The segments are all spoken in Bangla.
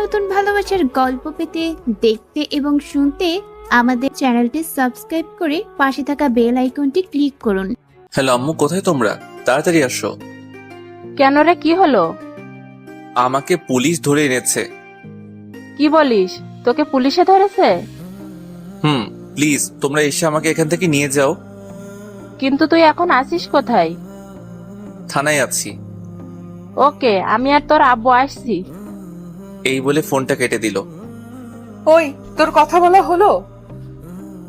নতুন ভালোবাসার গল্প পেতে, দেখতে এবং শুনতে আমাদের চ্যানেলটি সাবস্ক্রাইব করে পাশে থাকা বেল আইকনটি ক্লিক করুন। হ্যালো আম্মু, কোথায় তোমরা? তাড়াতাড়ি আসো। কেন রে, কি হলো? আমাকে পুলিশ ধরে এনেছে। কি বলিস? তোকে পুলিশে ধরেছে? প্লিজ তোমরা এসে আমাকে এখান থেকে নিয়ে যাও। কিন্তু তুই এখন আছিস কোথায়? থানায় আছি। ওকে, আমি আর তোর আব্বু আসছি। এই বলে ফোনটা কেটে দিল। ওই, তোর কথা বলা হলো?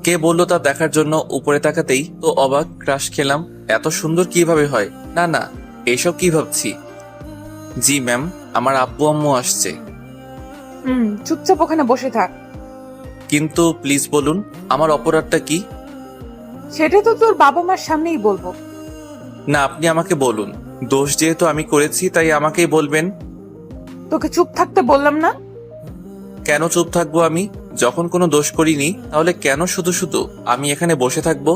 কে বললো তা দেখার জন্য উপরে তাকাতেই তো অবাক, ক্রাশ খেলাম। এত সুন্দর কিভাবে হয়? না না, এইসব কি ভাবছি। জি ম্যাম, আমার আব্বু আম্মু আসছে। চুপচাপ ওখানে বসে থাক। কিন্তু প্লিজ বলুন, আমার অপরাধটা কি? সেটা তো তোর বাবা মার সামনেই বলবো। না, আপনি আমাকে বলুন। দোষ যেহেতু আমি করেছি তাই আমাকেই বলবেন। তোকে চুপ থাকতে বললাম না? কেন চুপ থাকবো আমি? যখন কোনো দোষ করিনি তাহলে কেন শুধু শুধু আমি এখানে বসে থাকবো?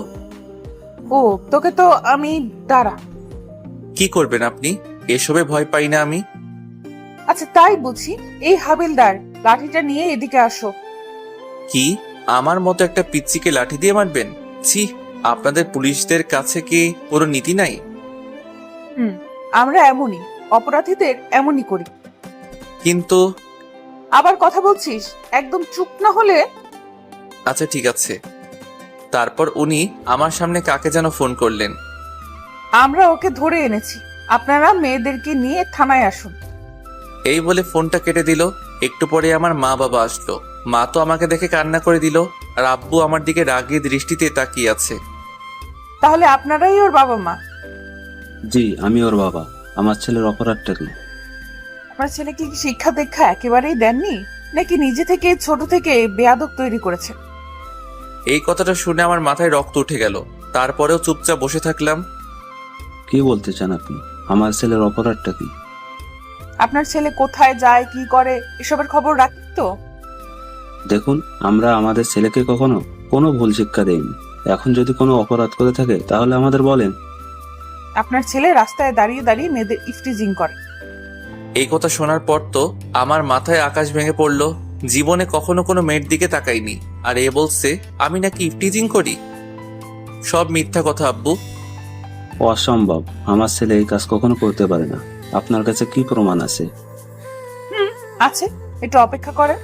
ও, তোকে তো আমি দাঁড়া। কি করবেন আপনি? এসবে ভয় পাই না আমি। আচ্ছা তাই বুঝি। এই হাবিলদার, লাঠিটা নিয়ে এদিকে আসো। কি, আমার মতো একটা পিচ্চিকে লাঠি দিয়ে মারবেন? ছি, আপনাদের পুলিশদের কাছে কি কোনো নীতি নাই? আমরা এমনই, অপরাধীদের এমনই করি। কিন্তু আবার কথা বলছিস? একদম চুপ না হলে। আচ্ছা ঠিক আছে। তারপর উনি আমার সামনে কাকে যেন ফোন করলেন। আমরা ওকে ধরে এনেছি, আপনারা মেয়েদেরকে নিয়ে থানায় আসুন। এই বলে ফোনটা কেটে দিল। একটু পরে আমার মা বাবা আসলো। মা তো আমাকে দেখে কান্না করে দিল, আর আব্বু আমার দিকে রাগী দৃষ্টিতে তাকিয়ে আছে। তাহলে আপনারাই ওর বাবা মা? জি, আমি ওর বাবা। আমার ছেলের অপরাধটা কি? আপনার ছেলেকে কি শিক্ষা দীক্ষা একেবারেই দেননি, নাকি নিজে থেকে ছোট থেকে বেয়াদব তৈরি করেছে? এই কথাটা শুনে আমার মাথায় রক্ত উঠে গেল। তারপরেও চুপচাপ বসে থাকলাম। কি বলতে চান আপনি? আমার ছেলের অপরাধটা কি? আপনার ছেলে কোথায় যায়, কি করে, এসবের খবর রাখেন তো? দেখুন, আমরা আমাদের ছেলেকে কখনো কোনো ভুল শিক্ষা দেইনি। এখন যদি কোনো অপরাধ করে থাকে তাহলে আমাদের বলেন। আপনার ছেলে রাস্তায় দাঁড়িয়ে দাঁড়িয়ে মেয়েদের ইফটিজিং করে। এই কথা শোনার পর তো আমার মাথায় আকাশ ভেঙে পড়লো। জীবনে কখনো কোনো মেয়ের দিকে তাকাইনি, আর এ বলছে আমি নাকি ইফটিজিং করি। সব মিথ্যা কথা আব্বু। অসম্ভব, আমার ছেলে এই কাজ কখনো করতে পারে না। আপনার কাছে কি প্রমাণ আছে? আছে, একটু অপেক্ষা করেন।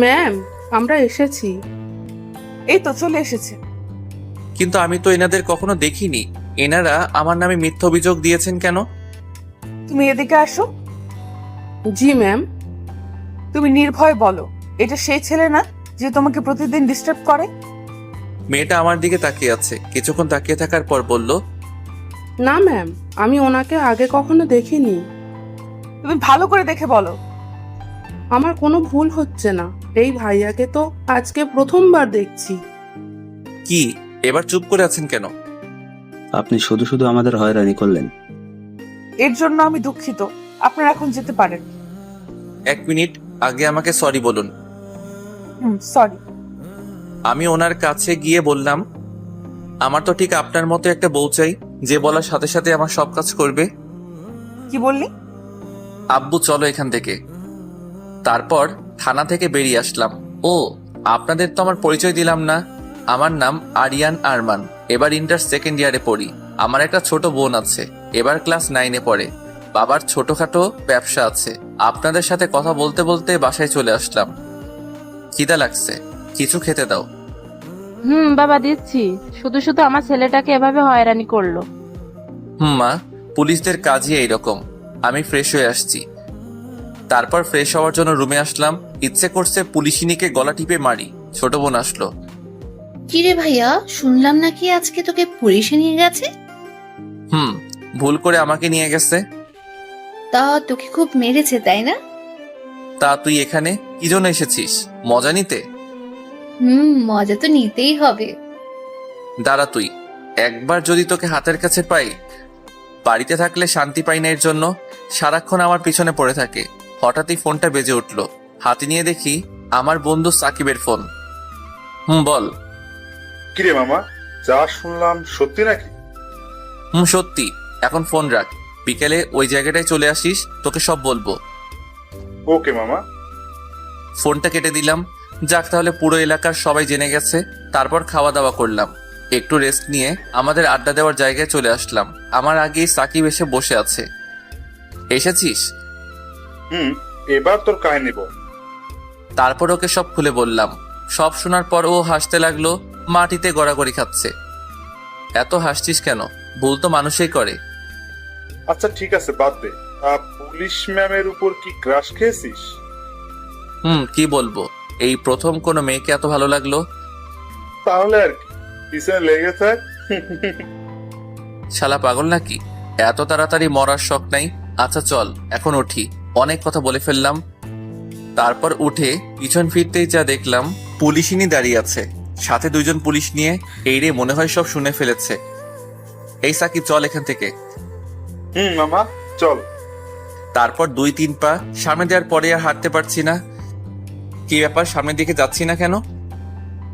ম্যাম, আমরা এসেছি। এই তো চলে এসেছে। কিন্তু আমি তো এনাদের কখনো দেখিনি। এনারা আমার নামে মিথ্যা অভিযোগ দিয়েছেন কেন? তুমি এদিকে আসো। জি ম্যাম। তুমি নির্ভয় বলো, এটা সেই ছেলে না যে তোমাকে প্রতিদিন ডিস্টার্ব করে? মেয়েটা আমার দিকে তাকিয়ে আছে। কিছুক্ষণ তাকিয়ে থাকার পর বলল, না ম্যাম, আমি ওনাকে আগে কখনো দেখিনি। তুমি ভালো করে দেখে বলো। আমার কোনো ভুল হচ্ছে না। এই ভাইয়াকে তো আজকে প্রথমবার দেখছি। কি এবার চুপ করে আছেন কেন? আপনি শুধু শুধু আমাদের হয়রানি করলেন। এর জন্য আমি দুঃখিত। আপনারা এখন যেতে পারেন। 1 মিনিট, আগে আমাকে সরি বলুন। সরি। আমি ওনার কাছে গিয়ে বললাম, আমার তো ঠিক আপনার মতো একটা বউ চাই, যে বলার সাথে সাথে আমার সব কাজ করবে। কি বললি? আব্বু চলো এখান থেকে। তারপর থানা থেকে বেরিয়ে আসলাম। ও, আপনাদের তো আমার পরিচয় দিলাম না। আমার নাম আরিয়ান আরমান। এবার ইন্টার সেকেন্ড ইয়ারে পড়ি। আমার একটা ছোট বোন আছে, এবার ক্লাস 9-এ পড়ে। বাবার ছোটখাটো ব্যবসা আছে। আপনাদের সাথে কথা বলতে বলতে বাসায় চলে আসলাম। খিদা লাগছে, কিছু খেতে দাও। বাবা দিচ্ছি। শুধু শুধু আমার ছেলেটাকে এভাবে হয়রানি করলো। মা, পুলিশদের কাজই এইরকম। আমি ফ্রেশ হয়ে আসছি। তারপর ফ্রেশ হওয়ার জন্য রুমে আসলাম। ইচ্ছে করছে পুলিশিনীকে গলা টিপে মারি। ছোট বোন আসলো। কিরে ভাইয়া, শুনলাম নাকি আজকে তোকে পুলিশে নিয়ে গেছে? ভুল করে আমাকে নিয়ে গেছে। তা তোকে খুব মেরেছে তাই না? তা তুই এখানে কি জন্য এসেছিস? মজা নিতে? মজা তো নিতেই হবে। দাঁড়া তুই, একবার যদি তোকে হাতের কাছে পাই। বাড়িতে থাকলে শান্তি পাই না, এর জন্য সারাক্ষণ আমার পিছনে পড়ে থাকে। হঠাৎই ফোনটা বেজে উঠলো। হাতে নিয়ে দেখি আমার বন্ধু সাকিবের ফোন। বল। কিরে মামা, যা শুনলাম সত্যি নাকি? সত্যি। এখন ফোন রাখ, বিকেলে ওই জায়গাটায় চলে আসিস, তোকে সব বলবো। ওকে মামা। ফোনটা কেটে দিলাম। যাক, তাহলে পুরো এলাকার সবাই জেনে গেছে। তারপর খাওয়া দাওয়া করলাম, একটু রেস্ট নিয়ে আমাদের আড্ডা দেওয়ার জায়গায় চলে আসলাম। আমার আগেই সাকিব এসে বসে আছে। এসেছিস? এবার তোর কাহিনী বল। তারপর ওকে সব খুলে বললাম। সব শোনার পর ও হাসতে লাগলো, মাটিতে গড়াগড়ি খাচ্ছে। এত হাসছিস কেন? ভুল তো মানুষই করে। আচ্ছা ঠিক আছে, বাদ দে। পুলিশ ম্যামের উপর কি ক্রাশ খেয়েছিস? কি বলবো, এই প্রথম কোনো মেয়েকে এত ভালো লাগলো। তাহলে আর কি, পিছনে লেগে থাক। শালা পাগল নাকি? এত তাড়াতাড়ি মরার শখ নাই। আচ্ছা চল এখন উঠি, অনেক কথা বলে ফেললাম। তারপর উঠে পিছন ফিরতেই যা দেখলাম, পুলিশিনী দাঁড়িয়ে আছে, সাথে দুইজন পুলিশ নিয়ে। এই রে, মনে হয় সব শুনে ফেলেছে। এই সাকিব, চল এখান থেকে। মামা চল। তারপর 2-3 পা সামনে দেওয়ার পরে আর হাঁটতে পারছি না। কি ব্যাপার, সামনের দিকে যাচ্ছি না কেন?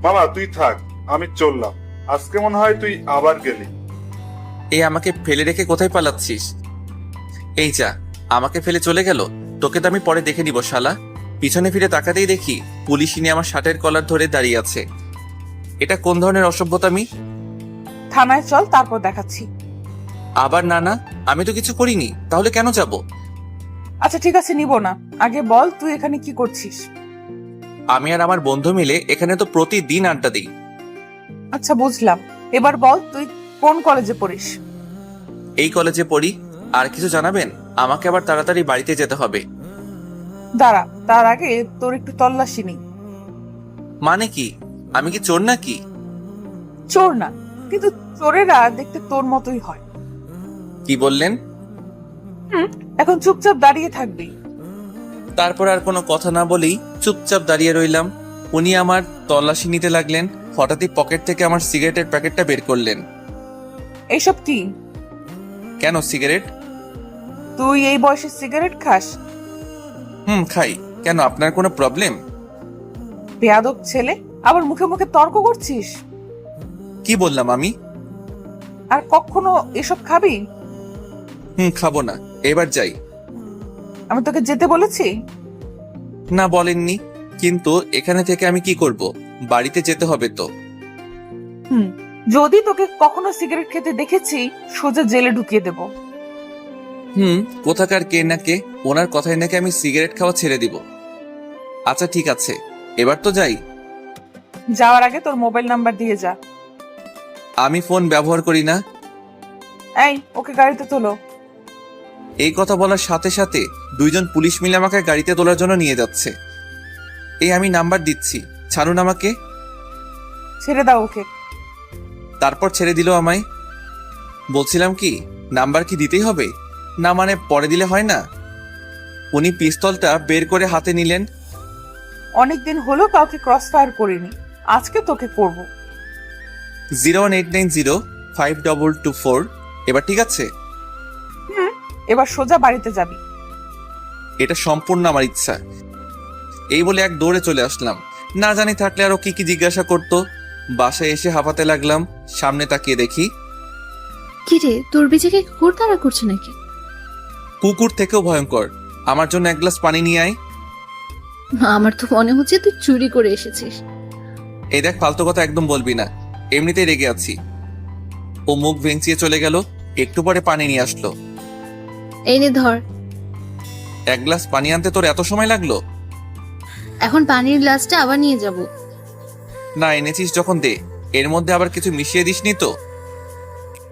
মামা তুই থাক, আমি চললাম। আজকে মনে হয় তুই আবার গেলি। এই আমাকে ফেলে রেখে কোথায় পালাচ্ছিস? এই যা, আমাকে ফেলে চলে গেল। তোকে তো আমি পরে দেখে নিব শালা। পিছনে ফিরে তাকাতেই দেখি পুলিশিনী আমার শার্টের কলার ধরে দাঁড়িয়ে আছে। এটা কোন ধরনের অসভ্যতামি? থানায় চল, তারপর দেখাচ্ছি। আবার না না, আমি তো কিছু করিনি, তাহলে কেন যাব? আচ্ছা ঠিক আছে, নিব না। আগে বল তুই এখানে কি করছিস? আমি আর আমার বন্ধু মিলে এখানে তো প্রতিদিন আড্ডা দিই। আচ্ছা বুঝলাম, এবার বল তুই কোন কলেজে পড়িস? এই কলেজে পড়ি। আর কিছু জানাবেন? আমাকে আবার তাড়াতাড়ি বাড়িতে যেতে হবে। দাঁড়া, তার আগে তোর একটু তল্লাশি নেই। মানে কি? আমি কি চোর নাকি? চোর না, কিন্তু চোরেরা দেখতে তোর মতোই হয়। কি বললেন? এখন চুপচাপ দাঁড়িয়ে থাকবি। তারপর আর কোনো কথা না বলেই চুপচাপ দাঁড়িয়ে রইলাম। উনি আমার তল্লাশি নিতে লাগলেন। হঠাৎই পকেট থেকে আমার সিগারেটের প্যাকেটটা বের করলেন। এইসব কি? কেন সিগারেট? তুই এই বয়সে সিগারেট খাস? খাই। কেন, আপনার কোনো প্রবলেম? বেয়াদব ছেলে, আবার মুখে মুখে তর্ক করছিস। কি বললাম আমি? আর কখনো এসব খাবি? খাবো না। এবার যাই। আমি তোকে যেতে বলেছি? না বলেননি, কিন্তু এখানে থেকে আমি কি করব? বাড়িতে যেতে হবে তো। যদি তোকে কখনো সিগারেট খেতে দেখেছি, সোজা জেলে ঢুকিয়ে দেব। কোথাকার কে না কে, ওনার কথায় নাকি আমি সিগারেট খাওয়া ছেড়ে দিব। আচ্ছা ঠিক আছে, এবার তো যাই। যাওয়ার আগে তোর মোবাইল নাম্বার দিয়ে যা। আমি ফোন ব্যবহার করি না। এই, ওকে গাড়িতে তোলো। এই কথা বলার সাথে সাথে দুইজন পুলিশ মিলে আমাকে গাড়িতে তোলার জন্য নিয়ে যাচ্ছে। এই আমি নাম্বার দিচ্ছি, ছাড়ুন আমাকে। ছেড়ে দাও ওকে। তারপর ছেড়ে দিল আমায়। বলছিলাম কি, নাম্বার কি দিতেই হবে? না মানে পরে দিলে হয় না? উনি পিস্তলটা বের করে হাতে নিলেন। অনেকদিন হলো কাউকে ক্রস ফায়ার করিনি, আজকে তোকে করব। 018905224। এবার ঠিক আছে? এবার সোজা বাড়িতে যাবি। এটা সম্পূর্ণ আমার ইচ্ছা। এই বলে এক দৌড়ে চলে আসলাম। না জানি থাকলে আরো কি কি জিজ্ঞাসা করতো। বাসায় এসে হাঁপাতে লাগলাম। সামনে তাকিয়ে দেখি কিরে, তোর বেচাকে কুকুর তাড়া করছে নাকি? কুকুর থেকেও ভয়ঙ্কর। আমার জন্য এক গ্লাস পানি নিয়ে আয়। আমার তো মনে হচ্ছে তুই চুরি করে এসেছিস। এই দেখ, ফালতু কথা একদম বলবি না, এমনিতেই রেগে আছি। ও মুখ ভেঙচিয়ে চলে গেল। একটু পরে পানি নিয়ে আসলো। এই নে ধর। এক গ্লাস পানি আনতে তোর এত সময় লাগলো? এখন পানির গ্লাসটা আবার নিয়ে যাব। না, এনেছিস যখন দে। এর মধ্যে আবার কিছু মিশিয়ে দিসনি তো?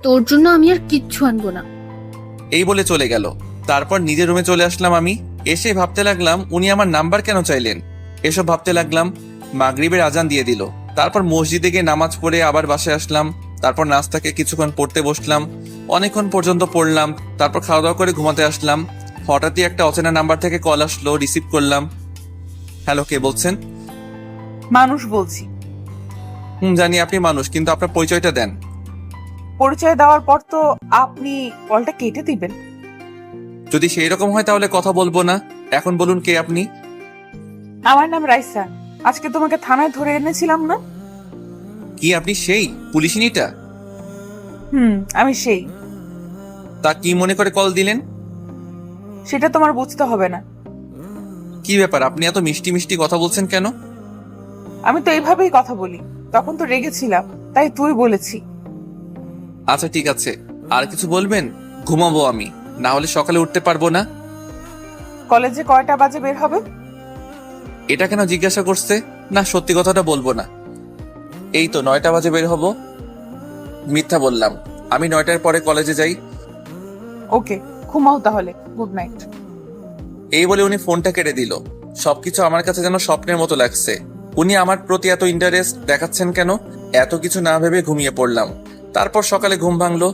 তোর জন্য আমি আর কিচ্ছু আনবো না। এই বলে চলে গেল। তারপর নিজের রুমে চলে আসলাম আমি। এসে ভাবতে লাগলাম উনি আমার নাম্বার কেন চাইলেন। এসব ভাবতে লাগলাম। মাগরিবের আজান দিয়ে দিল। তারপর মসজিদে গিয়ে নামাজ পড়ে আবার বাসায় আসলাম। তারপর নাস্তাকে কিছুক্ষণ পড়তে বসলাম। অনেকক্ষণ পর্যন্ত পড়লাম। তারপর খাওয়া দাওয়া করে ঘুমাতে আসলাম। হঠাৎই একটা অচেনা নাম্বার থেকে কল আসলো, রিসিভ করলাম। হ্যালো, কে বলছেন? মানুষ বলছি। জানি আপনি মানুষ, কিন্তু আপনার পরিচয়টা দেন। পরিচয় দেওয়ার পর তো আপনি কলটা কেটে দিবেন। যদি সেই রকম হয় তাহলে কথা বলবো না। এখন বলুন কে আপনি? আমার নাম রাইসা। আজকে তোমাকে থানায় ধরে এনেছিলাম না? কি আপনি সেই পুলিশিনীটা? আমি সেই। তা কি মনে করে কল দিলেন? সেটা তোমার বুঝতে হবে না। কি ব্যাপার, আপনি এত মিষ্টি মিষ্টি কথা বলছেন কেন? আমি তো এইভাবেই কথা বলি, তখন তো রেগেছিলাম, তাই তুই বলেছি। আচ্ছা ঠিক আছে, আর কিছু বলবেন? ঘুমাবো আমি, না হলে সকালে উঠতে পারবো না। কলেজে কয়টা বাজে বের হবে? এটা কেন জিজ্ঞাসা করছে? না, সত্যি কথাটা বলবো না। এই তো 9টা বাজে বের হব। মিথ্যা বললাম, আমি 9টার পরে কলেজে যাই। ওকে, ঘুমাও তাহলে, গুড নাইট। এই বলে উনি ফোনটা কেটে দিল। সবকিছু আমার কাছে যেন স্বপ্নের মতো লাগছে। উনি আমার প্রতি এত ইন্টারেস্ট দেখাচ্ছেন কেন? এত কিছু না ভেবে ঘুমিয়ে পড়লাম। তারপর সকালে ঘুম ভাঙলো।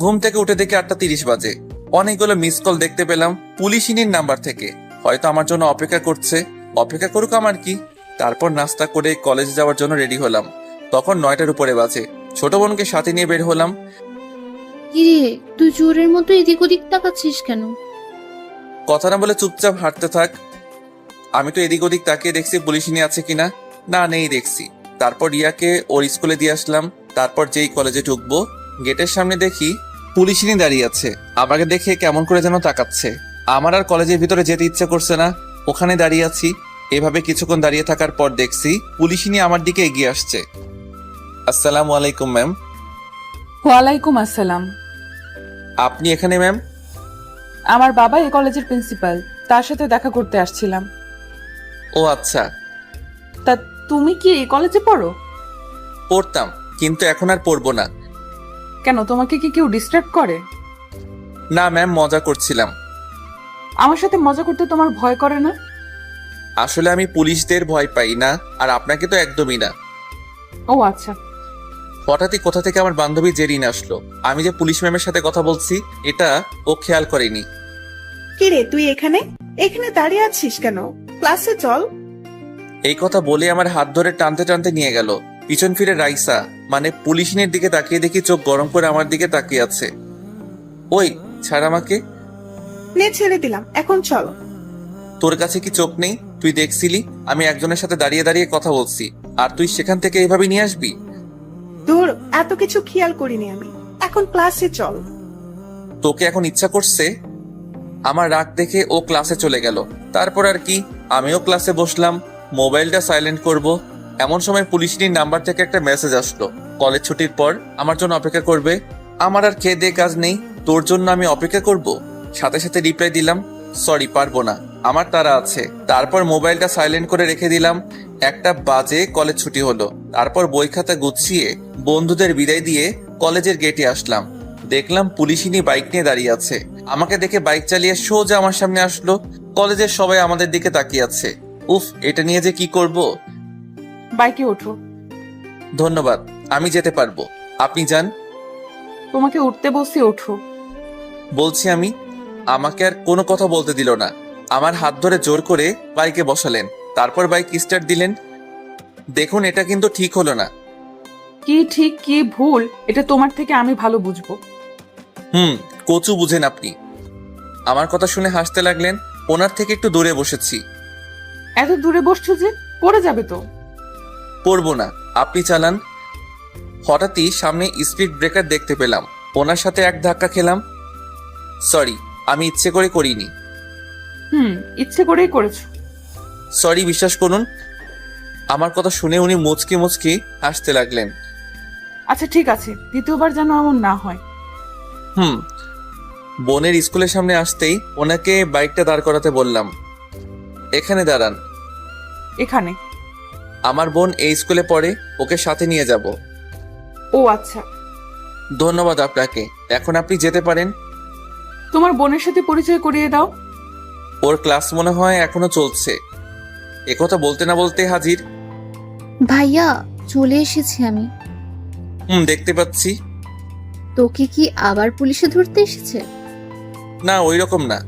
ঘুম থেকে উঠে দেখি 8:30 বাজে। অনেকগুলো মিস কল দেখতে পেলাম পুলিশিনীর নাম্বার থেকে। হয়তো আমার জন্য অপেক্ষা করছে। অপেক্ষা করুক, আমার কি। তারপর নাস্তা করে কলেজে যাওয়ার জন্য রেডি হলাম। তখন 9টার উপরে বাজে। ছোট বোনকে সাথে নিয়ে বের হলাম। কিরে, তুই চোরের মতো এদিক ওদিক তাকাচ্ছিস কেন? কথা না বলে চুপচাপ হাঁটতে থাক। আমি তো এদিক ওদিক তাকিয়ে দেখছি পুলিশিনী আছে কিনা। না, নেই দেখছি। তারপর রিয়াকে ওর স্কুলে দিয়ে আসলাম। তারপর যেই কলেজে ঢুকবো, গেটের সামনে দেখি পুলিশিনী দাঁড়িয়ে আছে। আমাকে দেখে কেমন করে যেন তাকাচ্ছে। আমার আর কলেজের ভিতরে যেতে ইচ্ছে করছে না। ওখানে দাঁড়িয়ে আছি। এভাবে কিছুক্ষণ দাঁড়িয়ে থাকার পর দেখছি পুলিশিনী আমার দিকে এগিয়ে আসছে। আসসালামু আলাইকুম ম্যাম। ওয়ালাইকুম আসসালাম। আপনি এখানে ম্যাম? আমার বাবা এই কলেজের প্রিন্সিপাল, তার সাথে দেখা করতে আসছিলাম। ও আচ্ছা। তা তুমি কি এই কলেজে পড়ো? পড়তাম, কিন্তু এখন আর পড়বো না। কেন, তোমাকে কি কেউ ডিস্টার্ব করে? না ম্যাম, মজা করছিলাম। আমার সাথে মজা করতে তোমার ভয় করে না? আসলে আমি পুলিশদের ভয় পাই না, আর আপনাকে তো একদমই না। ও আচ্ছা। হঠাৎই কোথা থেকে আমার বান্ধবী জেরিন আসলো। আমি যে পুলিশ ম্যামের সাথে কথা বলছি এটা ও খেয়াল করেনি। কিরে, তুই এখানে এখানে দাঁড়িয়ে আছিস কেন? ক্লাসে চল। এই কথা বলে আমার হাত ধরে টানতে টানতে নিয়ে গেল। পিছন ফিরে রাইসা মানে পুলিশিনের দিকে তাকিয়ে দেখি চোখ গরম করে আমার দিকে তাকিয়ে আছে। ওই ছাড় আমাকে। নে, ছেড়ে দিলাম, এখন চল। তোর কাছে কি চোখ নেই? তুই দেখছিলি আমি একজনের সাথে দাঁড়িয়ে দাঁড়িয়ে কথা বলছি, আর তুই সেখান থেকে এইভাবে নিয়ে আসবি? দূর, এত কিছু খেয়াল করিনি আমি। এখন ক্লাসে চল। তোকে এখন ইচ্ছা করছে? আমার রাগ দেখে ও ক্লাসে চলে গেল। তারপর আর কি, আমিও ক্লাসে বসলাম। মোবাইলটা সাইলেন্ট করব, এমন সময় পুলিশিনীর নাম্বার থেকে একটা মেসেজ আসলো। কলেজ ছুটির পর আমার জন্য অপেক্ষা করবে। আমার আর খেয়ে দিয়ে কাজ নেই, তোর জন্য আমি অপেক্ষা করব। সাথে সাথে রিপ্লাই দিলাম, সরি পারবো না, আমার তারা আছে। তারপর মোবাইলটা সাইলেন্ট করে রেখে দিলাম। 1টা বাজে কলেজ ছুটি হলো। তারপর বই খাতা গুছিয়ে বন্ধুদের বিদায় দিয়ে কলেজের গেটে আসলাম। দেখলাম পুলিশিনী বাইক নিয়ে দাঁড়িয়ে আছে। আমাকে দেখে বাইক চালিয়ে সোজা আমার সামনে আসলো। কলেজের সবাই আমাদের দিকে তাকিয়ে আছে। উফ, এটা নিয়ে যে কি করব। বাইকে ওঠো। ধন্যবাদ, আমি যেতে পারবো, আপনি যান। তোমাকে উঠতে বসছি, ওঠো। বলছি আমি। আমাকে আর কোনো কথা বলতে দিল না। আমার হাত ধরে জোর করে বাইকে বসালেন। তারপর বাইক স্টার্ট দিলেন। দেখুন, এটা কিন্তু ঠিক হলো না। কি ঠিক কি ভুল এটা তোমার থেকে আমি ভালো বুঝবো। কচু বুঝেন আপনি। আমার কথা শুনে হাসতে লাগলেন। ওনার থেকে একটু দূরে বসেছি। এত দূরে বসছো যে, পড়ে যাবে তো। পড়বো না, আপনি চালান। হঠাৎই সামনে স্পিড ব্রেকার দেখতে পেলাম। ওনার সাথে এক ধাক্কা খেলাম। সরি, আমি ইচ্ছে করে করিনি। ইচ্ছে করেই করেছো। সরি, বিশ্বাস করুন। আমার কথা শুনে উনি মুচকি মুচকি হাসতে লাগলেন। আচ্ছা ঠিক আছে, দ্বিতীয়বার যেন এমন না হয়। বোনের স্কুলের সামনে আসতেই ওনাকে বাইকটা দাঁড় করাতে বললাম। এখানে দাঁড়ান। এখানে? আমার বোন এই স্কুলে পড়ে, ওকে সাথে নিয়ে যাব। ও আচ্ছা। ধন্যবাদ আপনাকে, এখন আপনি যেতে পারেন। তোমার বোনের সাথে পরিচয় করিয়ে দাও। ওর ক্লাস মনে হয় এখনো চলছে। একথা বলতে না বলতে হাজির। ভাইয়া, চলে এসেছি আমি। দেখতে পাচ্ছি। তোকে কি আবার পুলিশে ধরতে এসেছে? না, ওই রকম না।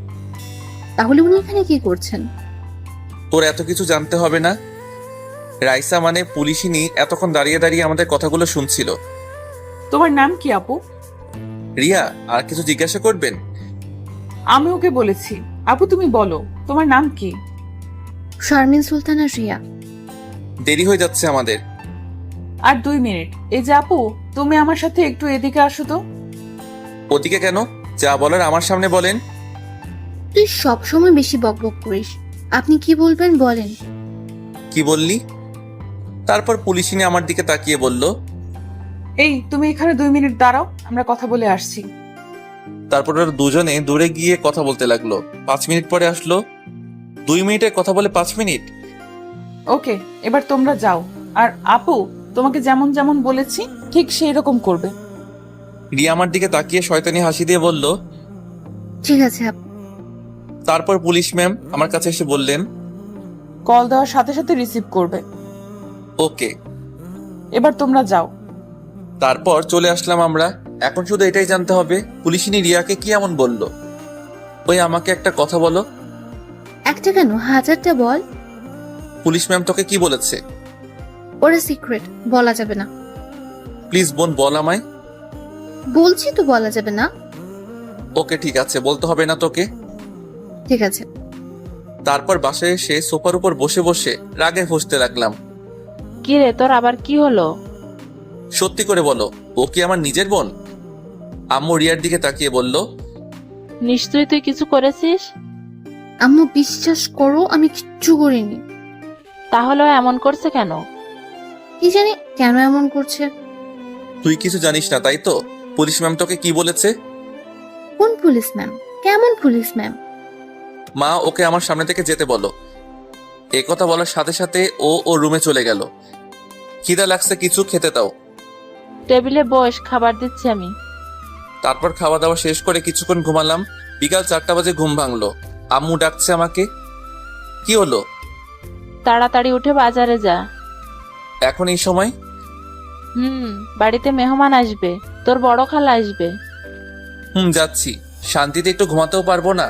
তাহলে উনি এখানে কি করছেন? তোর এত কিছু জানতে হবে না। রাইসা মানে পুলিশিনী এতক্ষণ দাঁড়িয়ে দাঁড়িয়ে আমাদের কথাগুলো শুনছিল। তোমার নাম কি আপু? রিয়া, আর কিছু জিজ্ঞাসা করবেন? আমি ওকে বলেছি। আপু তুমি বলো, তোমার নাম কি? শারমিন সুলতানা রিয়া। দেরি হয়ে যাচ্ছে আমাদের। আর 2 মিনিট। এই যে আপু, তুমি আমার সাথে একটু এদিকে আসো তো। ওদিকে কেন? যা বলার আমার সামনে বলেন। তুই সবসময় বেশি বকবক করিস। আপনি কি বলবেন বলেন। কি বললি? তারপর পুলিশিনী আমার দিকে তাকিয়ে বলল, এই তুমি এখানে 2 মিনিট দাঁড়াও, আমরা কথা বলে আসছি। তারপর ওরা দুজনে দূরে গিয়ে কথা বলতে লাগলো। 5 মিনিট পরে আসলো। 2 মিনিটের কথা বলে 5 মিনিট? ওকে, এবার তোমরা যাও। আর আপু, তোমাকে যেমন যেমন বলেছি ঠিক সেই রকম করবে। রিয়া আমার দিকে তাকিয়ে শয়তানি হাসি দিয়ে বলল। ঠিক আছে আপু। তারপর পুলিশ ম্যাম আমার কাছে এসে বললেন, কল দেওয়ার সাথে সাথে রিসিভ করবে। ওকে। এবার তোমরা যাও। তারপর চলে আসলাম আমরা। এখন শুধু এটাই জানতে হবে পুলিশিনী রিয়াকে কি এমন বলল। ওই আমাকে একটা কথা বলো। একটা কেন, 1000টা বল। পুলিশ ম্যাম তোকে কি বলেছে? ওরা সিক্রেট, বলা যাবে না। প্লিজ বোন বল আমায়। বলছি তো বলা যাবে না। ওকে ঠিক আছে, বলতে হবে না তোকে। ঠিক আছে। তারপর বাসায় এসে সোফার উপর বসে বসে রাগে ফুঁসতে লাগলাম। কি রে, তোর আবার কি হলো? সত্যি করে বলো, ও কি আমার নিজের বোন? আম্মু রিয়ার দিকে তাকিয়ে বলল, নিশ্চয়ই তুই কিছু করেছিস। আম্মু বিশ্বাস করো আমি কিচ্ছু করিনি। তাহলে ও এমন করছে কেন? কি জানি কেন এমন করছে। তুই কিছু জানিস না তাই তো? পুলিশ ম্যাম তোকে কি বলেছে? কোন পুলিশ ম্যাম? কেমন পুলিশ ম্যাম? মা ওকে আমার সামনে থেকে যেতে বলো। এ কথা বলার সাথে সাথে ও রুমে চলে গেল। খিদা লাগছে, কিছু খেতে দাও। টেবিলে বস, খাবার দিচ্ছি আমি। তারপর খাওয়া দাওয়া শেষ করে কিছুক্ষণ ঘুমালাম। বিকাল 4টা বাজে ঘুম ভাঙলো। আম্মু ডাকছে আমাকে। কি হলো? তাড়াতাড়ি উঠে বাজারে যা। এখন এই সময়? বাড়িতে মেহমান আসবে, তোর বড় খালা আসবে। যাচ্ছি। শান্তিতে একটু ঘুমাতেও পারবো না।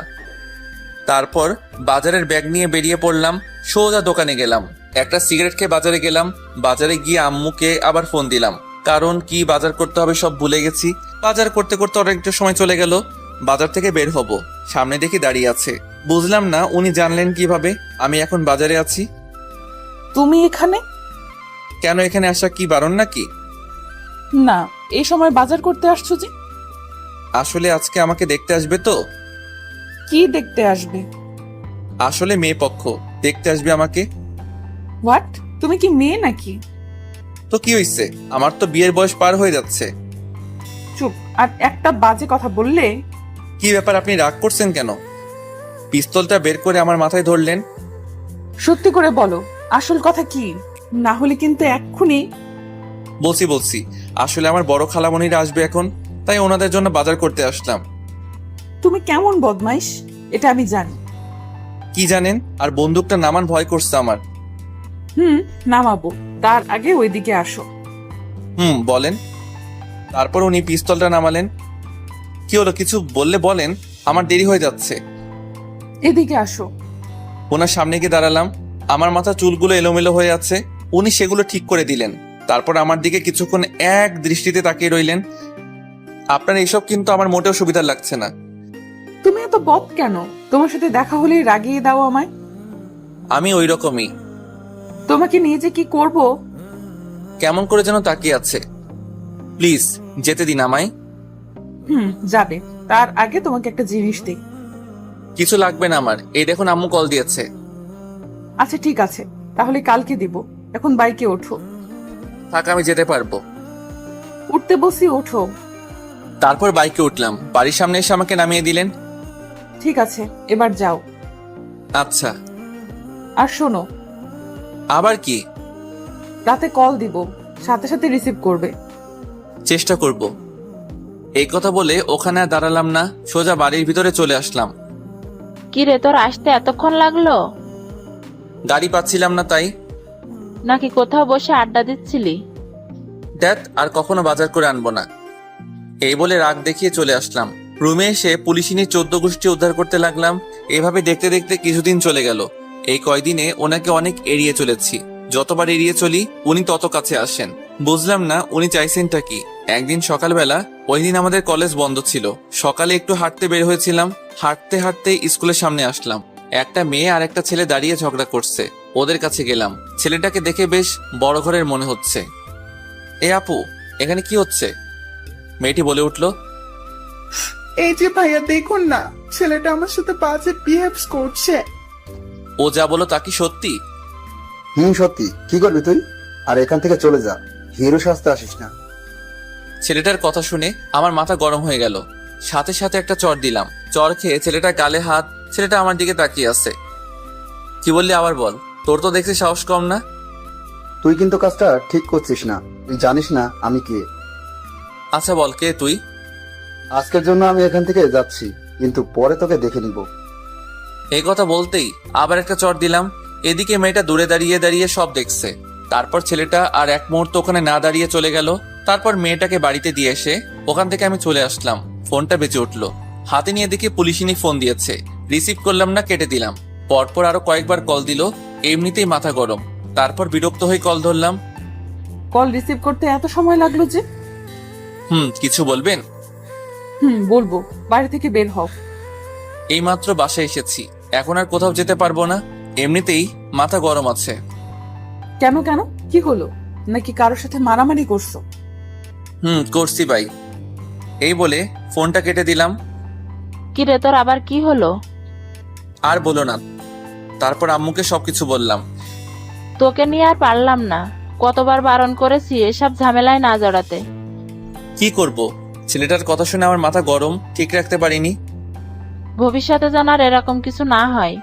তারপর বাজারের ব্যাগ নিয়ে বেরিয়ে পড়লাম। সোজা দোকানে গেলাম। একটা সিগারেট খেয়ে বাজারে গেলাম। বাজারে গিয়ে আম্মুকে আবার ফোন দিলাম, কারণ কি বাজার করতে হবে সব ভুলে গেছি। বাজার করতে করতে অনেকটা সময় চলে গেল। বাজার থেকে বের হব, সামনে দেখি দাঁড়িয়ে আছে। বুঝলাম না উনি জানলেন কিভাবে আমি এখন বাজারে আছি। তুমি এখানে? কেন, এখানে আসা কি বারণ নাকি? না, এই সময় বাজার করতে আসছো যে? আসলে আজকে আমাকে দেখতে আসবে তো। কি দেখতে আসবে? আসলে মেয়ে পক্ষ দেখতে আসবে আমাকে। হোয়াট? তুমি কি মেয়ে নাকি? তো কি হইছে, আমার তো বিয়ের বয়স পার হয়ে যাচ্ছে। চুপ! আর একটা বাজে কথা বললে। কি ব্যাপার, আপনি রাগ করছেন কেন? পিস্তলটা বের করে আমার মাথায় ধরলেন। সত্যি করে বলো, আসল কথা কি? না হলে কিন্তু এক্ষুনি। বলছি আসলে আমার বড় খালামণিরা আসবে এখন, তাই ওনাদের জন্য বাজার করতে আসলাম। তুমি কেমন বদমাইশ এটা আমি জানি। কি জানেন? আর বন্দুকটা নামান, ভয় করছে আমার। নামাবো, তার আগে ওইদিকে আসো। বলেন। তারপর উনি পিস্তলটা নামালেন। কি হলো, কিছু বললে বলেন, আমার দেরি হয়ে যাচ্ছে। এদিকে আসো। ওনার সামনে গিয়ে দাঁড়ালাম। আমার মাথা চুলগুলো এলোমেলো হয়ে আছে। উনি সেগুলো ঠিক করে দিলেন। তারপর আমার দিকে কিছুক্ষণ এক দৃষ্টিতে তাকিয়ে রইলেন। আপনার এইসব কিন্তু আমার মোটেও সুবিধা লাগছে না। তুমি এত বদ কেন? তোমার সাথে দেখা হলেই রাগিয়ে দাও আমায়। আমি ওই রকমই। তোমাকে নিয়ে যে কি করব। কেমন করে যেন তাকিয়ে আছে। প্লিজ যেতে দিন আমায়। যাবে, তার আগে তোমাকে একটা জিনিস দিই। কিছু লাগবে না আমার, এই দেখুন আম্মু কল দিয়েছে। আচ্ছা ঠিক আছে, তাহলে কালকে দিব। এখন বাইকে ওঠো। থাক, আমি যেতে পারবো। উঠতে বসি, ওঠো। তারপর বাইকে উঠলাম। বাড়ির সামনে এসে আমাকে নামিয়ে দিলেন। ঠিক আছে, এবার যাও। আচ্ছা। আর শোনো, আবার কি? রাতে কল দিব, সাথে সাথে রিসিভ করবে। চেষ্টা করব। এই কথা বলে ওখানে আর দাঁড়ালাম না, সোজা বাড়ির ভিতরে চলে আসলাম। কি রে, তোর আসতে এতক্ষণ লাগলো? গাড়ি পাচ্ছিলাম না তাই। নাকি কোথাও বসে আড্ডা দিচ্ছিলি? দেখ, আর কখনো বাজার করে আনবো না। এই বলে রাগ দেখিয়ে চলে আসলাম। রুমে এসে পুলিশিনী 14 গোষ্ঠী উদ্ধার করতে লাগলাম। এভাবে দেখতে দেখতে কিছুদিন চলে গেল। এই কয়দিনে ওনাকে অনেক এড়িয়ে চলেছি। যতবার এড়িয়ে চলি উনি তত কাছে আসেন। বুঝলাম না উনি চাইছেনটা কি। একদিন সকালবেলা, ওই দিন আমাদের কলেজ বন্ধ ছিল, সকালে একটু হাঁটতে বের হয়েছিলাম। হাঁটতে হাঁটতে স্কুলের সামনে আসলাম। একটা মেয়ে আর একটা ছেলে দাঁড়িয়ে ঝগড়া করছে। ওদের কাছে গেলাম। ছেলেটাকে দেখে বেশ বড় ঘরের মনে হচ্ছে। এ আপু, এখানে কি হচ্ছে? মেয়েটি বলে উঠলো, এই যে ভাইয়া দেখুন না, ছেলেটা আমার সাথে বাজে বিহেভ করছে। ও যা বলো তা কি সত্যি? সত্যি। কি করবি তুই? আর এখান থেকে চলে যা, হিরো সাজতে আসিস না। ছেলেটার কথা শুনে আমার মাথা গরম হয়ে গেল। সাথে সাথে একটা চড় দিলাম। চড় খেয়ে ছেলেটার গালে হাত। ছেলেটা আমার দিকে তাকিয়ে আছে। কি বললি আবার বল। তোর তো দেখছি সাহস কম না। তুই কিন্তু কাজটা ঠিক করছিস না। তুই জানিস না আমি কে। আচ্ছা বল, কে তুই? আজকের জন্য আমি এখান থেকে যাচ্ছি, কিন্তু পরে তোকে দেখে নিব। এই কথা বলতেই আবার একটা চড় দিলাম। এদিকে মেয়েটা দূরে দাঁড়িয়ে দাঁড়িয়ে সব দেখছে। তারপর ছেলেটা আর এক মুহূর্ত ওখানে না দাঁড়িয়ে চলে গেল। তারপর মেয়েটাকে বাড়িতে দিয়ে এসে ওখান থেকে আমি চলে আসলাম। ফোনটা বেজে উঠলো। হাতে নিয়ে দেখি পুলিশিনী ফোন দিয়েছে। রিসিভ করলাম না, কেটে দিলাম। পরপর আরো কয়েকবার কল দিল। এমনিতেই মাথা গরম। তারপর বিরক্ত হয়ে কল ধরলাম। কল রিসিভ করতে এত সময় লাগলো যে? কিছু বলবেন? বলবো। বাড়ি থেকে বের হও। এইমাত্র বাসায় এসেছি, এখন আর কোথাও যেতে পারবো না। এমনিতেই মাথা গরম আছে। কেন কেন, কি হলো? নাকি কারোর সাথে মারামারি করছো? করছি ভাই। এই বলে ফোনটা কেটে দিলাম। কি রে, তোর আবার কি হলো? আর বলো না। তারপর আম্মুকে সবকিছু বললাম। তোকে নিয়ে আর পারলাম না। কতবার বারণ করেছি এসব ঝামেলায় না জড়াতে। কি করব, ছেলেটার কথা শুনে আমার মাথা গরম, ঠিক রাখতে পারিনি। ভবিষ্যতে যেন আর এরকম কিছু না হয়।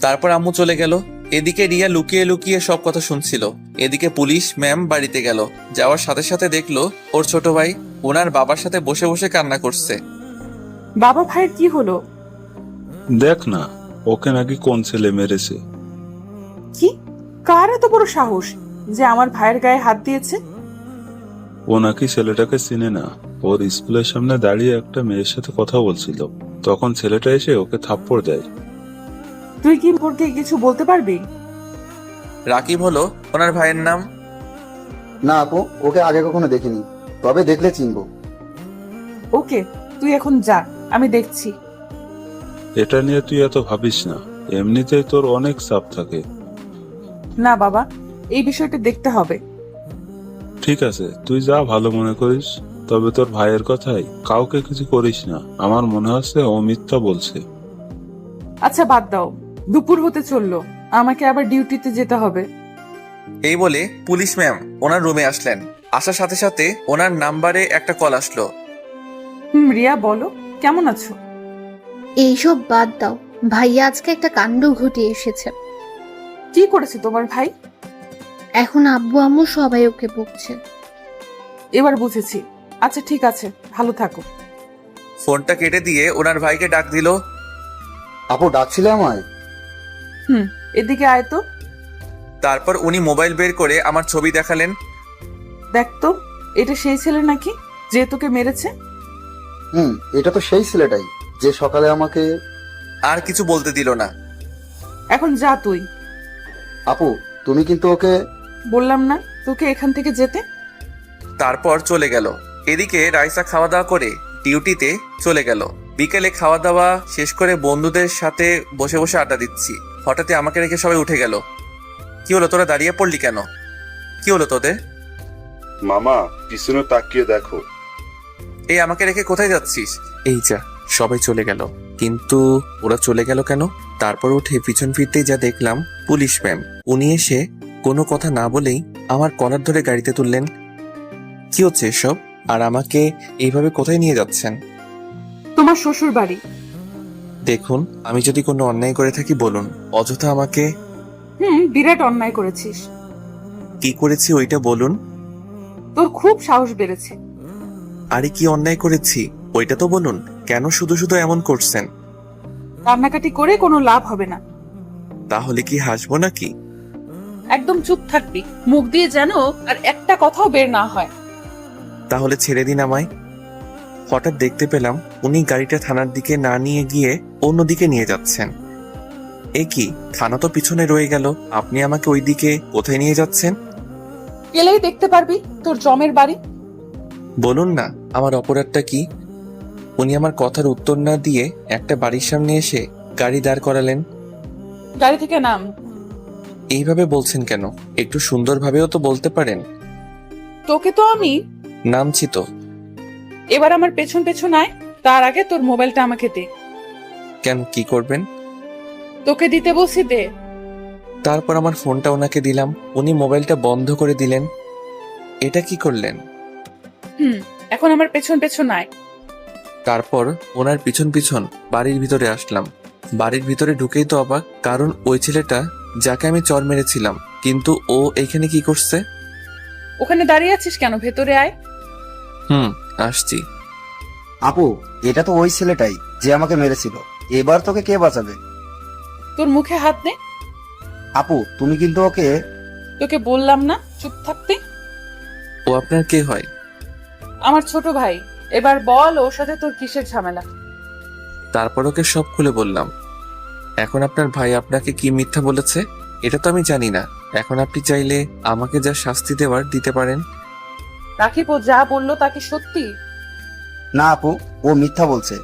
তারপর আম্মু চলে গেল। এদিকে রিয়া লুকিয়ে লুকিয়ে সব কথা শুনছিল। এদিকে পুলিশ ম্যাম বাড়িতে গেল। যাওয়ার সাথে সাথে দেখলো ওর ছোট ভাই ওনার বাবার সাথে বসে বসে কান্না করছে। বাবা ভাইয়ের কি হলো? দেখ না, ওকে নাকি কোন ছেলে মেরেছে। কি? কার এত বড় সাহস যে আমার ভাইয়ের গায়ে হাত দিয়েছে? ও নাকি ছেলেটাকে চিনে না। ওর স্কুলের সামনে দাঁড়িয়ে একটা মেয়ের সাথে কথা বলছিল, তখন ছেলেটা এসে ওকে থাপ্পড় দেয়। তুই কি সম্পর্কে কিছু বলতে পারবি? রাকিব হলো ওনার ভাইয়ের নাম। না আপু, ওকে আগে কখনো দেখিনি, তবে দেখলে চিনবো। ওকে, তুই এখন যা, আমি দেখছি। এটা নিয়ে তুই এত ভাবিস না, এমনিতেই তোর অনেক চাপ থাকে। না বাবা, এই বিষয়টা দেখতে হবে। ঠিক আছে, তুই যা ভালো মনে করিস। তবে তোর ভাইয়ের কথাই কাউকে কিছু করিস না। আমার মনে হচ্ছে ও মিথ্যা বলছে। আচ্ছা বাদ দাও, দুপুর হতে চললো, আমাকে আবার ডিউটিতে যেতে হবে। এই বলে পুলিশ ম্যাম ওনার রুমে আসলেন। আসার সাথে সাথে ওনার নাম্বারে একটা কল আসলো। রিয়া বলো, কেমন আছো? এইসব বাদ দাও, ভাইয়া আজকে একটা কাণ্ড ঘটিয়ে এসেছে। কি করেছে তোমার ভাই? এখন আব্বু আম্মু সবাই ওকে বকছে। এবার বুঝেছি। আচ্ছা ঠিক আছে, ভালো থাকো। ফোনটা কেটে দিয়ে ওনার ভাইকে ডাক দিল। আপু ডাকছিলে আমায়? এদিকে আয় তো। তারপর উনি মোবাইল বের করে আমার ছবি দেখালেন। দেখ তো, এটা সেই ছেলে নাকি যে তোকে মেরেছে? এটা তো সেই ছেলেটাই যে সকালে আমাকে। আর কিছু বলতে দিল না। এখন যা তুই। আপু তুমি কিন্তু ওকে। বললাম না তোকে এখান থেকে যেতে? তারপর চলে গেল। এদিকে রাইসা খাওয়া দাওয়া করে ডিউটিতে চলে গেল। বিকেলে খাওয়া দাওয়া শেষ করে বন্ধুদের সাথে বসে বসে আড্ডা দিচ্ছি। হঠাৎই আমাকে রেখে সবাই উঠে গেল। কি হলো, তোরা দাঁড়িয়ে পড়লি কেন? কি হলো তোদের? মামা, পিছনে তাকিয়ে দেখো। এই আমাকে রেখে কোথায় যাচ্ছিস? এই যা, সবাই চলে গেল। কিন্তু ওরা চলে গেল কেন? তারপর উঠে পিছন ফিরতেই যা দেখলাম পুলিশ ম্যাম। উনি এসে কোনো কথা না বলেই আমার কলার ধরে গাড়িতে তুললেন। কি হচ্ছে এসব? আর আমাকে এইভাবে কোথায় নিয়ে যাচ্ছেন? তোমার শ্বশুর বাড়ি। দেখুন, আমি যদি কোনো অন্যায় করে থাকি বলুন, অযথা আমাকে। বিরাট অন্যায় করেছিস। কি করেছি ওইটা বলুন। তোর খুব সাহস বেড়েছে। আরে কি অন্যায় করেছি ওইটা তো বলুন। কেন শুধু শুধু এমন করছেন? কান্নাকাটি করে কোনো লাভ হবে না। তাহলে কি হাসবো নাকি? একদম চুপ থাকবি, মুখ দিয়ে যেন আর একটা কথাও বের না হয়। তাহলে ছেড়ে দিন আমায়। হঠাৎ দেখতে পেলাম উনি গাড়িটা থানার দিকে না নিয়ে গিয়ে অন্যদিকে নিয়ে যাচ্ছেন। এ কি, থানা তো পিছনে রয়ে গেল, আপনি আমাকে ওই দিকে কোথায় নিয়ে যাচ্ছেন? গেলেই দেখতে পারবি তোর জমের বাড়ি। বলুন না, আমার অপরাধটা কি? উনি আমার কথার উত্তর না দিয়ে একটা বাড়ির সামনে এসে গাড়ি দাঁড় করালেন। গাড়ি থেকে নাম। এইভাবে বলছেন কেন? একটু সুন্দরভাবেও তো বলতে পারেন। তোকে তো আমি। নামছি তো। এবার আমার পেছন পেছন আয়, তার আগে তোর মোবাইলটা আমাকে দে। কেন, কি করবেন? তোকে দিতে বলছি দে। তারপর আমার ফোনটা ওনাকে দিলাম, উনি মোবাইলটা বন্ধ করে দিলেন। এটা কি করলেন? এখন আমার পেছন পেছন আয়। তারপর ওনার পিছন পিছন বাড়ির ভিতরে আসলাম। বাড়ির ভিতরে ঢুকেই তো অবাক, কারণ ওই ছেলেটা যাকে আমি চর মেরেছিলাম, কিন্তু ও এইখানে কি করছে? ওখানে দাঁড়িয়ে আছিস কেন? ভেতরে আয়। আসছি। আপু, এটা তো ওই ছেলেটাই যে আমাকে মেরেছিল। এবার তোকে কে বাঁচাবে? তোর মুখে হাত নে। আপু, তুমি কিন্তু ওকে। তোকে বললাম না চুপ থাকতে? ও আপনার কে হয়? আমার ছোট ভাই। এবার বল ওর সাথে তোর কিসের ঝামেলা? তারপর ওকে সব খুলে বললাম। এখন আপনার ভাই আপনাকে কি মিথ্যা বলেছে এটা তো আমি জানি না। এখন আপনি চাইলে আমাকে যা শাস্তি দেওয়ার দিতে পারেন। রাকিব ও যা বললো তাকে সত্যি? না আপু, ও মিথ্যা বলছে।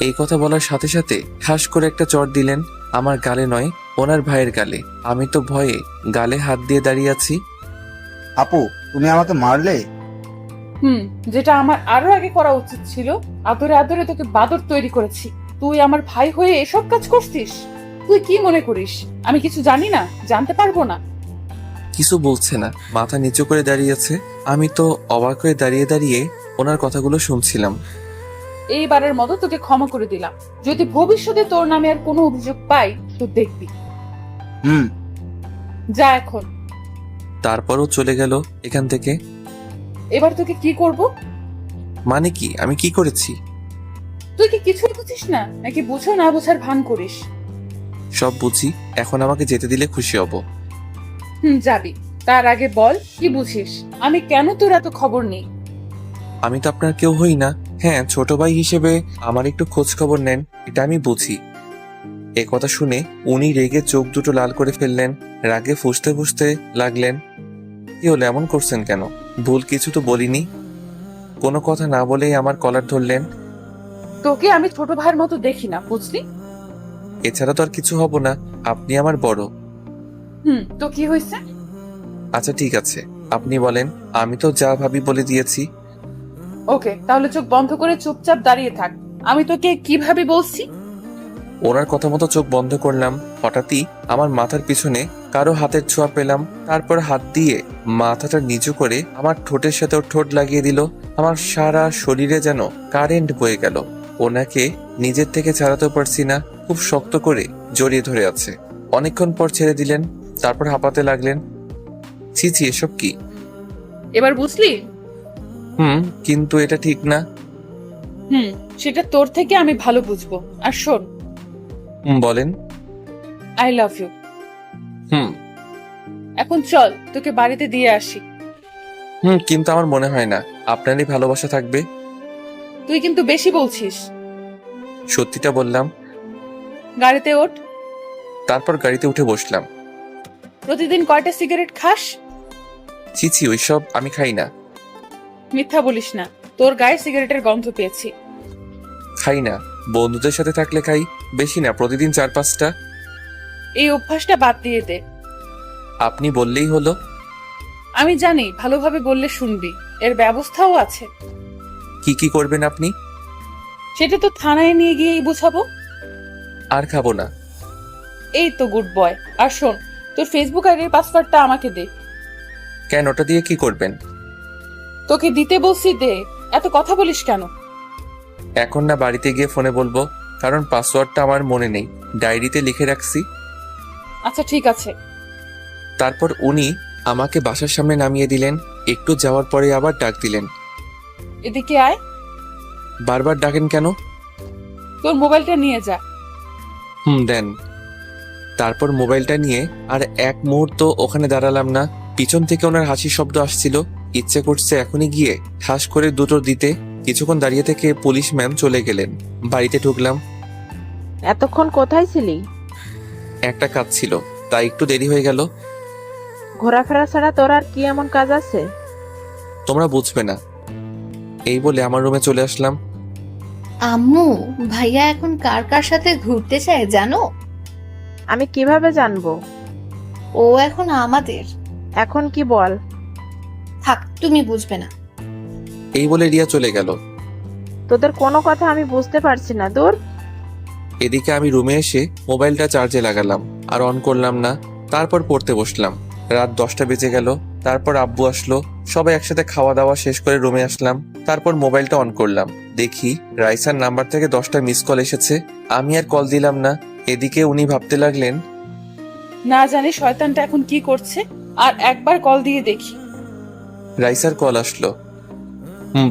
এই কথা বলার সাথে সাথে ঠাস করে একটা চর দিলেন আমার গালে নয়, ওনার ভাইয়ের গালে। আমি তো ভয়ে গালে হাত দিয়ে দাঁড়িয়ে আছি। আপু, তুমি আমাকে মারলে? যেটা আমার আরো আগে করা উচিত ছিল। আদরে আদরে তোকে বাদর তৈরি করেছি, তুই আমার ভাই হয়ে এসব কাজ করছিস? তুই কি মনে করিস আমি কিছু জানি না, জানতে পারবো না? কিছু বলছে না, মাথা নিচু করে দাঁড়িয়ে আছে। আমি তো অবাক হয়ে দাঁড়িয়ে দাঁড়িয়ে ওনার কথাগুলো শুনছিলাম। এইবারের মতো তোকে ক্ষমা করে দিলাম। যদি ভবিষ্যতে তোর নামে আর কোনো অভিযোগ পাই তো দেখবি। যা এখন। তারপরও চলে গেল এখান থেকে। এবার তোকে কি করব? মানে কি? আমি কি করেছি? তুই কি কিছুই বুঝিস না নাকি বুঝো না বোঝার ভান করিস? সব বুঝি। এখন আমাকে যেতে দিলে খুশি হব। যাবি। তার আগে বল কি বুঝিস? আমি কেন তোর এত খবর নেই? আমি তো আপনার কেউ হই না। হ্যাঁ, ছোট ভাই হিসেবে আমার একটু খোঁজ খবর নেন, এটা আমি বুঝি। এ কথা শুনে উনি রেগে চোখ দুটো লাল করে ফেললেন, রাগে ফুঁসতে ফুঁসতে লাগলেন। কি হলো, এমন করছেন কেন? ভুল কিছু তো বলিনি। কোনো কথা না বলেই আমার কলার ধরলেন। তোকে আমি ছোট ভাইয়ের মতো দেখি না, বুঝলি? এছাড়া তো আর কিছু হব না, আপনি আমার বড়। তো কি হয়েছে? আচ্ছা ঠিক আছে, আপনি বলেন। আমি তো যা ভাবি বলে দিয়েছি। ওকে, তাহলে চোখ বন্ধ করে চুপচাপ দাঁড়িয়ে থাক। আমি তোকে কিভাবে বলছি? ওনার কথা মতো চোখ বন্ধ করলাম। হঠাৎই আমার মাথার পিছনে কারো হাতের ছোঁয়া পেলাম। তারপর হাত দিয়ে মাথাটা নিচু করে আমার ঠোঁটের সাথে ওর ঠোঁট লাগিয়ে দিল। আমার সারা শরীরে যেন কারেন্ট বয়ে গেল। ওনাকে নিজের থেকে ছাড়াতেও পারছি না, খুব শক্ত করে জড়িয়ে ধরে আছে। অনেকক্ষণ পর ছেড়ে দিলেন, তারপর হাঁপাতে লাগলেন। ছি ছি, এসব কি? এবার বুঝলি? কিন্তু এটা ঠিক না। সেটা তোর থেকে আমি ভালো বুঝবো। আর শোন। বলেন। I love you. এখন চল তোকে বাড়িতে দিয়ে আসি। কিন্তু আমার মনে হয় না আপনারই ভালোবাসা থাকবে। তুই কিন্তু বেশি বলছিস। সত্যিটা বললাম। গাড়িতে ওঠ। তারপর গাড়িতে উঠে বসলাম। প্রতিদিন কয়টা সিগারেট খাস? ছি ছি, ওইসব আমি খাই না। মিথ্যা বলিস না, তোর গায়ে সিগারেটের গন্ধ পেয়েছি। খাই না, বন্ধুদের সাথে থাকলে খাই, বেশি না, প্রতিদিন 4-5টা। এই অভ্যাসটা বাদ দিয়ে দে। আপনি বললেই হলো। আমি জানি ভালোভাবে বললে শুনবি, এর ব্যবস্থাও আছে। কি কি করবেন আপনি? সেটা তো থানায় নিয়ে গিয়েই বুঝাবো। আর খাবো না। এই তো গুড বয়। আর শোন, তোর ফেসবুক আইডির পাসওয়ার্ডটা আমাকে দে। কেন, ওটা দিয়ে কি করবেন? তোকে দিতে বলছি, দে। এত কথা বলিস কেন? এখন না, বাড়িতে গিয়ে ফোনে বলবো, কারণ পাসওয়ার্ডটা আমার মনে নেই, ডায়েরিতে লিখে রাখছি। আচ্ছা ঠিক আছে। তারপর উনি আমাকে বাসার সামনে নামিয়ে দিলেন। একটু যাওয়ার পরে আবার ডাক দিলেন। এদিকে আয়। বারবার ডাকেন কেন? তোর মোবাইলটা নিয়ে যা। দেন। তারপর মোবাইলটা নিয়ে আর এক মুহূর্ত ওখানে দাঁড়ালাম না। পিছন থেকে ওনার হাসির শব্দ আসছিল। ইচ্ছে করছে এখনই গিয়ে ঠাস করে দুটো দিতে। কিছুক্ষণ দাঁড়িয়ে থেকে পুলিশ ম্যাম চলে গেলেন। বাড়িতে ঢুকলাম। এতক্ষণ কোথায় ছিলি? একটা কাজ ছিল, তাই একটু দেরি হয়ে গেল। ঘোরাফেরা ছাড়া তোর আর কি এমন কাজ আছে? তোমরা বুঝবে না। এই বলে আমার রুমে চলে আসলাম। আম্মু, ভাইয়া এখন কার কার সাথে ঘুরতে চায় জানো? আমি কিভাবে জানবো? ও এখন আমাদের। এখন কি বল? থাক, তুমি বুঝবে না। এই বলে রিয়া চলে গেল। তোদের কোনো কথা আমি বুঝতে পারছি না। দূর। এদিকে আমি রুমে এসে মোবাইলটা চার্জে লাগালাম আর অন করলাম না। তারপর পড়তে বসলাম। রাত 10টা বেজে গেল। তারপর আব্বু আসলো, সবাই একসাথে খাওয়া দাওয়া শেষ করে রুমে আসলাম। তারপর মোবাইলটা অন করলাম, দেখি রাইসার নাম্বার থেকে 10টা মিস কল এসেছে। আমি আর কল দিলাম না। এদিকে উনি ভাবতে লাগলেন, না জানি শয়তানটা এখন কি করছে, আর একবার কল দিয়ে দেখি। রাইসার কল আসলো।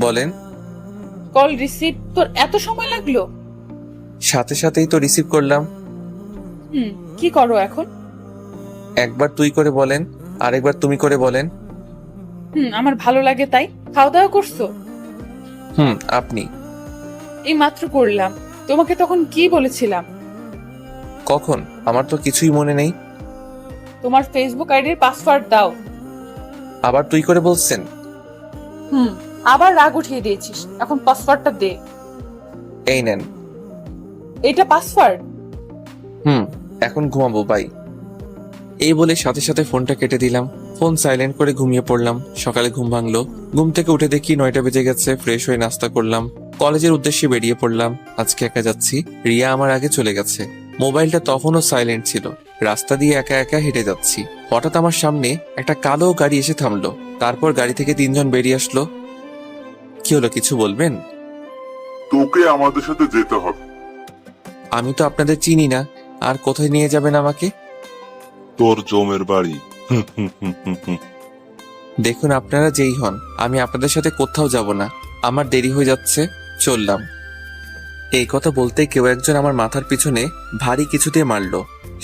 বলেন। কল রিসিভ তোর এত সময় লাগলো? সাথে সাথেই তো রিসিভ করলাম। কি করো এখন? একবার তুই করে বলেন, আরেকবার তুমি করে বলেন। আমার ভালো লাগে তাই। খাওয়া দাওয়া করছো? আপনি? এই মাত্র করলাম। তোমাকে তখন কি বলেছিলাম? কখন? আমার তো কিছুই মনে নেই। তোমার ফেসবুক আইডির পাসওয়ার্ড দাও। আবার তুই করে বলছেন? আবার রাগ উঠিয়ে দিয়েছিস, এখন পাসওয়ার্ডটা দে। এই নেন। এটা পাসওয়ার্ড? এখন ঘুমাবো, বাই। এই বলে সাথে সাথে ফোনটা কেটে দিলাম। ফোন সাইলেন্ট করে ঘুমিয়ে পড়লাম। সকালে ঘুম ভাঙলো। ঘুম থেকে উঠে দেখি 9টা বেজে গেছে। ফ্রেশ হয়ে নাস্তা করলাম। কলেজের উদ্দেশ্যে বেরিয়ে পড়লাম। আজকে একা যাচ্ছি। রিয়া আমার আগে চলে গেছে। মোবাইলটা তখনও সাইলেন্ট ছিল। রাস্তা দিয়ে একা একা হেঁটে যাচ্ছি। হঠাৎ আমার সামনে একটা কালো গাড়ি এসে থামলো। তারপর গাড়ি থেকে 3 জন বেরিয়ে আসলো। কি হলো, কিছু বলবেন? তোকে আমাদের সাথে যেতে হবে। আমি তো আপনাদের চিনি না। আর কোথায় নিয়ে যাবেন আমাকে? তোর জমের বাড়ি। দেখুন, আপনারা যেই হন, আমি আপনাদের সাথে কোথাও যাব না। আমার দেরি হয়ে যাচ্ছে, চললাম। এই কথা বলতে কেউ একজন আমার মাথার পিছনে ভারী কিছু দিয়ে মারলো।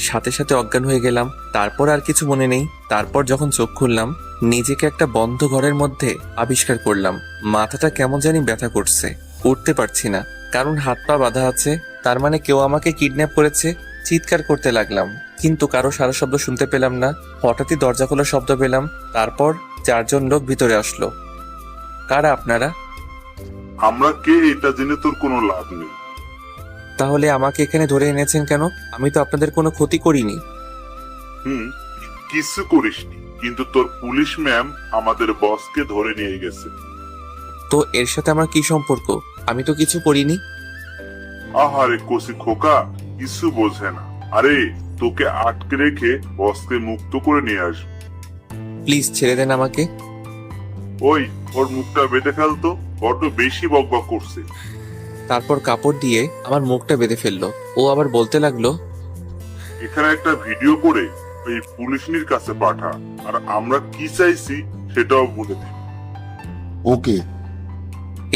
সাথে সাথে অজ্ঞান হয়ে গেলাম। তারপর আর কিছু মনে নেই। তারপর যখন চোখ খুললাম, নিজেকে একটা বন্ধ ঘরের মধ্যে আবিষ্কার করলাম। মাথাটা কেমন জানি ব্যথা করছে। উঠতে পারছি না, কারণ হাত পা বাঁধা আছে। তার মানে কেউ আমাকে কিডন্যাপ করেছে। চিৎকার করতে লাগলাম, কিন্তু কারো সারা শব্দ শুনতে পেলাম না। হঠাৎই দরজা খোলার শব্দ পেলাম। তারপর 4 জন লোক ভিতরে আসলো। কারা আপনারা? আমরা কে এটা জেনে তোর কোনো লাভ নেই। তাহলে আমাকে এখানে ধরে এনেছেন কেন? আমি তো আপনাদের কোনো ক্ষতি করিনি। কিছু করিসনি, কিন্তু তোর পুলিশ ম্যাম আমাদের বসকে ধরে নিয়ে গেছে। তো এর সাথে আমার কি সম্পর্ক? আমি তো কিছু করিনি। আহারে কসি খোকা, কিছু বোঝে না। আরে তোকে আটকে রেখে বসকে মুক্ত করে নিয়ে আসবে। প্লিজ ছেড়ে দেন আমাকে। ওই ওর মুখটা বেঁধে ফেলতো, বড্ড বেশি বকবক করছে। তারপর কাপড় দিয়ে আমার মুখটা বেঁধে ফেললো। ও আবার বলতে লাগলো, এখানে একটা ভিডিও করে ওই পুলিশনির কাছে পাঠা, আর আমরা কি চাইছি সেটাও বলে দিই। ওকে।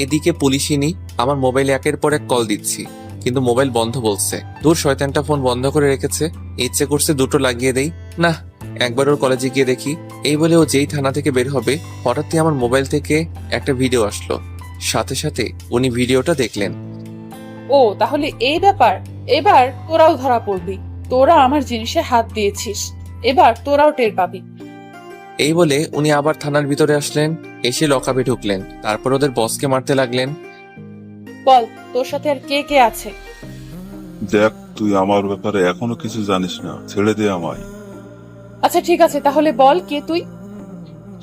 এদিকে পুলিশিনি আমার মোবাইলে একের পর এক কল দিচ্ছি, কিন্তু মোবাইল বন্ধ বলছে। দূর, শয়তানটা ফোন বন্ধ করে রেখেছে। ইচ্ছে করছে দুটো লাগিয়ে দেই। না, একবার ওর কলেজে গিয়ে দেখি। এই বলে ও যেই থানা থেকে বের হবে, হঠাৎই আমার মোবাইল থেকে একটা ভিডিও আসলো। সাথে সাথে উনি ভিডিওটা দেখলেন। ও তাহলে এই ব্যাপার। এবার তোরাও ধরা পড়বি। তোরা আমার জিনিসে হাত দিয়েছিস, এবার তোরাও টের পাবি। এই বলে উনি আবার থানার ভিতরে আসলেন। এসে লকআপে ঢুকলেন। তারপর ওদের বসকে মারতে লাগলেন। বল, তোর সাথে আর কে কে আছে? দেখ, তুই আমার ব্যাপারে এখনো কিছু জানিস না, ছেড়ে দে আমায়। আচ্ছা ঠিক আছে, তাহলে বল কে তুই?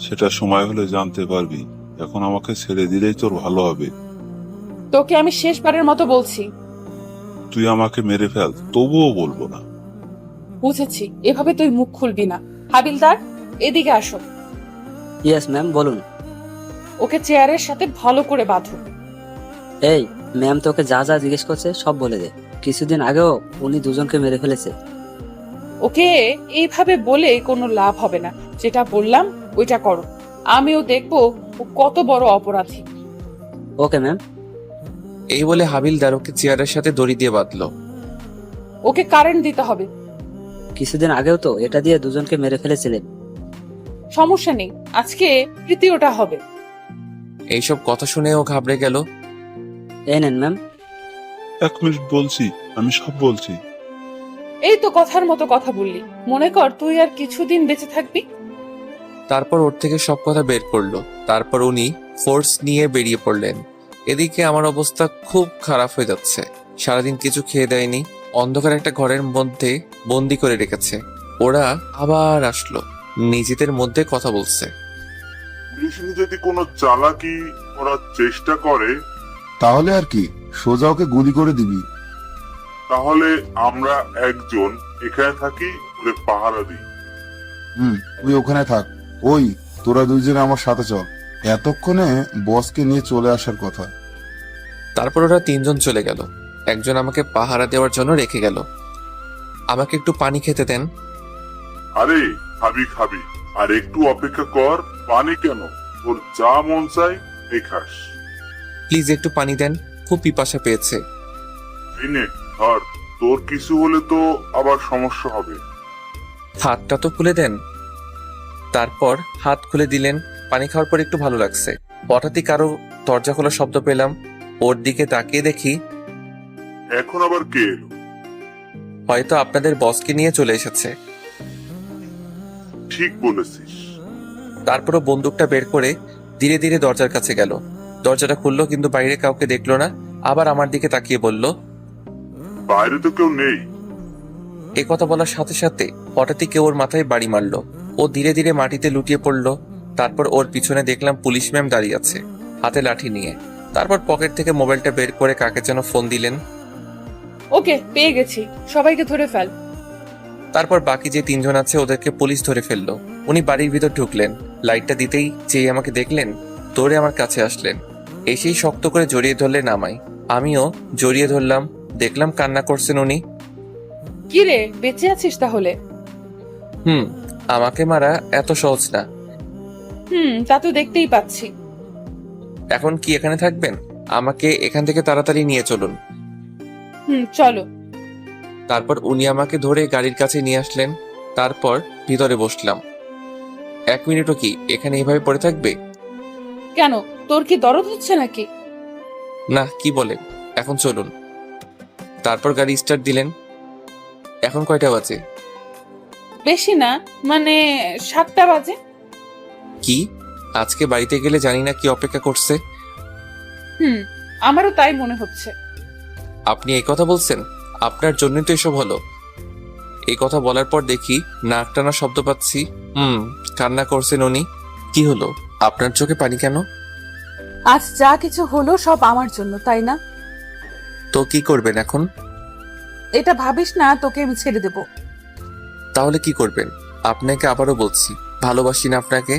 সেটা সময় হলে জানতে পারবি। এখন আমাকে ছেড়ে দিলেই তোর ভালো হবে। তোকে আমি শেষবারের মতো বলছি, তুই আমাকে মেরে ফেল, তবুও বলবো না। বুঝেছি, এভাবে তুই মুখ খুলবি না। হাবিলদার, এদিকে আসো। ইয়েস ম্যাম, বলুন। ওকে চেয়ারের সাথে ভালো করে বাঁধো। এই ম্যাম, তোকে যা যা জিজ্ঞেস করছে সব বলে দে। কিছুদিন আগেও উনি দুজনকে মেরে ফেলেছে। ওকে এইভাবে বলে কোনো লাভ হবে না। যেটা বললাম ওইটা করো। আমিও দেখবো ও কত বড় অপরাধী। Okay ma'am. এই বলে হাবিলদার ওকে চেয়ারের সাথে দড়ি দিয়ে বাঁধলো। ওকে কারেন্ট দিতে হবে। কিছুদিন আগেও তো এটা দিয়ে দুজনকে মেরে ফেলেছিলেন। সমস্যা নেই, আজকে তৃতীয়টা হবে। এইসব কথা শুনে ও ঘাবড়ে গেল। এই নেন ম্যাম। 1 মিনিট বলছি, আমি সব বলছি। এই তো কথার মতো কথা বললি। মনে কর তুই আর কিছুদিন বেঁচে থাকবি। তারপর ওর থেকে সব কথা বের করলো। তারপর উনি ফোর্স নিয়ে বেরিয়ে পড়লেন। এদিকে আমার অবস্থা খুব খারাপ হয়ে যাচ্ছে। সারাদিন কিছু খেয়ে দেয়নি। অন্ধকার একটা ঘরের মধ্যে বন্দি করে রেখেছে। ওরা আবার আসলো, নিজেদের মধ্যে কথা বলছে। পুলিশ যদি কোনো চালাকি করার চেষ্টা করে, তাহলে আর কি, সোজা ওকে গুলি করে দিবি। তাহলে আমরা একজন এখানে থাকি, ওদের পাহারা দিই। তুই ওখানে থাক। ওই তোরা দুইজনে আমার সাথে চল, এতক্ষণে বসকে নিয়ে চলে আসার কথা। তারপর ওরা তিনজন চলে গেল। একজন আমাকে পাহারা দেওয়ার জন্য রেখে গেল। আমাকে একটু পানি খেতে দেন। আরে খাবি খাবি, আর একটু অপেক্ষা কর। পানি কেন, ওর যা মন চাই এই খাস। প্লিজ একটু পানি দেন, খুব পিপাসা পেয়েছে। এই নে ধর, তোর কিছু হলে তো আবার সমস্যা হবে। হাতটা তো খুলে দেন। তারপর হাত খুলে দিলেন। পানি খাওয়ার পর একটু ভালো লাগছে। হঠাৎই কারো দরজা খোলার শব্দ পেলাম। ওর দিকে তাকিয়ে দেখি এখন আবার কে এলো? হয়তো আপনাদের বসকে নিয়ে চলে এসেছে। ঠিক বলেছিস। তারপরও বন্দুকটা বের করে ধীরে ধীরে দরজার কাছে গেল। দরজাটা খুললো, কিন্তু বাইরে কাউকে দেখলো না। আবার আমার দিকে তাকিয়ে বলল, বাইরে তো কেউ নেই। এই কথা বলার সাথে সাথে হঠাৎই কেউ ওর মাথায় বাড়ি মারলো। ও ধীরে ধীরে মাটিতে লুটিয়ে পড়লো। তারপর ওর পিছনে দেখলাম পুলিশ ম্যাম দাঁড়িয়ে আছে, হাতে লাঠি নিয়ে। তারপর পকেট থেকে মোবাইলটা বের করে কাকে যেন ফোন দিলেন। ওকে, পেয়ে গেছি, সবাইকে ধরে ফেল। তারপর বাকি যে তিনজন আছে ওদেরকে পুলিশ ধরে ফেললো। উনি বাড়ির ভিতর ঢুকলেন। লাইটটা দিতেই যেই আমাকে দেখলেন, দৌড়ে আমার কাছে আসলেন। এসেই শক্ত করে জড়িয়ে ধরলেন আমায়। আমিও জড়িয়ে ধরলাম। দেখলাম কান্না করছেন উনি। কি রে, বেঁচে আছিস তাহলে? আমাকে মারা এত সহজ না। তা তো দেখতেই পাচ্ছি। এখন কি এখানে থাকবেন? আমাকে এখান থেকে তাড়াতাড়ি নিয়ে চলুন। চলো। তারপর উনি আমাকে ধরে গাড়ির কাছে নিয়ে আসলেন। তারপর ভিতরে বসলাম। 1 মিনিটও কি এখানে এভাবে পড়ে থাকবে? কেন, তোর কি দরদ হচ্ছে নাকি? না, কি বলেন, এখন চলুন। তারপর গাড়ি স্টার্ট দিলেন। এখন কয়টা বাজে? বেশি না, মানে 7টা বাজে। কি, আজকে বাড়িতে গেলে জানি না কি অপেক্ষা করছে। আমারও তাই মনে হচ্ছে। আপনি এই কথা বলছেন? আপনার জন্যই তো এসব হলো। এই কথা বলার পর দেখি নাক টানা শব্দ পাচ্ছি। কান্না করছেন উনি। কি হলো, আপনার চোখে পানি কেন? আজ যা কিছু হলো সব আমার জন্য, তাই না? তো কি করবেন এখন? এটা ভাবিস না, তোকে আমি ছেড়ে দেব। তাহলে কি করবেন? আপনাকে আবারও বলছি, ভালোবাসি না আপনাকে।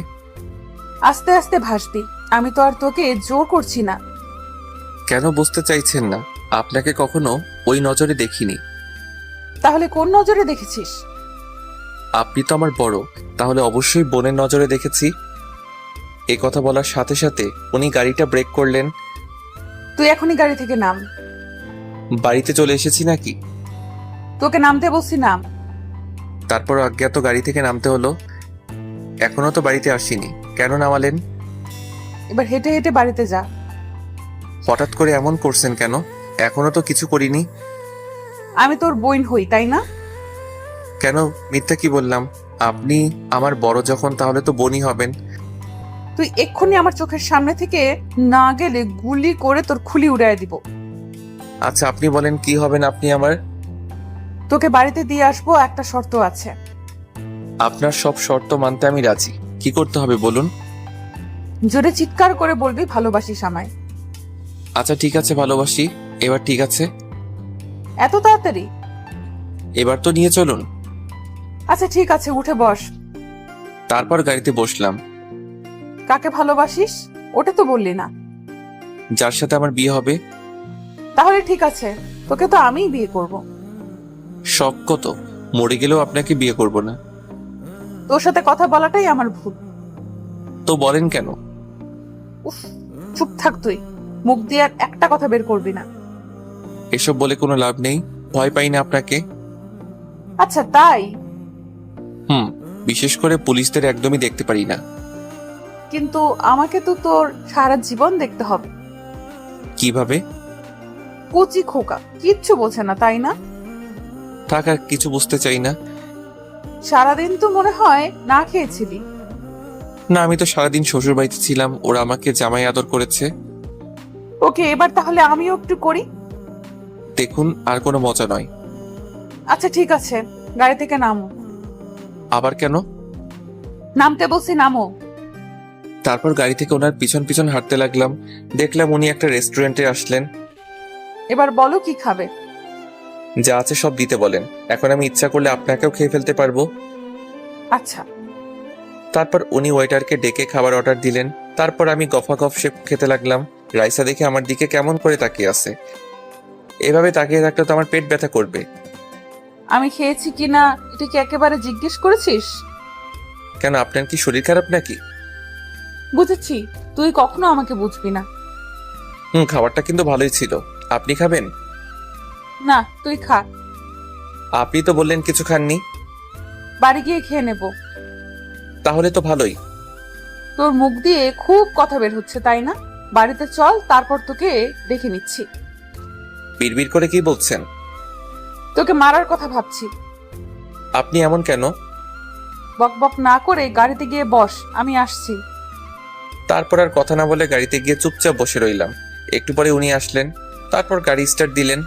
আস্তে আস্তে ভাসবি, আমি তো আর তোকে জোর করছি না। কেন বুঝতে চাইছেন না? আপনাকে কখনো ওই নজরে দেখিনি। তাহলে কোন নজরে দেখেছিস? আপনি তো আমার বড়, তাহলে অবশ্যই বোনের নজরে দেখেছি। এই কথা বলার সাথে সাথে উনি গাড়িটা ব্রেক করলেন। তুই এখনই গাড়ি থেকে নাম। বাড়িতে চলে এসেছি নাকি? তোকে নামতে বলছি, নাম। তারপর অজ্ঞাত গাড়ি থেকে নামতে হলো। এখনো তো বাড়িতে আসিনি, কেন নামালেন? এবার হেঁটে হেঁটে বাড়িতে যা। হঠাৎ করে এমন করছেন কেন? এখনো তো কিছু করিনি। আমি তোর বোন হই, তাই না? কেন মিথ্যা কি বললাম? আপনি আমার বড় যখন, তাহলে তো বোনই হবেন। তুই এক্ষুনি আমার চোখের সামনে থেকে না গেলে গুলি করে তোর খুলি উড়াই দিব। আচ্ছা, আপনি বলেন কি হবেন আপনি আমার? তোকে বাড়িতে দিয়ে আসবো, একটা শর্ত আছে। আপনার সব শর্ত মানতে আমি রাজি। কি করতে হবে বলুন? জোরে চিৎকার করে বলবি ভালোবাসিস আমায়। আচ্ছা ঠিক আছে, ভালোবাসি। এবার ঠিক আছে? এত তাড়াতাড়ি? এবার তো নিয়ে চলুন। আচ্ছা ঠিক আছে, উঠে বস। তারপর গাড়িতে বসলাম। কাকে ভালোবাসিস ওটা তো বললি না। যার সাথে আমার বিয়ে হবে। তাহলে ঠিক আছে, তোকে তো আমিই বিয়ে করব। শখ কত, মরে গেলেও আপনাকে বিয়ে করব না। তোর সাথে কথা বলাটাই আমার ভুল। তো বলেন কেন? উফ, চুপ থাক তুই, মুখ দিয়ে আর একটা কথা বের করবি না। এসব বলে কোনো লাভ নেই, ভয় পাই না আপনাকে। আচ্ছা তাই? বিশেষ করে পুলিশদের একদমই দেখতে পারি না। কিন্তু আমাকে তো তোর সারা জীবন দেখতে হবে। কিভাবে? কচি খোকা, কিচ্ছু বোঝে না, তাই না? থাক, আর কিছু বুঝতে চাই না। সারাদিন তো মনে হয় না খেয়েছিলি। না, আমি তো সারাদিন শ্বশুর বাড়িতে ছিলাম, ওরা আমাকে জামাই আদর করেছে। ওকে, এবার তাহলে আমিও একটু করি। দেখুন, আর কোনো মজা নয়। আচ্ছা ঠিক আছে, গাড়ি থেকে নামো। আবার কেন? নামতে বলছি, নামো। তারপর গাড়ি থেকে ওনার পিছন পিছন হাঁটতে লাগলাম। দেখলাম উনি একটা রেস্টুরেন্টে আসলেন। এবার বলো কি খাবে? যা আছে সব দিতে বলেন। এখন আমি ইচ্ছা করলে আপনাকেও খেয়ে ফেলতে পারবো। আচ্ছা। তারপর উনি ওয়েটারকে ডেকে খাবার অর্ডার দিলেন। তারপর আমি গফা গফ সে খেতে লাগলাম। রাইসা দেখে আমার দিকে কেমন করে তাকিয়ে আছে। এভাবে তাকিয়ে থাকলে তো আমার পেট ব্যথা করবে। আমি খেয়েছি কিনা এটা কি একেবারে জিজ্ঞেস করেছিস? কেন, আপনার কি শরীর খারাপ নাকি? বুঝেছি, তুই কখনো আমাকে বুঝবি না। খাবারটা কিন্তু ভালোই ছিল। আপনি খাবেন? না, তুই খা। আপনি তো বললেন কিছু খাননি। বাড়ি গিয়ে খেয়ে নেব। তাহলে তো ভালোই। তোর মুখ দিয়ে খুব কথা বের হচ্ছে, তাই না? বাড়িতে চল, তারপর তোকে দেখে নিচ্ছি। বিড়বিড় করে কি বলছেন? তোকে মারার কথা ভাবছি। আপনি এমন কেন? বকবক না করে গাড়িতে গিয়ে বস, আমি আসছি। তারপর আর কথা না বলে গাড়িতে গিয়ে চুপচাপ বসে রইলাম। একটু পরে উনি আসলেন। তারপর গাড়ি স্টার্ট দিলেন।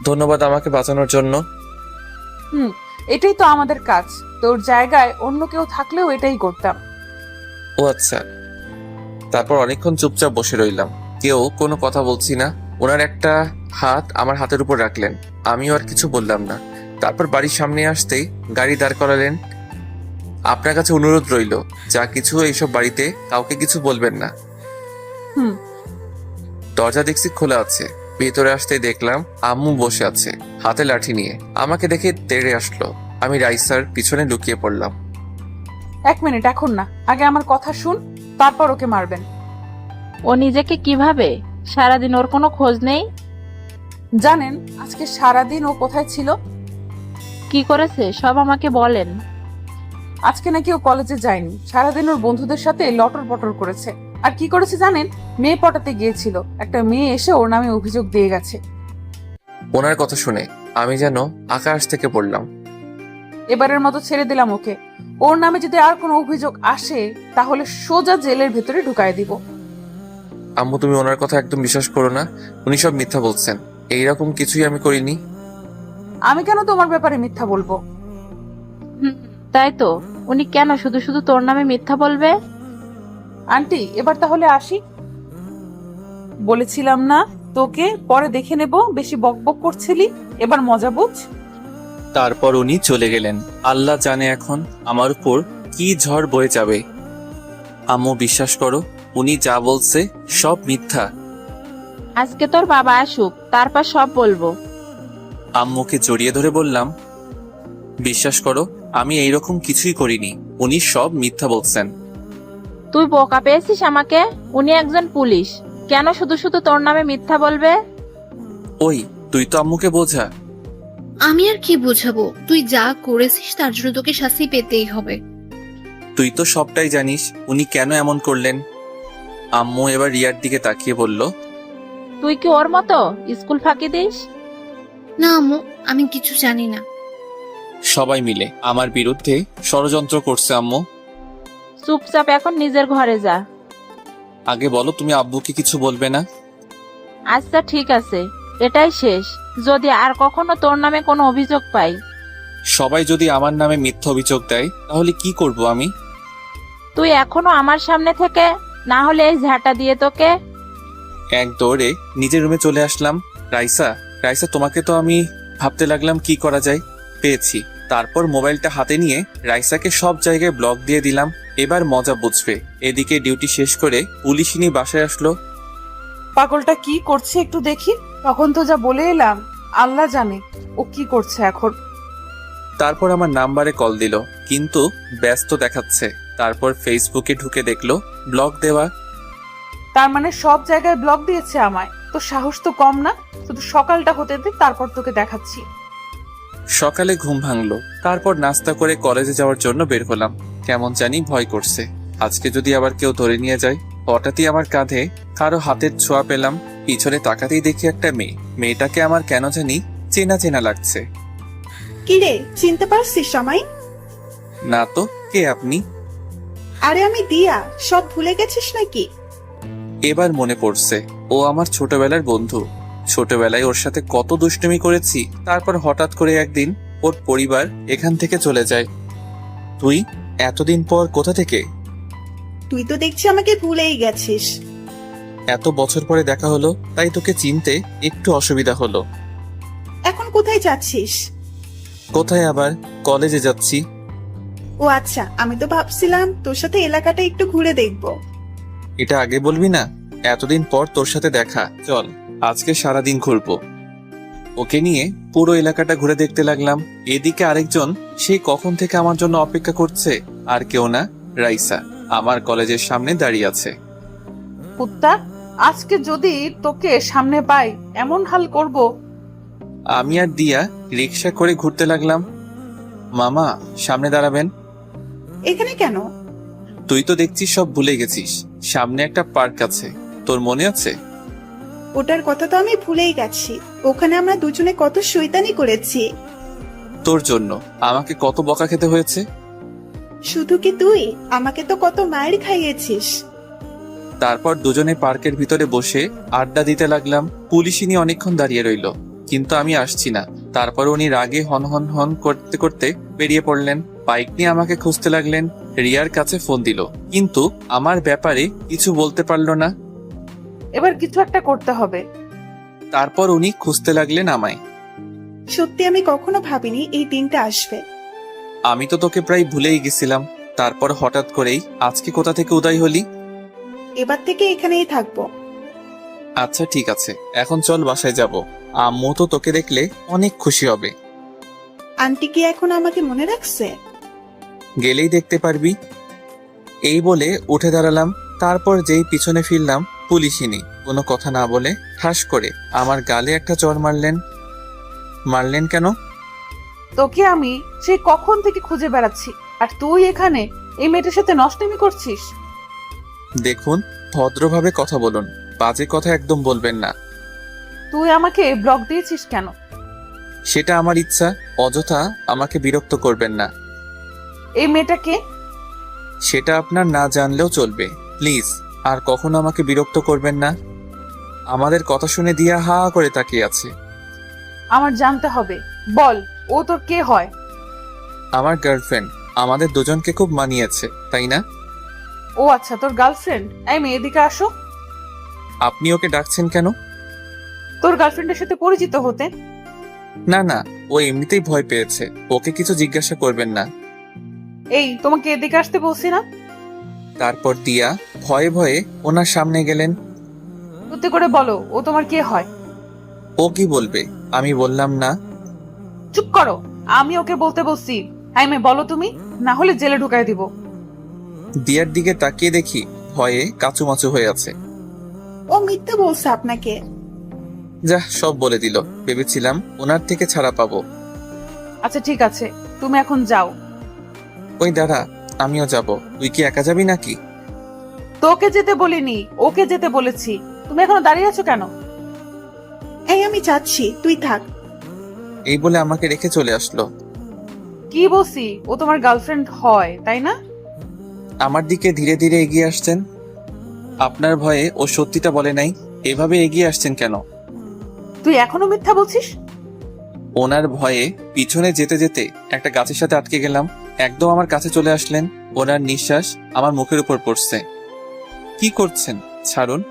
ধন্যবাদ আমাকে বাঁচানোর জন্য। এটাই তো আমাদের কাজ। তোর জায়গায় অন্য কেউ থাকলেও এটাই করতাম। ও আচ্ছা। তারপর অনেকক্ষণ চুপচাপ বসে রইলাম, কেউ কোনো কথা বলছি না। ওনার একটা হাত আমার হাতের উপর রাখলেন। আমিও আর কিছু বললাম না। তারপর বাড়ির সামনে আসতেই গাড়ি দাঁড় করালেন। আপনার কাছে অনুরোধ রইল, যা কিছু এইসব বাড়িতে কাউকে কিছু বলবেন না। দরজা দেখছি খোলা আছে। ভেতরে আসতেই দেখলাম আম্মু বসে আছে হাতে লাঠি নিয়ে। আমাকে দেখে তেড়ে আসলো। আমি রাইসার পিছনে লুকিয়ে পড়লাম। 1 মিনিট, এখন না, আগে আমার কথা শুন, তারপর ওকে মারবেন। ও নিজেকে কিভাবে? সারাদিন ওর কোনো খোঁজ নেই? জানেন আজকে সারাদিন ও কোথায় ছিল? কি করেছে সব আমাকে বলেন। আজকে নাকি ও কলেজে যায়নি। সারাদিন ওর বন্ধুদের সাথে লটর পটর করেছে। আর কি করেছে জানেন? মেয়ে পটাতে গিয়েছিল। একটা মেয়ে এসে ওর নামে অভিযোগ দিয়ে গেছে। ওনার কথা শুনে আমি যেন আকাশ থেকে পড়লাম। এবারের মতো ছেড়ে দিলাম ওকে। ওর নামে যদি আর কোনো অভিযোগ আসে তাহলে সোজা জেলের ভেতরে ঢুকায় দিব। আম্মু, তুমি ওনার কথা একদম বিশ্বাস করো না। উনি সব মিথ্যা বলছেন। এইরকম কিছুই আমি করিনি। আমি কেন তোমার ব্যাপারে মিথ্যা বলবো? তাই তো, উনি কেন শুধু শুধু তোর নামে মিথ্যা বলবে? আন্টি, এবার তাহলে আসি। বলেছিলাম না তোকে পরে দেখে নেব, বেশি বকবক করছিলি, এবার মজা বুঝ। তারপর উনি চলে গেলেন। আল্লাহ জানে এখন আমার উপর কি ঝড় বয়ে যাবে। আম্মু, বিশ্বাস করো, উনি যা বলছে সব মিথ্যা। আজকে তোর বাবা আসুক, তারপর সব বলবো। আম্মুকে জড়িয়ে ধরে বললাম, বিশ্বাস করো, আমি এইরকম কিছুই করিনি। উনি সব মিথ্যা বলছেন। তুই বোকা পেয়েছিস আমাকে? উনি একজন পুলিশ, কেন শুধু শুধু তোর নামে মিথ্যা বলবে? ওই, তুই তো আম্মুকে বোঝা। আমি আর কি বোঝাবো? তুই যা করেছিস তার জন্য তোকে শাস্তি পেতেই হবে। তুই তো সবটাই জানিস উনি কেন এমন করলেন। আম্মু এবার রিয়ার দিকে তাকিয়ে বলল, তুই কি ওর মতো স্কুল ফাঁকি দিস? না আম্মু, আমি কিছু জানি না। সবাই মিলে আমার বিরুদ্ধে ষড়যন্ত্র করছে আম্মু। চুপচাপ এখন নিজের ঘরে যা। আগে বলো, তুমি আব্বুকে কিছু বলবে না? আচ্ছা ঠিক আছে, এটাই শেষ। যদি আর কখনো তোর নামে কোনো অভিযোগ পাই। সবাই যদি আমার নামে মিথ্যা অভিযোগ দেয় তাহলে কি করব আমি? তুই এখনো আমার সামনে থেকে, না হলে এই ঝাঁটা দিয়ে তোকে। এক দৌড়ে নিজের রুমে চলে আসলাম। রাইসা, রাইসা, তোমাকে তো আমি ভাবতে লাগলাম কি করা যায়। পেয়েছি। তারপর মোবাইলটা হাতে নিয়ে রাইসাকে সব জায়গায় ব্লক দিয়ে দিলাম। এবার মজা বুঝবে। এদিকে ডিউটি শেষ করে পুলিশিনী বাসায় আসলো। পাগলটা কি করছে একটু দেখি। তখন তো যা বলে এলাম, আল্লাহ জানে ও কি করছে এখন। তারপর আমার নাম্বারে কল দিল, কিন্তু ব্যস্ত দেখাচ্ছে। তারপর ফেসবুকে ঢুকে দেখলো ব্লক দেওয়া। তার মানে সব জায়গায় ব্লক দিয়েছে আমায়। তো সাহস তো কম না। শুধু সকালটা হতে দে, তারপর তোকে দেখাচ্ছি। সকালে ঘুম ভাঙলো। তারপর নাস্তা করে কলেজে যাওয়ার জন্য বের হলাম। কেমন জানি ভয় করছে, আজকে যদি আবার কেউ ধরে নিয়ে যায়। হঠাৎই আমার কাঁধে কারো হাতের ছোঁয়া পেলাম। পিছনে তাকাতেই দেখি একটা মেয়ে। মেয়েটাকে আমার কেন জানি চেনা চেনা লাগছে। কিরে, চিনতে পারছিস আমায়? না তো, কে আপনি? আরে আমি দিয়া। সব ভুলে গেছিস নাকি? এবার মনে পড়ছে, ও আমার ছোটবেলার বন্ধু। ছোটবেলায় ওর সাথে কত দুষ্টুমি করেছি। তারপর হঠাৎ করে একদিন ওর পরিবার এখান থেকে চলে যায়। তুই এতদিন পর কোথা থেকে? তুই তো দেখছি আমাকে ভুলেই গেছিস। এত বছর পরে দেখা হলো, তাই তোকে চিনতে একটু অসুবিধা হলো। এখন কোথায় যাচ্ছিস? কোথায় আবার? কলেজে যাচ্ছি। ও আচ্ছা, আমি তো ভাবছিলাম তোর সাথে এলাকাটা একটু ঘুরে দেখব। এটা আগে বলবি না? এতদিন পর তোর সাথে দেখা, চল আজকে সারাদিন ঘুরবো। ওকে নিয়ে পুরো এলাকাটা ঘুরে দেখতে লাগলাম। এদিকে আরেকজন সেই কখন থেকে আমার জন্য অপেক্ষা করছে, আর কেউ না, রাইসা আমার কলেজের সামনে দাঁড়িয়ে আছে। কুত্তা, আজকে যদি তোকে সামনে পাই এমন হাল করব। আমি আর দিয়া রিক্সা করে ঘুরতে লাগলাম। মামা, সামনে দাঁড়াবেন। এখানে কেন? তুই তো দেখছিস সব ভুলে গেছিস। সামনে একটা পার্ক আছে, তোর মনে আছে? ওটার কথা তো আমি ভুলেই গেছি। ওখানে আমরা দুজনে কত শয়তানি করেছি। তোর জন্য আমাকে কত বকা খেতে হয়েছে। শুধু কি তুই, আমাকে তো কত মায়ের খাইয়েছিস। তারপর দুজনে পার্কের ভিতরে বসে আড্ডা দিতে লাগলাম। পুলিশিনী অনেকক্ষণ দাঁড়িয়ে রইল, কিন্তু আমি আসছি না। তারপর উনি রাগে হন হন হন করতে করতে বেরিয়ে পড়লেন। বাইক নিয়ে আমাকে খুঁজতে লাগলেন। রিয়ার কাছে ফোন দিল, কিন্তু আমার ব্যাপারে কিছু বলতে পারলো না। এবার কিছু একটা করতে হবে। তারপর উনি খুঁজতে লাগলেন আমায়। সত্যি আমি কখনো ভাবিনি এই দিনটা আসবে। আমি তো তোকে প্রায় ভুলেই গেছিলাম, তারপর হঠাৎ করেই আজকে কোথা থেকে উদয় হলি। এবার থেকে এখানেই থাকবো। আচ্ছা ঠিক আছে, এখন চল বাসায় যাব। আম্মু তো তোকে দেখলে অনেক খুশি হবে। আন্টি কি এখন আমাকে মনে রাখছে? গেলেই দেখতে পারবি। এই বলে উঠে দাঁড়ালাম। তারপর যেই পিছনে ফিরলাম, পুলিশিনী কোনো কথা না বলে ঠাস করে আমার গালে একটা চড় মারলেন। মারলেন কেন? তোকে আমি সেই কখন থেকে খুঁজে বেড়াচ্ছি, আর তুই এখানে এই মেয়েটার সাথে নষ্টামি করছিস। দেখুন, ভদ্রভাবে কথা বলুন, বাজে কথা একদম বলবেন না। তুই আমাকে ব্লক দিয়েছিস কেন? সেটা আমার ইচ্ছা, অযথা আমাকে বিরক্ত করবেন না। এই মেয়েটাকে? সেটা আপনার না জানলেও চলবে। প্লিজ আর কখনো আমাকে বিরক্ত করবেন না। আমাদের কথা শুনে দিয়া হা করে তাকিয়ে আছে। আমার জানতে হবে, বল ও তোর কে হয়? আমার গার্লফ্রেন্ড। আমাদের দুজনকে খুব মানিয়েছে, তাই না? ও আচ্ছা, তোর গার্লফ্রেন্ড। এই মেয়ে, এদিকে আসো। আপনি ওকে ডাকছেন কেন? তোর গার্লফ্রেন্ডের সাথে পরিচিত হতে। না না, ও এমনিতেই ভয় পেয়েছে, ওকে কিছু জিজ্ঞাসা করবেন না। এই, তোমাকে এদিকে আসতে বলছি না? তারপর দিয়া ভয়ে ভয়ে ওনার সামনে গেলেন। সত্যি করে বলো, ও তোমার কে হয়? ও কি বলবে? আমি বললাম না। চুপ করো, আমি ওকে বলতে বলছি। হ্যাঁ মেয়ে, বলো তুমি, না হলে জেলে ঢুকাই দিব। দিয়ার দিকে তাকিয়ে দেখি ভয়ে কাচুমাচু হয়ে আছে। ও মিথ্যে বলছে আপনাকে। যা, সব বলে দিল। ভেবেছিলাম ওনার থেকে ছাড়া পাবো। আচ্ছা ঠিক আছে, তুমি এখন যাও। ওই দাঁড়া, আমিও যাব। তুই কি একা যাবি নাকি? তোকে যেতে বলিনি, ওকে যেতে বলেছি। তুমি এখনো দাঁড়িয়ে আছো কেন? এই আমি যাচ্ছি, তুই থাক। এই বলে আমাকে রেখে চলে আসলো। কি বলছি, ও তোমার গার্লফ্রেন্ড হয়, তাই না? আমার দিকে ধীরে ধীরে এগিয়ে আসছেন। আপনার ভয়ে ও সত্যিটা বলে নাই। এভাবে এগিয়ে আসছেন কেন? তুই এখনো মিথ্যা বলছিস? ওনার ভয়ে পিছনে যেতে যেতে একটা গাছের সাথে আটকে গেলাম। একদম আমার কাছে চলে আসলেন। ওনার নিঃশ্বাস আমার মুখের উপর পড়ছে। কি করছেন? ছাড়ুন।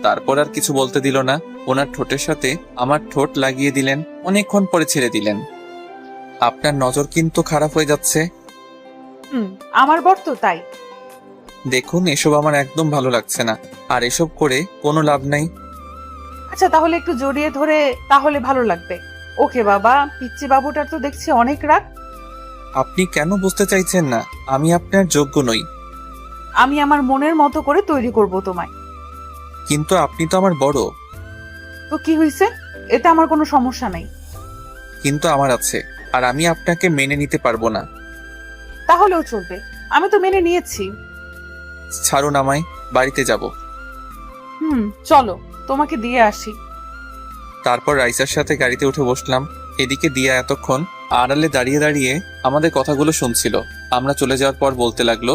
তারপর আর কিছু বলতে দিল না। ওনার ঠোঁটের সাথে আমার ঠোঁট লাগিয়ে দিলেন। অনেকক্ষণ পরে ছেড়ে দিলেন। আপনার নজর কিন্তু খারাপ হয়ে যাচ্ছে। আমার বর তো তাই। দেখুন, এসব আমার একদম ভালো লাগছে না, আর এসব করে কোনো লাভ নাই। আচ্ছা তাহলে একটু জড়িয়ে ধরে তাহলে ভালো লাগবে। ওকে বাবা, পিচ্চি বাবুটার তো দেখছি অনেক রাগ। আপনি কেন বুঝতে চাইছেন না? আমি আপনার যোগ্য নই। আমি আমার মনের মতো করে তৈরি করব তোমায়। কিন্তু আপনি তো আমার বড়। তো কি হয়েছে? এতে আমার কোনো সমস্যা নেই। কিন্তু আমার আছে, আর আমি আপনাকে মেনে নিতে পারবো না। তাহলেও চলবে, আমি তো মেনে নিয়েছি। ছাড়ুন আমায়, বাড়িতে যাব। চলো, তোমাকে দিয়ে আসি। তারপর রাইসার সাথে গাড়িতে উঠে বসলাম। এদিকে দিয়া এতক্ষণ আড়ালে দাঁড়িয়ে দাঁড়িয়ে আমাদের কথাগুলো শুনছিল। আমরা চলে যাওয়ার পর বলতে লাগলো,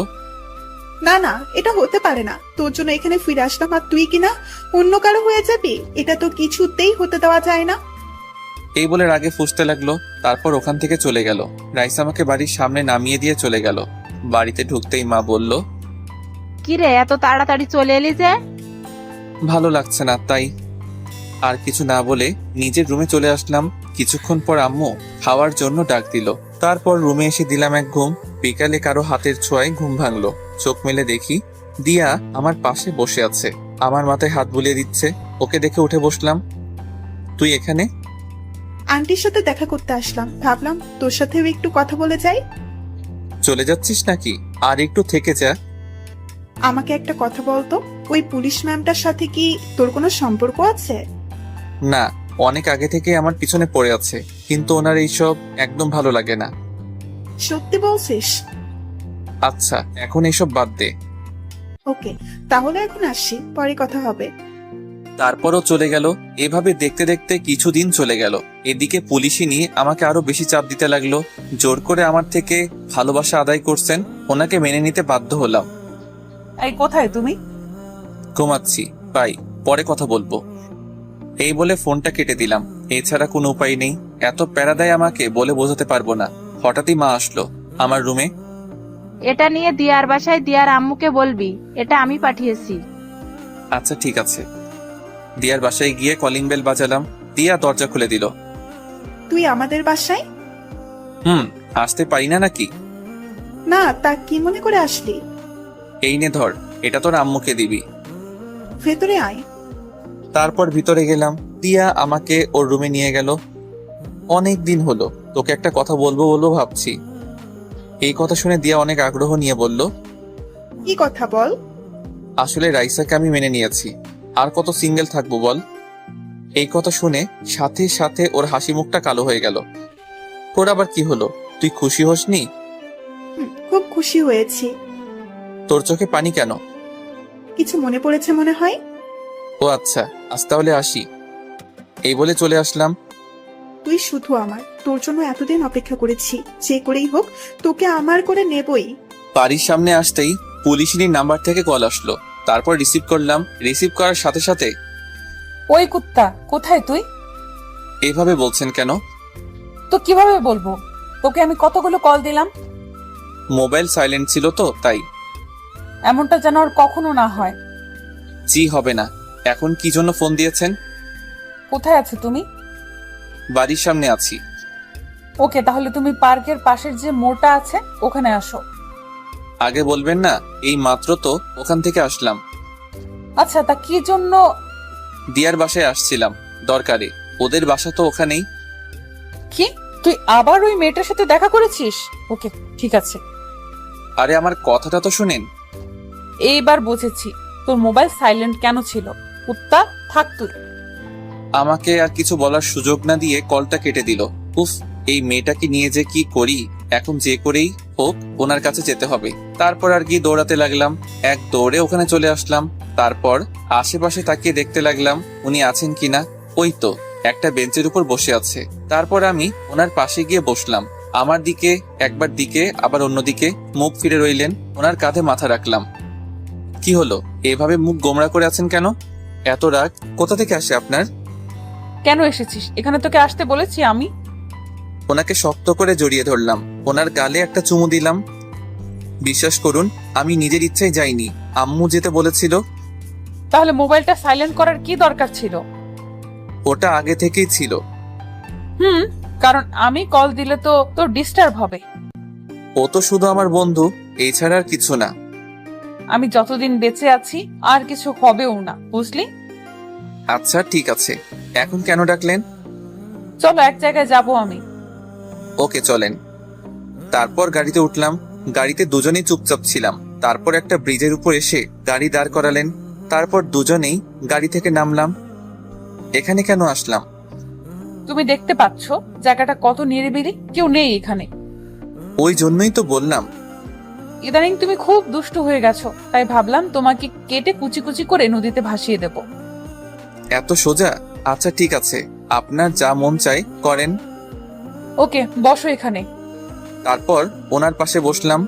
না না, এটা হতে পারে না। তোর জন্য এখানে ফিরে আসলাম আর তুই কিনা অন্য কারো হয়ে যাবি? এটা তো কিছুতেই হতে দেওয়া যায় না। এই বলে রাগে ফুঁসতে লাগলো। তারপর ওখান থেকে চলে গেল। রাইসা আমাকে বাড়ির সামনে নামিয়ে দিয়ে চলে গেল। বাড়িতে ঢুকতেই মা বলল, কিরে এত তাড়াতাড়ি চলে এলি যে? ভালো লাগছে না তাই। আর কিছু না বলে নিজের রুমে চলে আসলাম। কিছুক্ষণ পর আম্মু খাওয়ার জন্য ডাক দিল। তারপর রুমে এসে দিলাম এক ঘুম। বিকালে কারো হাতের ছোঁয়ায় ঘুম ভাঙলো। চোখ মেলে দেখি দিয়া আমার পাশে বসে আছে, আমার মাথায় হাত বুলিয়ে দিচ্ছে। ওকে দেখে উঠে বসলাম। তুই এখানে? আন্টির সাথে দেখা করতে আসলাম, ভাবলাম তোর সাথেও একটু কথা বলে যাই। চলে যাচ্ছিস নাকি? আর একটু থেকে যা। আমাকে একটা কথা বলতো, ওই পুলিশ ম্যামটার সাথে কি তোর কোনো সম্পর্ক আছে? না, অনেক আগে থেকে আমার পিছনে পড়ে আছে, কিন্তু ওনার এইসব একদম ভালো লাগে না। সত্যি বলছিস? আচ্ছা, এখন এইসব বাদ দে। ওকে, তাহলে এখন আসছি, পরে কথা হবে। তারপরও চলে গেল। এভাবে দেখতে দেখতে কিছুদিন চলে গেল। এদিকে পুলিশই নিয়ে আমাকে আরো বেশি চাপ দিতে লাগলো। জোর করে আমার থেকে ভালোবাসা আদায় করছেন, ওনাকে মেনে নিতে বাধ্য হলাম। এই কোথায় তুমি? ঘুমাচ্ছি, বাই, পরে কথা বলবো। এই বলে ফোনটা কেটে দিলাম। এছাড়া কোনো উপায় নেই। এত প্যারা দেয় আমাকে বলে বোঝাতে পারবো না। হঠাৎই মা আসলো আমার রুমে। এটা নিয়ে দিয়ার বাসায় দিয়ার আম্মুকে বলবি, এটা আমি পাঠিয়েছি। আচ্ছা ঠিক আছে। দিয়ার বাসায় গিয়ে কলিং বেল বাজালাম। দিয়া দরজা খুলে দিল। তুই আমাদের বাসায়? আসতে পারি না নাকি? না, তা কি মনে করে আসলি? এই নে ধর, এটা তোর আম্মুকে দিবি। ভেতরে আয়। তারপর ভিতরে গেলাম। দিয়া আমাকে ওর রুমে নিয়ে গেল। অনেক দিন হলো তোকে একটা কথা বলবো বলবো ভাবছি। এই কথা শুনে দিয়া অনেক আগ্রহ নিয়ে বলল, কি কথা বল। আসলে রাইসাকে আমি মেনে নিয়েছি। আর কত সিঙ্গেল থাকবো বল। এই কথা শুনে সাথে সাথে ওর হাসি মুখটা কালো হয়ে গেল। তোর আবার কি হলো? তুই খুশি হসনি? খুব খুশি হয়েছি। তোর চোখে পানি কেন? কিছু মনে পড়েছে মনে হয়। ও আচ্ছা, আজ তাহলে আসি। এই বলে চলে আসলাম। তুই শুধু আমার, তোর জন্য এতদিন অপেক্ষা করেছি, যে করেই হোক তোকে আমার করে নেবই। বাড়ির সামনে আসতেই পুলিশিনীর নাম্বার থেকে কল আসলো। তারপর রিসিভ করলাম। রিসিভ করার সাথে সাথে, ওই কুত্তা, কোথায় তুই? এভাবে বলছেন কেন? তো কিভাবে বলবো? তোকে আমি কতগুলো কল দিলাম। মোবাইল সাইলেন্ট ছিল তো তাই। এমনটা যেন আর কখনো না হয়। জি হবে না। এখন কি জন্য ফোন দিয়েছেন? কোথায় আছো তুমি? বাড়ির সামনে আছি। ওকে, তাহলে তুমি পার্কের পাশের যে মোড়টা আছে ওখানে আসো। আগে বলবেন না? এই মাত্র তো ওখান থেকে আসলাম। আচ্ছা, তা কি জন্য? দিয়ার বাসায় আসছিলাম দরকারে। ওদের বাসা তো ওখানেই। কি, তুই আবার ওই মেয়েটার সাথে দেখা করেছিস? ওকে, ঠিক আছে। আরে আমার কথাটা তো শুনেন। এইবার বুঝেছি তোর মোবাইল সাইলেন্ট কেন ছিল। কুত্তা, থাক তুই। আমাকে আর কিছু বলার সুযোগ না দিয়ে কলটা কেটে দিল। উফ, এই মেয়েটাকে নিয়ে যে কি করি। এখন যে করেই হোক ওনার কাছে যেতে হবে। তারপর আর কি দৌড়াতে লাগলাম। এক দৌড়ে ওখানে চলে আসলাম। তারপর আশেপাশে তাকিয়ে দেখতে লাগলাম উনি আছেন কিনা। ওই তো একটা বেঞ্চের উপর বসে আছে। তারপর আমি ওনার পাশে গিয়ে বসলাম। আমার দিকে একবার দিকে আবার অন্যদিকে মুখ ফিরে রইলেন। ওনার কাঁধে মাথা রাখলাম। কি হলো, এভাবে মুখ গোমড়া করে আছেন কেন? এত রাগ কোথা থেকে আসে আপনার? কেন এসেছিস এখানে? তোকে আসতে বলেছি আমি? ওনাকে শক্ত করে জড়িয়ে ধরলাম। ওনার গালে একটা চুমু দিলাম। বিশ্বাস করুন, আমি নিজের ইচ্ছায় যাইনি, আম্মু যেতে বলেছিল। তাহলে মোবাইলটা সাইলেন্ট করার কি দরকার ছিল? ওটা আগে থেকেই ছিল। কারণ আমি কল দিলে তো তোর ডিস্টার্ব হবে। ও তো শুধু আমার বন্ধু, এছাড়া আর কিছু না। আমি যতদিন বেঁচে আছি আর কিছু হবেও না, বুঝলি? আচ্ছা ঠিক আছে, এখন কেন ডাকলেন? চলো এক জায়গায় যাব আমি। ওকে চলেন। তারপর গাড়িতে উঠলাম। গাড়িতে দুজনেই চুপচাপ ছিলাম। তারপর একটা ব্রিজের উপর এসে গাড়ি দাঁড় করালেন। তারপর দুজনেই গাড়ি থেকে নামলাম। এখানে কেন আসলাম? তুমি দেখতে পাচ্ছ জায়গাটা কত নিরিবিলি, কেউ নেই এখানে। ওই জন্যই তো বললাম। ইদানিং তুমি খুব দুষ্টু হয়ে গেছো, তাই ভাবলাম তোমাকে কেটে কুচি কুচি করে নদীতে ভাসিয়ে দেব। এত সোজা? আচ্ছা ঠিক আছে, আপনার যা মন চায় করেন। ওকে, বসো এখানে। তারপর ওনার পাশে বসলাম।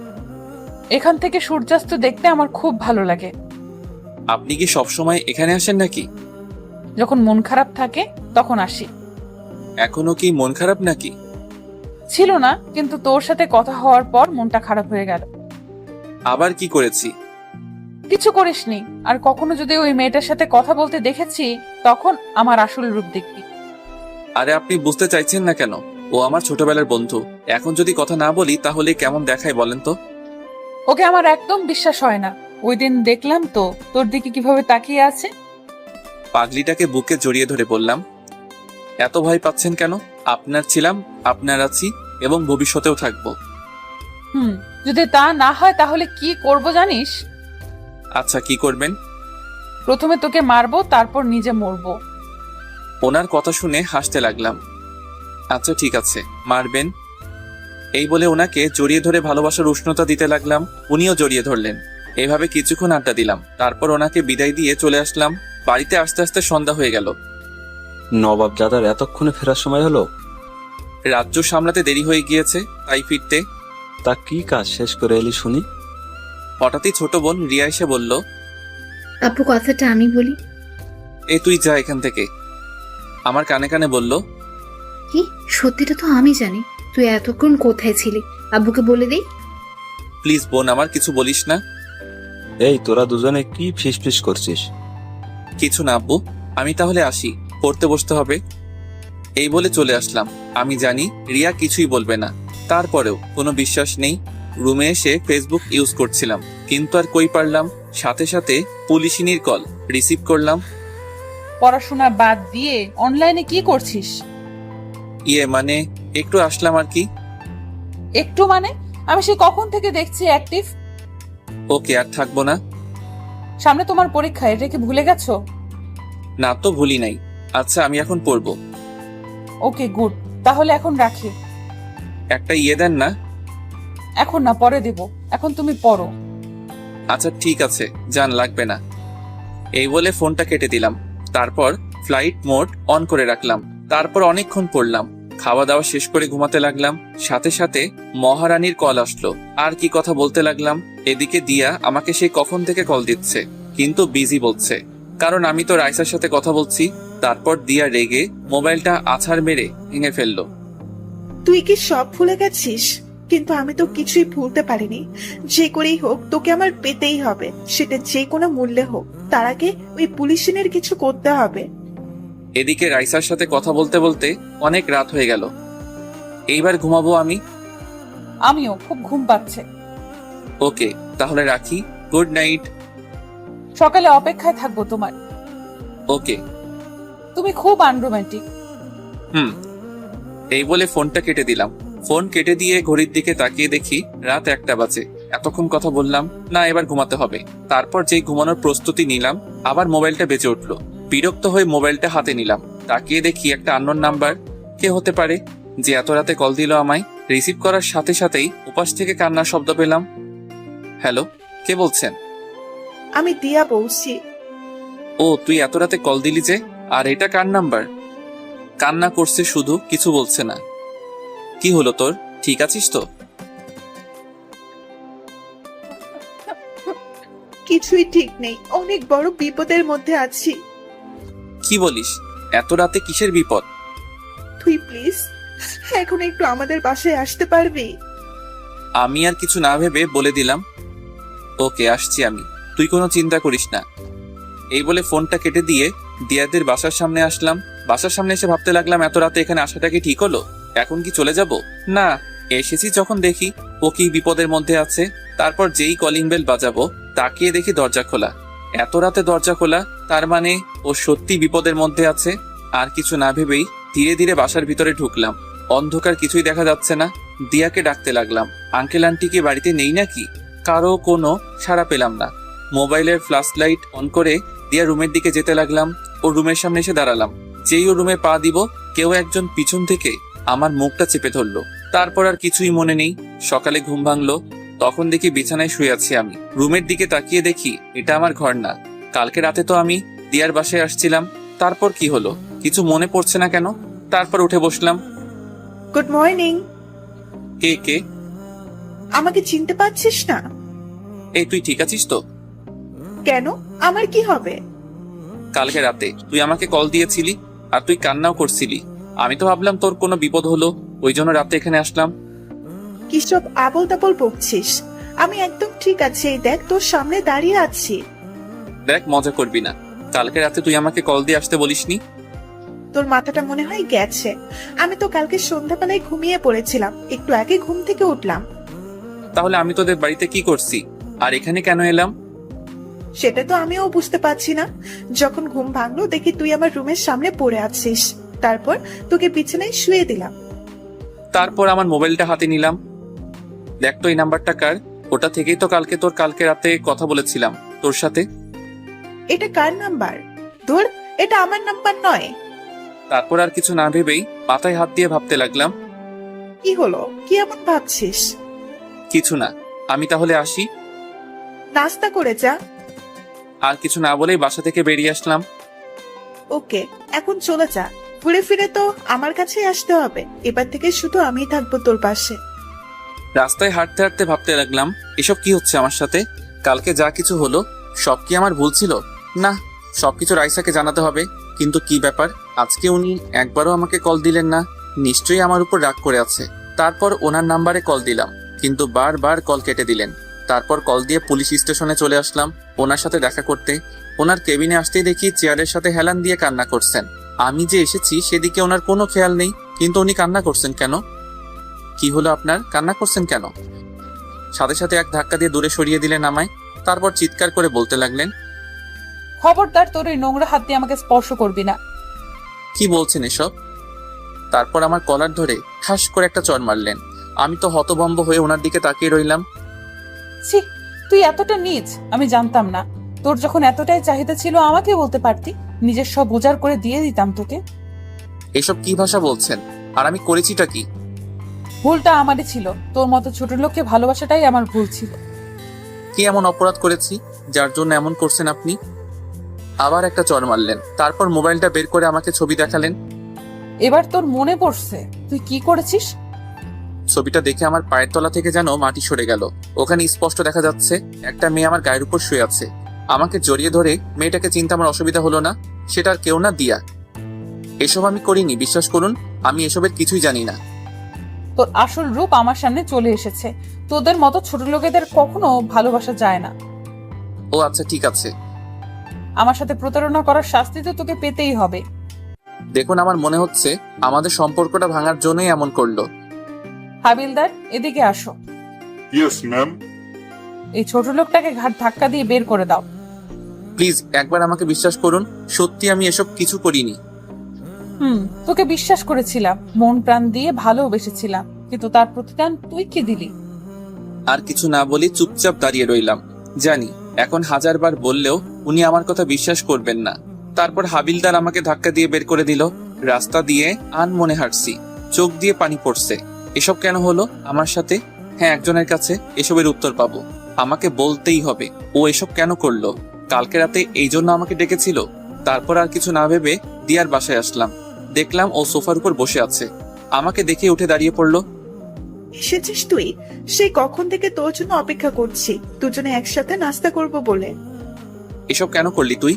এখান থেকে সূর্যাস্ত দেখতে আমার খুব ভালো লাগে। আপনি কি সবসময় এখানে আসেন নাকি? যখন মন খারাপ থাকে তখন আসি। এখনো কি মন খারাপ নাকি? ছিল না, কিন্তু তোর সাথে কথা হওয়ার পর মনটা খারাপ হয়ে গেল। আবার কি করেছি? কিছু করিসনি। আর কখনো যদি ওই মেয়েটার সাথে কথা বলতে দেখেছি, তখন আমার আসল রূপ দেখবি। আরে আপনি বুঝতে চাইছেন না কেন? ও আমার ছোটবেলার বন্ধু। এখন যদি কথা না বলি তাহলে কেমন দেখায় বলেন তো? ওকে আমার একদম বিশ্বাস হয় না। ওই দিন দেখলাম তো তোর দিকে কিভাবে তাকিয়ে আছে। পাগলিটাকে বুকে জড়িয়ে ধরে বললাম, এত ভয় পাচ্ছেন কেন? আপনার ছিলাম, আপনার আছি এবং ভবিষ্যতেও থাকবো। যদি তা না হয় তাহলে কি করব জানিস? আচ্ছা, কি করবেন? প্রথমে তোকে মারবো, তারপর নিজে মরবো। ওনার কথা শুনে হাসতে লাগলাম। আচ্ছা ঠিক আছে, মারবেন। এই বলে ওনাকে জড়িয়ে ধরে ভালোবাসার উষ্ণতা দিতে লাগলাম। উনিও জড়িয়ে ধরলেন। এভাবে কিছুক্ষণ আড্ডা দিলাম। তারপর ওনাকে বিদায় দিয়ে চলে আসলাম। বাড়িতে আস্তে আস্তে সন্ধ্যা হয়ে গেল। নবাব দাদার এতক্ষণে ফেরার সময় হলো? রাজ্য সামলাতে দেরি হয়ে গিয়েছে, তাই ফিরতে। তা কি কাজ শেষ করে এলি শুনি? হঠাৎই ছোট বোন রিয়া এসে বলল, আপু কথাটা আমি বলি। এ তুই যা এখান থেকে। আমার কানে কানে বলল, কি সত্যিটা তো আমি জানি, তুই এতক্ষণ কোথায় ছিলি? আব্বুকে বলে দেই। প্লিজ বোন, আমার কিছু বলিস না। এই তোরা দুজনে কি ফিস করছিস? কিছু না আব্বু, আমি তাহলে আসি, পড়তে বসতে হবে। এই বলে চলে আসলাম। আমি জানি রিয়া কিছুই বলবে না, তারপরেও কোনো বিশ্বাস নেই। রুমে এসে ফেসবুক ইউজ করছিলাম, কিন্তু আর কই পারলাম। সাথে সাথে পুলিশিনীর কল রিসিভ করলাম। পড়াশোনা বাদ দিয়ে অনলাইনে কি করছিস? মানে একটু আসলাম আর কি। একটু মানে? আমি সে কখন থেকে দেখছি অ্যাক্টিভ। ওকে, আর থাকবো না। সামনে তোমার পরীক্ষা, এটা কি ভুলে গেছো? না তো ভুলি নাই। আচ্ছা, আমি এখন পড়বো। ওকে গুড, তাহলে এখন রাখি। একটা দেন না। এখন না, পরে দেব, এখন তুমি পড়ো। আচ্ছা ঠিক আছে, জান লাগবে না। এই বলে ফোনটা কেটে দিলাম। তারপর ফ্লাইট মোড অন করে রাখলাম। তারপর অনেকক্ষণ পড়লাম। খাওয়া দাওয়া শেষ করে ঘুমাতে লাগলাম। সাথে সাথে মহারানীর কল আসলো। আর কি কথা বলতে লাগলাম। এদিকে দিয়া আমাকে সেই কখন থেকে কল দিচ্ছে, কিন্তু বিজি বলছে, কারণ আমি তো রাইসার সাথে কথা বলছি। তারপর দিয়া রেগে মোবাইলটা আছাড় মেরে ভেঙে ফেললো। তুই কি সব ভুলে গেছিস? কিন্তু আমি তো কিছুই ভুলতে পারিনি। যে করেই হোক তোকে আমার পেতেই হবে, সেটা যে কোনো মূল্যে হোক। তার আগে ওই পুলিশিনের কিছু করতে হবে। এদিকে রাইসার সাথে কথা বলতে বলতে অনেক রাত হয়ে গেল। এইবার ঘুমাবো আমি। আমিও, খুব ঘুম পাচ্ছে। ওকে, তাহলে রাখি। Good night. সকালে অপেক্ষায় থাকবো তোমার। ওকে। তুমি খুব আনরোম্যান্টিক। এই বলে ফোনটা কেটে দিলাম। ফোন কেটে দিয়ে ঘড়ির দিকে তাকিয়ে দেখি রাত 1টা বাজে। এতক্ষণ কথা বললাম না, এবার ঘুমাতে হবে। তারপর যেই ঘুমানোর প্রস্তুতি নিলাম, আবার মোবাইলটা বেজে উঠলো। বিরক্ত হয়ে মোবাইলটা হাতে নিলাম। তাকিয়ে দেখি একটা আননোন নাম্বার। কে হতে পারে যে এত রাতে কল দিল আমায়? রিসিভ করার সাথে সাথেই উপাস থেকে কান্নার শব্দ পেলাম। হ্যালো, কে বলছেন? আমি দিয়া বলছি। ও, তুই এত রাতে কল দিলি যে? আর এটা কার নাম্বার? কান্না করছে শুধু, কিছু বলছে না। কি হলো তোর? ঠিক আছিস তো? কিছুই ঠিক নেই, অনেক বড় বিপদের মধ্যে আছি। কি বলিস? এত রাতে কিসের বিপদ? তুই প্লিজ এখন একটু আমাদের বাসায় আসতে পারবি? আমি আর কিছু না ভেবে বলে দিলাম, ওকে আসছি আমি, তুই কোনো চিন্তা করিস না। এই বলে ফোনটা কেটে দিয়ে দিয়াদের বাসার সামনে আসলাম। বাসার সামনে এসে ভাবতে লাগলাম, এত রাতে এখানে আসাটা কি ঠিক হলো? এখন কি চলে যাব? না, এসেছি যখন দেখি ও কি বিপদের মধ্যে আছে। তারপর যেই কলিং বেল বাজাবো, তাকিয়ে দেখি দরজা খোলা। এত রাতে দরজা খোলা, তার মানে ও সত্যি বিপদের মধ্যে আছে। আর কিছু না ভেবেই ধীরে ধীরে বাসার ভিতরে ঢুকলাম। অন্ধকার, কিছুই দেখা যাচ্ছে না। দিয়াকে ডাকতে লাগলাম, আঙ্কেল আন্টি কি বাড়িতে নেই নাকি? কারো কোনো সাড়া পেলাম না। মোবাইলের ফ্ল্যাশ লাইট অন করে দিয়া রুমের দিকে যেতে লাগলাম। ও রুমের সামনে এসে দাঁড়ালাম। যেই ও রুমে পা দিব, কেউ একজন পিছন থেকে আমার মুখটা চেপে ধরলো। তারপর আর কিছুই মনে নেই। সকালে ঘুম ভাঙলো, তখন দেখি বিছানায় শুয়ে আছি আমি। রুমের দিকে তাকিয়ে দেখি এটা আমার ঘর না। কালকে রাতে তো আমি দিয়ার বাসায় আসছিলাম। তারপর কি হলো কিছু মনে পড়ছে না কেন। তারপর উঠে বসলাম। Good morning. কে কে? আমাকে চিনতে পারছিস না? এই তুই ঠিক আছিস তো? কেন, আমার কি হবে? কালকে রাতে তুই আমাকে কল দিয়েছিলি, আর তুই কান্নাও করছিলি। আমি তো ভাবলাম তোর কোনো বিপদ হলো, ওই জন্য রাতে এখানে আসলাম। কি সব আবল তাবল বকছিস? আমি একদম ঠিক আছি, এই দেখ তোর সামনে দাঁড়িয়ে আছি। দেখ, মজা করবি না। কালকে রাতে তুই আমাকে কল দিয়ে আসতে বলিসনি? তোর মাথাটা মনে হয় গেছে। আমি তো কালকে সন্ধ্যাবেলায় ঘুমিয়ে পড়েছিলাম, একটু আগে ঘুম থেকে উঠলাম। তাহলে আমি তোদের বাড়িতে কি করছি আর এখানে কেন এলাম? সেটা তো আমিও বুঝতে পারছি না। যখন ঘুম ভাঙলো দেখি তুই আমার রুমের সামনে পড়ে আছিস, তারপর তোকে বিছানায় শুয়ে দিলাম। তারপর আমার মোবাইলটা হাতে নিলাম। দেখ তো এই নাম্বারটা কার? ওটা থেকেই তো কালকে রাতে কথা বলেছিলাম তোর সাথে। এটা কার নাম্বার? ধুর, এটা আমার নাম্বার নয়। তারপর আর কিছু না ভেবেই মাথায় হাত দিয়ে ভাবতে লাগলাম। কি হলো, কি এমন ভাবছিস? কিছু না, আমি তাহলে আসি। নাস্তা করে যা। আর কিছু না বলেই বাসা থেকে বেরিয়ে আসলাম। ওকে, এখন চলে যা। ঘুরে ফিরে তো আমার কাছেই আসতে হবে, এবার থেকে শুধু আমিই থাকবো তোর পাশে। রাস্তায় হাঁটতে হাঁটতে ভাবতে লাগলাম, এসব কি হচ্ছে আমার সাথে? কালকে যা কিছু হলো সব কি আমার ভুল ছিল? না, সবকিছু রাইসাকে জানাতে হবে। কিন্তু কি ব্যাপার, আজকে উনি একবারও আমাকে কল দিলেন না? নিশ্চয়ই আমার উপর রাগ করে আছে। তারপর ওনার নাম্বারে কল দিলাম, কিন্তু বারবার কল কেটে দিলেন। তারপর কল দিয়ে পুলিশ স্টেশনে চলে আসলাম ওনার সাথে দেখা করতে। ওনার কেবিনে আসতেই দেখি চেয়ারের সাথে হেলান দিয়ে কান্না করছেন। আমি যে এসেছি সেদিকে ওনার কোনো খেয়াল নেই, কিন্তু উনি কান্না করছেন কেন? কি হলো আপনার, কান্না করছেন কেন? সাথে সাথে এক ধাক্কা দিয়ে দূরে সরিয়ে দিলেন আমায়। তারপর চিৎকার করে বলতে লাগলেন, খবরদার তোর এই নোংরা হাত দিয়ে আমাকে স্পর্শ করবি না। কি বলছেন এসব? তারপর আমার কলার ধরে ঠাস করে একটা চড় মারলেন। আমি তো হতভম্ব হয়ে ওনার দিকে তাকিয়ে রইলাম। ছি, তুই এতটা নীচ আমি জানতাম না। তোর যখন এতটাই চাহিদা ছিল আমাকে বলতে পারতি, নিজের সব উজাড় করে দিয়ে দিতাম তোকে। এসব কি ভাষা বলছেন? আর আমি করেছিটা কি? ভুলটা আমারই ছিল, তোর মতো ছোট লোককে ভালোবাসাটাই আমার ভুল ছিল। কি এমন অপরাধ করেছি যার জন্য এমন করছেন আপনি? আবার একটা চড় মারলেন। তারপর মোবাইলটা বের করে আমাকে ছবি দেখালেন। এবার তোর মনে পড়ছে তুই কি করেছিস? ছবিটা দেখে আমার পায়ের তলা থেকে যেন মাটি সরে গেল। ওখানে স্পষ্ট দেখা যাচ্ছে একটা মেয়ে আমার গায়ের উপর শুয়ে আছে। আমাকে জড়িয়ে ধরে মেয়েটাকে চিনতে আমার অসুবিধা হলো না। সেটা আর কেউ না, দিয়া। এসব আমি করিনি, বিশ্বাস করুন। আমি এসবের কিছুই জানি না। তোর আসল রূপ আমার সামনে চলে এসেছে। তোদের মতো ছোট লোকেদের কখনো ভালোবাসা যায় না। ও আচ্ছা, ঠিক আছে। আমার সাথে প্রতারণা করার শাস্তি তো তোকে পেতেই হবে। দেখুন, আমার মনে হচ্ছে আমাদের সম্পর্কটা ভাঙার জন্যই এমন করলো। হাবিলদার, এদিকে আসো। Yes ma'am. এই ছোট লোকটাকে ঘাট ধাক্কা দিয়ে বের করে দাও। প্লিজ একবার আমাকে বিশ্বাস করুন, সত্যি আমি এসব কিছু করিনি। তোকে বিশ্বাস করেছিলাম, মন প্রাণ দিয়ে ভালোবেসেছিলাম, কিন্তু তার প্রতিদান তুই কি দিলি? আর কিছু না বলি চুপচাপ দাঁড়িয়ে রইলাম। জানি এখন হাজারবার বললেও উনি আমার কথা বিশ্বাস করবেন না। তারপর হাবিলদার আমাকে ধাক্কা দিয়ে বের করে দিল। রাস্তা দিয়ে আনমনে হাঁটছি, চোখ দিয়ে পানি পড়ছে। এসব কেন হলো আমার সাথে? হ্যাঁ, একজনের কাছে এসবের উত্তর পাবো। আমাকে বলতেই হবে ও এসব কেন করলো। কালকে রাতে এই জন্য আমাকে ডেকেছিল। তারপর আর কিছু না ভেবে দিয়ার বাসায় আসলাম। দেখলাম ও সোফার উপর বসে আছে। আমাকে দেখে উঠে দাঁড়িয়ে পড়লো। এসেছিস তুই? সেই কখন থেকে তোর জন্য অপেক্ষা করছি, দুজনে একসাথে নাস্তা করব বলে। এসব কেন করলি তুই?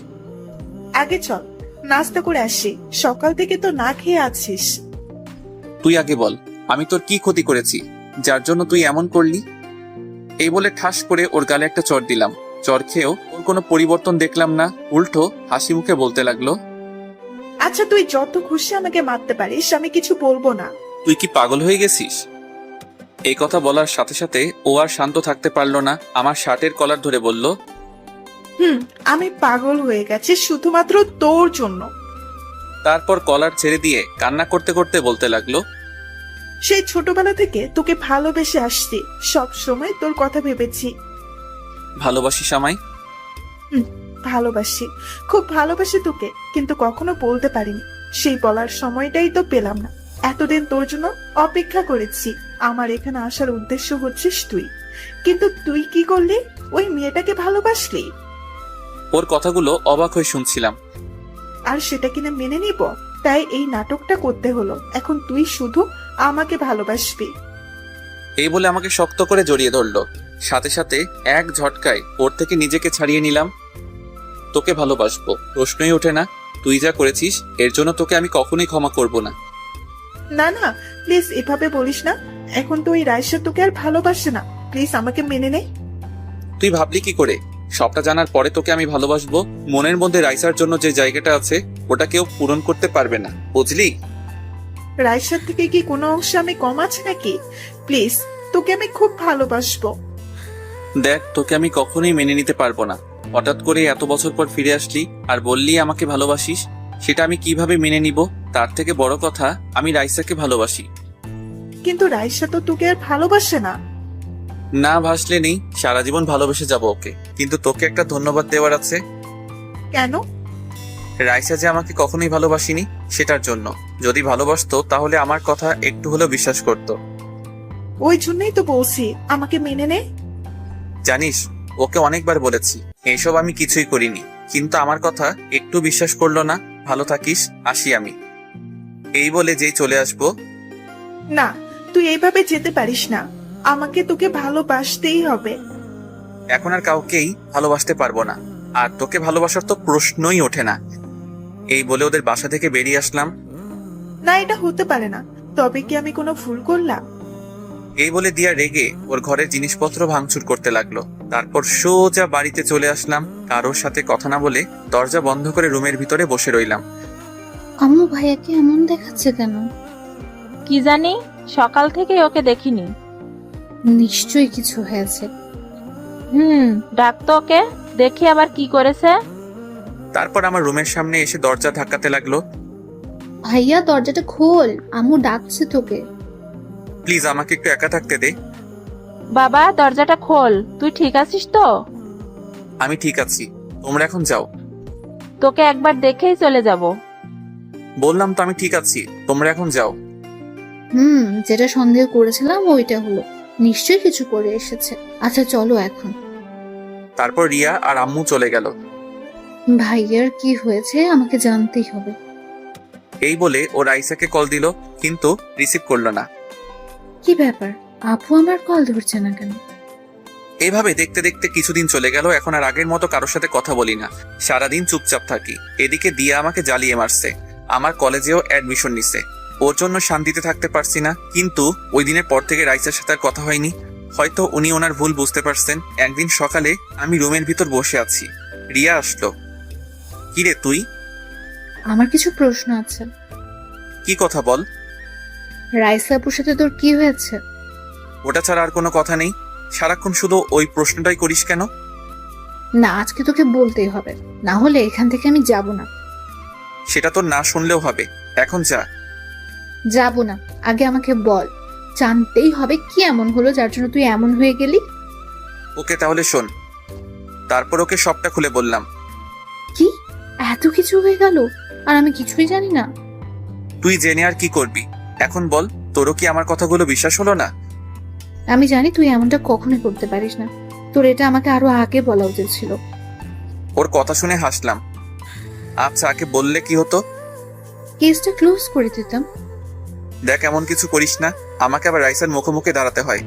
আগে চল নাস্তা করে আসি, সকাল থেকে তো না খেয়ে আছিস। তুই আগে বল, আমি তোর কি ক্ষতি করেছি যার জন্য তুই এমন করলি? এই বলে ঠাস করে ওর গালে একটা চড় দিলাম। চড় খেয়েও ওর কোনো পরিবর্তন দেখলাম না, উল্টো হাসি মুখে বলতে লাগলো, আচ্ছা তুই যত খুশি আমাকে মারতে পারিস, আমি কিছু বলবো না। তুই কি পাগল হয়ে গেছিস? এই কথা বলার সাথে সাথে ও আর শান্ত থাকতে পারলো না। আমার শার্টের কলার ধরে বলল, আমি পাগল হয়ে গেছি শুধুমাত্র তোর জন্য। তারপর কলার ছেড়ে দিয়ে কান্না করতে করতে বলতে লাগলো, সেই ছোটবেলা থেকে তোকে ভালোবেসে আসছি, সব সময় তোর কথা ভেবেছি। ভালোবাসিস আমায়? ভালোবাসি, খুব ভালোবাসি তোকে, কিন্তু কখনো বলতে পারিনি। সেই বলার সময়টাই তো পেলাম না। এতদিন তোর জন্য অপেক্ষা করেছি। আমার এখানে আসার উদ্দেশ্য হচ্ছিস তুই, কিন্তু তুই কি করলি? ওই মেয়েটাকে ভালোবাসলি। ওর কথাগুলো অবাক হয়ে শুনছিলাম। আর সেটা কিনা মেনে নিব? তাই এই নাটকটা করতে হলো। এখন তুই শুধু আমাকে ভালোবাসবি। এই বলে আমাকে শক্ত করে জড়িয়ে ধরলো। সাথে সাথে এক ঝটকায় ওর থেকে নিজেকে ছাড়িয়ে নিলাম। তোকে ভালোবাসবো প্রশ্নই ওঠে না। তুই যা করেছিস এর জন্য তোকে আমি কখনোই ক্ষমা করব না। না না, প্লিজ এভাবে বলিস না। এখন তো ওই রাইসা তোকে আর ভালোবাসে না, প্লিজ আমাকে মেনে নে। তুই ভাবলি কি করে? সবটা জানার পরে তোকে আমি ভালোবাসবো? মনের মধ্যে রাইসার জন্য যে জায়গাটা আছে ওটা কেউ পূরণ করতে পারবে না, বুঝলি? রাইসার থেকে কি কোনো অংশে আমি কম আছি নাকি? প্লিজ, তোকে আমি খুব ভালোবাসবো। দেখ, তোকে আমি কখনোই মেনে নিতে পারবো না। হঠাৎ করে এত বছর পর ফিরে আসলি আর বললি আমাকে ভালোবাসিস, সেটা আমি কিভাবে মেনে নিব? তার থেকে বড় কথা, আমি রাইসাকে ভালোবাসি। কিন্তু রাইসা তো তোকে আর ভালোবাসে না। না ভাসলে নেই, সারা জীবন ভালোবেসে যাব ওকে। কিন্তু তোকে একটা ধন্যবাদ দেওয়ার আছে। কেন? রাইসা যে আমাকে কখনোই ভালোবাসিনি সেটার জন্য। যদি ভালোবাসতো তাহলে আমার কথা একটু হলেও বিশ্বাস করত। ওই জন্যই তো বলছি আমাকে মেনে নে। জানিস, ওকে অনেকবার বলেছি এইসব আমি কিছুই করিনি, কিন্তু আমার কথা একটু বিশ্বাস করলো না। ভালো থাকিস, আসি আমি। এই বলে যেই চলে আসবো। না, তুই এইভাবে যেতে পারিস না। আমাকে তোকে ভালোবাসতেই হবে। এখন আর কাউকেই ভালোবাসতে পারবো না, আর তোকে ভালোবাসার তো প্রশ্নই ওঠে না। এই বলে ওদের বাসা থেকে বেরিয়ে আসলাম। না, এটা হতে পারে না। তবে কি আমি কোনো ভুল করলাম? এই বলে দিয়া রেগে ওর ঘরের জিনিসপত্র ভাঙচুর করতে লাগলো। তারপর সোজা বাড়িতে চলে আসলাম। কারোর সাথে কথা না বলে দরজা বন্ধ করে রুমের ভিতরে বসে রইলাম। আম্মু ভাইয়াকে এমন দেখাচ্ছে কেন? কি জানি, সকাল থেকে ওকে দেখিনি। নিশ্চয়ই কিছু হয়েছে। ডাকতো ওকে, দেখি আবার কি করেছে। তারপর আমার রুমের সামনে এসে দরজা ধাক্কাতে লাগলো। ভাইয়া দরজাটা খোল, আম্মু ডাকছে তোকে। প্লিজ আমাকে একটু একা থাকতে দে। বাবা, দরজাটা খোল। তুই ঠিক আছিস তো? আমি ঠিক আছি, তোমরা এখন যাও। তোকে একবার দেখেই চলে যাব। বললাম তো আমি ঠিক আছি, তোমরা এখন যাও। যেটা সন্দেহ করেছিলাম ওইটা হলো, নিশ্চয়ই কিছু করে এসেছে। আচ্ছা চলো এখন। তারপর রিয়া আর আম্মু চলে গেল। ভাইয়ার কি হয়েছে আমাকে জানতেই হবে। এই বলে ও রাইসাকে কল দিল, কিন্তু রিসিভ করলো না। কি ব্যাপার, আপু আমার কল ধরছে না কেন? এইভাবে দেখতে দেখতে কিছুদিন চলে গেল। এখন আর আগের মতো কারোর সাথে কথা বলি না, সারাদিন চুপচাপ থাকি। এদিকে দিয়া আমাকে জ্বালিয়ে মারছে, আমার কলেজেও অ্যাডমিশন নিছে। ওর জন্য শান্তিতে থাকতে পারছি না। কিন্তু ওই দিনের পর থেকে রাইসার সাথে আর কথা হয়নি। হয়তো উনি ওনার ভুল বুঝতে পারছেন। একদিন সকালে আমি রুমের ভিতর বসে আছি, রিয়া আসলো। কিরে তুই? আমার কিছু প্রশ্ন আছে। কি কথা বল। রাইসা আপুর সাথে তোর কি হয়েছে? ওটা ছাড়া আর কোনো কথা নেই। সারাক্ষণ শুধু ওই প্রশ্নটাই করিস কেন? না, আজকে তোকে বলতেই হবে, না হলে এখান থেকে আমি যাব না। সেটা তো না শুনলেও হবে, এখন যা। যাব না, আগে আমাকে বল। জানতেই হবে কি এমন হলো যার জন্য তুই এমন হয়ে গেলি। ওকে তাহলে শোন। তারপর ওকে সবটা খুলে বললাম। কি এত কিছু হয়ে গেল আর আমি কিছুই জানি না? তুই জেনে আর কি করবি? এখন বল, তোরও কি আমার কথাগুলো বিশ্বাস হলো না? আমি জানি তুই এমনটা কখনোই করতে পারিস না। তোর এটা আমাকে আরো আগে বলা উচিত ছিল। ওর কথা শুনে হাসলাম। আচ্ছা, আগে বললে কি হতো? কেসটা ক্লোজ করে দিতাম। দেখ, এমন কিছু করিস না, আমাকে আবার রাইসার মুখোমুখি দাঁড়াতে হয়।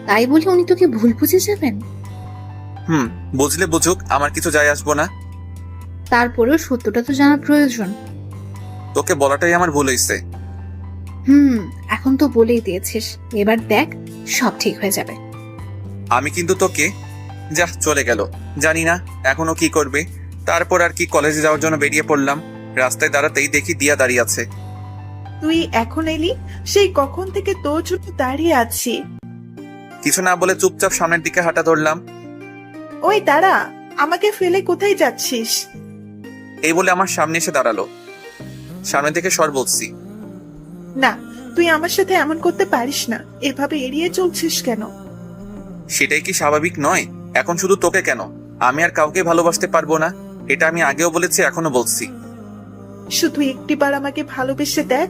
তাই বলে উনি তোকে ভুল বুঝে যাবেন? বুঝলে বুঝুক, আমার কিছু যায় আসবো না। তারপরেও সত্যটা তো জানা প্রয়োজন। তোকে বলাটাই আমার ভুল হয়েছে। এখন তো বলেই দিয়েছিস, এবার দেখ সব ঠিক হয়ে যাবে। আমি কিন্তু তোকে যা চলে গেল, জানি না এখনো কি করবে। তারপর আর কি, কলেজে যাওয়ার জন্য বেরিয়ে পড়লাম। রাস্তায় দাঁড়াতেই দেখি দিয়া দাঁড়িয়ে আছে। তুই এখন এলি? সেই কখন থেকে তোর জন্য দাঁড়িয়ে আছি। কিছু না বলে চুপচাপ সামনের দিকে হাঁটা ধরলাম। ওই দাঁড়া, আমাকে ফেলে কোথায় যাচ্ছিস? এই বলে আমার সামনে এসে দাঁড়ালো। সামনে থেকে সর বলছি। না, তুই আমার সাথে এমন করতে পারিস না। এভাবে এড়িয়ে চলছিস কেন? সেটাই কি স্বাভাবিক নয়? এখন শুধু তোকে কেন, আমি আর কাউকে ভালোবাসতে পারবো না। এটা আমি আগেও বলেছি, এখনো বলছি। শুধু একটিবার আমাকে ভালোবেসে দেখ।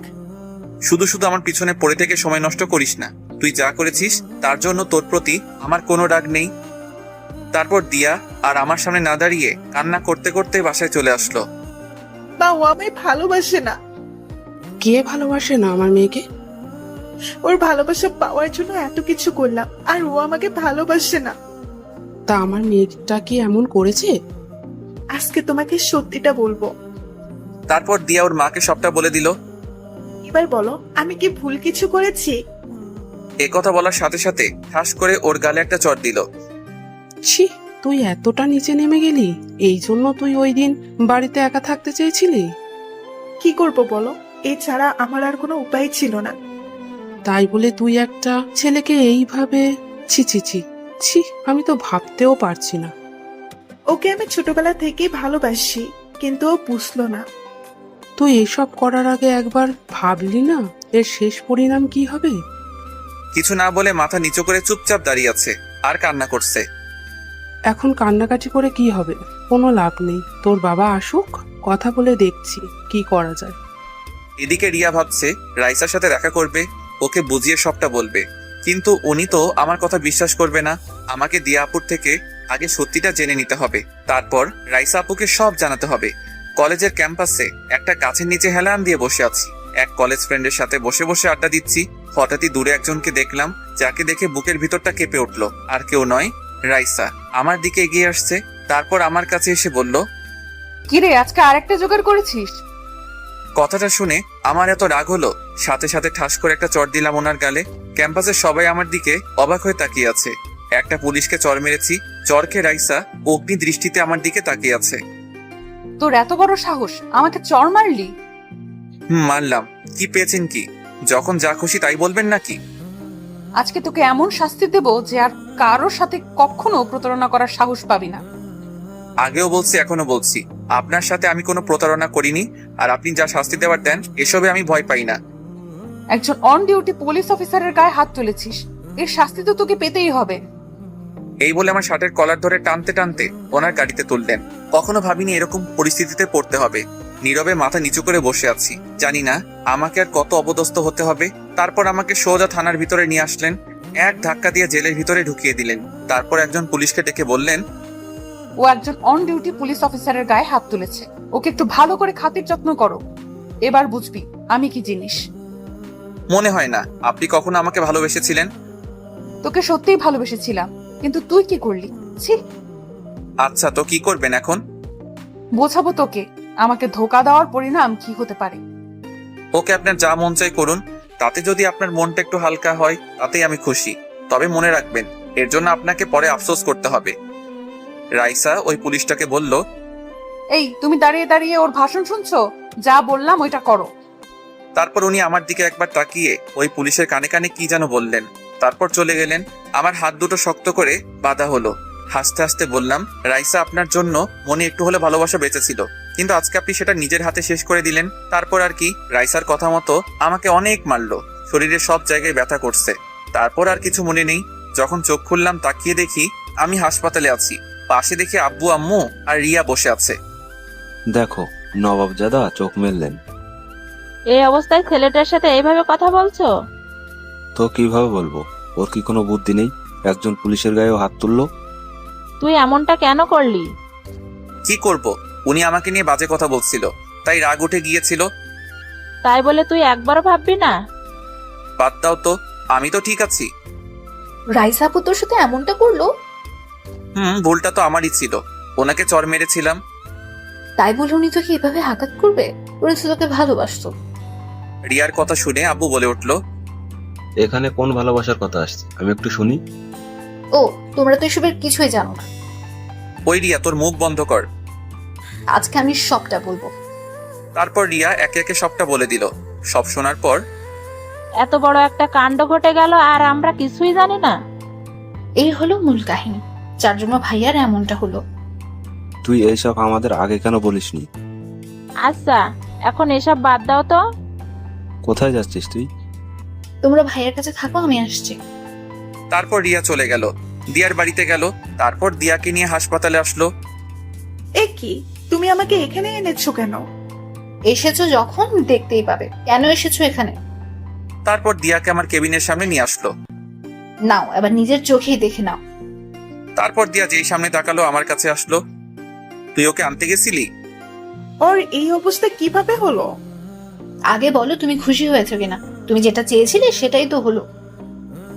শুধু শুধু আমার পিছনে পড়ে থেকে সময় নষ্ট করিস না। তুই যা করেছিস তার জন্য তোর প্রতি আমার কোনো রাগ নেই। তারপর দিয়া আর আমার সামনে না দাঁড়িয়ে কান্না করতে করতে বাসায় চলে আসলো। বা ও আমায় ভালোবাসে না। কে ভালোবাসে না আমার মেয়েকে? ওর ভালোবাসা পাওয়ার জন্য এত কিছু করলাম, আর ও আমাকে ভালোবাসে না। তা আমার মেয়েটা কি এমন করেছে? আজকে তোমাকে সত্যিটা বলবো। তারপর দিয়া ওর মাকে সবটা বলে দিল। এবার বলো, আমি কি ভুল কিছু করেছি? কথা বলার সাথে সাথে ঠাস করে ওর গালে একটা চড় দিল। ছি, তুই এতটা নিচে নেমে গেলি? এই জন্য তুই ওই দিন বাড়িতে একা থাকতে চেয়েছিলি? কি করব বলো, এছাড়া আমার আর কোনো উপায় ছিল না। তাই বলে তুই একটা ছেলেকে এইভাবে? ছি ছি ছি ছি, আমি তো ভাবতেও পারছি না। ওকে আমি ছোটবেলা থেকেই ভালোবাসি, কিন্তু ও বুঝলো না। তুই এসব করার আগে একবার ভাবলি না এর শেষ পরিণাম কি হবে? কিছু না বলে মাথা নিচু করে চুপচাপ দাঁড়িয়ে আছে আর কান্না করছে। এখন কান্নাকাটি করে কি হবে? কোনো লাভ নেই। তোর বাবা আসুক, কথা বলে দেখছি কি করা যায়। এদিকে রিয়া ভাবছে রাইসার সাথে দেখা করবে, ওকে বুঝিয়ে সবটা বলবে, কিন্তু উনি তো আমার কথা বিশ্বাস করবে না। আমাকে দিয়া আপুর থেকে আগে সত্যিটা জেনে নিতে হবে, তারপর রাইসা আপুকে সব জানাতে হবে। কলেজের ক্যাম্পাসে একটা গাছের নিচে হেলান দিয়ে বসে আছি, এক কলেজ ফ্রেন্ডের সাথে বসে বসে আড্ডা দিচ্ছি। হঠাৎই দূরে একজনকে দেখলাম, যাকে দেখে বুকের ভিতরটা কেঁপে উঠলো। আর কেউ নয়, রাইসা আমার দিকে এগিয়ে আসছে। তারপর আমার কাছে এসে বলল, কিরে আজকে আরেকটা জোগাড় করেছিস? কথাটা শুনে আমার এত রাগ হলো, সাথে সাথে ঠাস করে একটা চড় দিলাম ওনার গালে। ক্যাম্পাসের সবাই আমার দিকে অবাক হয়ে তাকিয়ে আছে। একটা পুলিশকে চড় মেরেছি, চড় খেয়ে রাইসা অগ্নি দৃষ্টিতে আমার দিকে তাকিয়ে আছে। তোর এত বড় সাহস, আমাকে চড় মারলি? মারলাম। কি পেয়েছেন কি? যখন যা খুশি তাই বলবেন নাকি? আজকে তোকে এমন শাস্তি দেব যে আর কারোর সাথে কখনো প্রতারণা করার সাহস পাবি না। আগেও বলছি, এখনো বলছি, আপনার সাথে আমি কোনো প্রতারণা করিনি। আর আপনি যা শাস্তি দেওয়ার দেন, এসবে আমি ভয় পাই না। একজন অন ডিউটি পুলিশ অফিসারের গায়ে হাত তুলেছিস, এর শাস্তি তো তোকে পেতেই হবে। এই বলে আমার শার্টের কলার ধরে টানতে টানতে ওনার গাড়িতে তুললেন। কখনো ভাবিনি এরকম পরিস্থিতিতে পড়তে হবে। নীরবে মাথা নিচু করে বসে আছি, জানি না আমাকে আর কত অপদস্থ হতে হবে। তারপর আমাকে সোজা থানার ভিতরে নিয়ে আসলেন, এক ধাক্কা দিয়ে জেলের ভিতরে ঢুকিয়ে দিলেন। তারপর একজন পুলিশকে ডেকে বললেন, ও একজন অন ডিউটি পুলিশ অফিসারের গায়ে হাত তুলেছে, ওকে একটু ভালো করে খাতির যত্ন করো। এবার বুঝবি আমি কি জিনিস। মনে হয় না আপনি কখনো আমাকে ভালোবেসেছিলেন। তোকে সত্যিই ভালোবেসেছিলাম, কিন্তু তুই কি করলি? ছি। আচ্ছা, তো কি করবেন এখন? বোঝাবো তোকে আমাকে ধোকা দেওয়ার পরিণাম কি হতে পারে। ওকে, আপনার যা মন চাই করুন, তাতে যদি আপনার মনটা একটু হালকা হয় তাতেই আমি খুশি। তবে মনে রাখবেন, এর জন্য আপনাকে পরে আফসোস করতে হবে। রাইসা ওই পুলিশটাকে বলল, এই তুমি দাঁড়িয়ে দাঁড়িয়ে ওর ভাষণ শুনছো? যা বললাম ওইটা করো। তারপর উনি আমার দিকে একবার তাকিয়ে ওই পুলিশের কানে কানে কি যেন বললেন, তারপর চলে গেলেন। আমার হাত দুটো শক্ত করে বাঁধা হলো। হাসতে হাসতে বললাম, রাইসা আপনার জন্য মনে একটু হলে ভালোবাসা বেঁচেছিল, কিন্তু আজকে আপনি সেটা নিজের হাতে শেষ করে দিলেন। তারপর আর কি, রাইসার কথা মতো আমাকে অনেক মারলো, শরীরের সব জায়গায় ব্যথা করছে। তারপর আর কিছু মনে নেই। যখন চোখ খুললাম তাকিয়ে দেখি আমি হাসপাতালে আছি। পাশে দেখি আব্বু আম্মু আর রিয়া বসে আছে। দেখো, নবাবজাদা চোখ মেললেন। এই অবস্থায় ছেলেটার সাথে এইভাবে কথা বলছো? তো কিভাবে বলবো? ওর কি কোনো বুদ্ধি নেই? একজন পুলিশের গায়েও হাত তুললো। তুই এমনটা কেন করলি? কি করব, উনি আমাকে নিয়ে বাজে কথা বলছিল, তাই রাগ উঠে গিয়েছিল। তাই বলে তুই একবারও ভাববি না? বাদ দাও তো, আমি তো ঠিক আছি। রাইসা আপু তোর সাথে এমনটা করলো? ভুলটা তো আমারই ছিল, ওনাকে চড় মেরেছিলাম। তাই বলে উনি তোকে এভাবে আঘাত করবে? ওরা তো তোকে ভালোবাসতো। রিয়ার কথা শুনে আব্বু বলে উঠলো, এখানে কোন ভালোবাসার কথা আসছে আমি একটু শুনি। ও, তোমরা তো এসবের কিছুই জানো না। ওই রিয়া, তোর মুখ বন্ধ কর। আজকে আমি সবটা বলবো। তারপর রিয়া একে একে সবটা বলে দিল। সব শোনার পর, এত বড় একটা কাণ্ড ঘটে গেল আর আমরা কিছুই জানি না। এই হলো মূল কাহিনী, যার জন্য ভাইয়ার এমনটা হলো। তুই এইসব আমাদের আগে কেন বলিসনি? আচ্ছা, এখন এসব বাদ দাও তো। কোথায় যাচ্ছিস তুই? তোমরা ভাইয়ার কাছে থাকো, আমি আসছি। তারপর রিয়া চলে গেল, দিয়ার বাড়িতে গেল। তারপর দিয়াকে নিয়ে হাসপাতালে আসলো। এ কি, তুমি আমাকে এখানে এনেছো কেন? এসেছো যখন দেখতেই পাবে। কেন এসেছো এখানে? তারপর দিয়াকে আমার কেবিনের সামনে নিয়ে আসলো। নাও, এবার নিজের চোখেই দেখে নাও। তারপর দিয়া যেই সামনে তাকালো আমার কাছে আসলো। তুই ওকে আনতে গেছিলি? ওর এই অবস্থা কিভাবে হলো? আগে বলো, তুমি খুশি হয়েছো কিনা? তুমি যেটা চেয়েছিলে সেটাই তো হলো।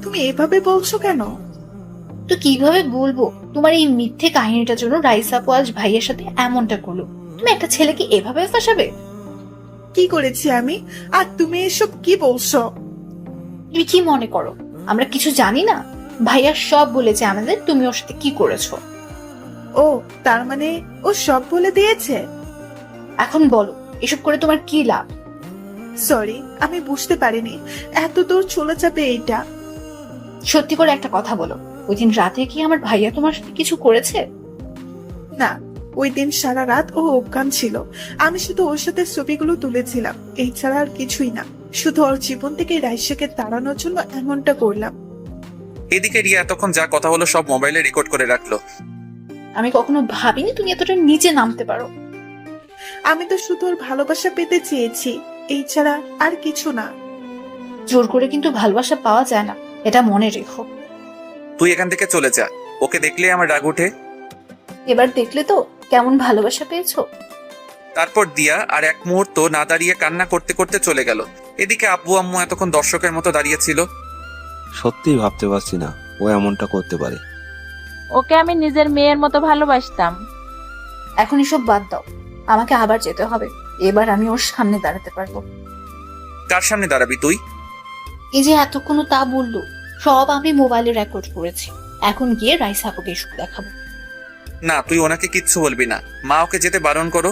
তুমি এভাবে বলছো কেন? তো কিভাবে বলবো? তোমার এই মিথ্যে কাহিনীটার জন্য রাইসা আপু আজ ভাইয়ের সাথে এমনটা করলো। তুমি একটা ছেলেকে এভাবে ফাঁসাবে? কি করেছি আমি? আর তুমি এসব কি বলছো? তুমি কি মনে করো আমরা কিছু জানি না? ভাইয়া সব বলেছে আমাদের, তুমি ওর সাথে কি করেছো। ও, তার মানে ও সব বলে দিয়েছে? এখন বলো, এসব করে তোমার কি লাভ? সরি, আমি বুঝতে পারিনি এত দূর চলে যাবে এইটা। সত্যি করে একটা কথা বলো, ওই দিন রাতে কি আমার ভাইয়া তোমার সাথে কিছু করেছে? না, ওই দিন সারা রাত ও অজ্ঞান ছিল। আমি শুধু ওর সাথে ছবিগুলো তুলেছিলাম, এই ছাড়া আর কিছুই না। শুধু ওর জীবন থেকে রাইসাকে তাড়ানোর জন্য এমনটা করলাম। এদিকে রিয়া এতক্ষণ যা কথা হলো সব মোবাইলে রেকর্ড করে রাখলো। আমি কখনো ভাবিনি তুমি এতটা নিচে নামতে পারো। আমি তো শুধু ওর ভালোবাসা পেতে চেয়েছি, এই ছাড়া আর কিছু না। জোর করে কিন্তু ভালোবাসা পাওয়া যায় না, এটা মনে রেখো। তুই এখান থেকে চলে যা, ওকে দেখলে আমার রাগ ওঠে। এবার দেখলে তো কেমন ভালোবাসা পেয়েছো। তারপর দিয়া আর এক মুহূর্ত না দাঁড়িয়ে কান্না করতে করতে চলে গেল। এদিকে আব্বু আম্মু এতক্ষণ দর্শকের মতো দাঁড়িয়েছিল। সত্যিই ভাবতে পারছি না ও এমনটা করতে পারে। ওকে আমি নিজের মেয়ের মতো ভালোবাসতাম। এখন এসব বাদ দাও, আমাকে আবার যেতে হবে। এবার আমি ওর সামনে দাঁড়াতে পারবো। কার সামনে দাঁড়াবি তুই? এই যে এতক্ষণ তা বললো, সব আমি মোবাইলে রেকর্ড করেছি। এখন গিয়ে রাইসা আপুকে এসব দেখাবো। না, তুই ওনাকে কিচ্ছু বলবি না, মা ওকে যেতে বারণ করো।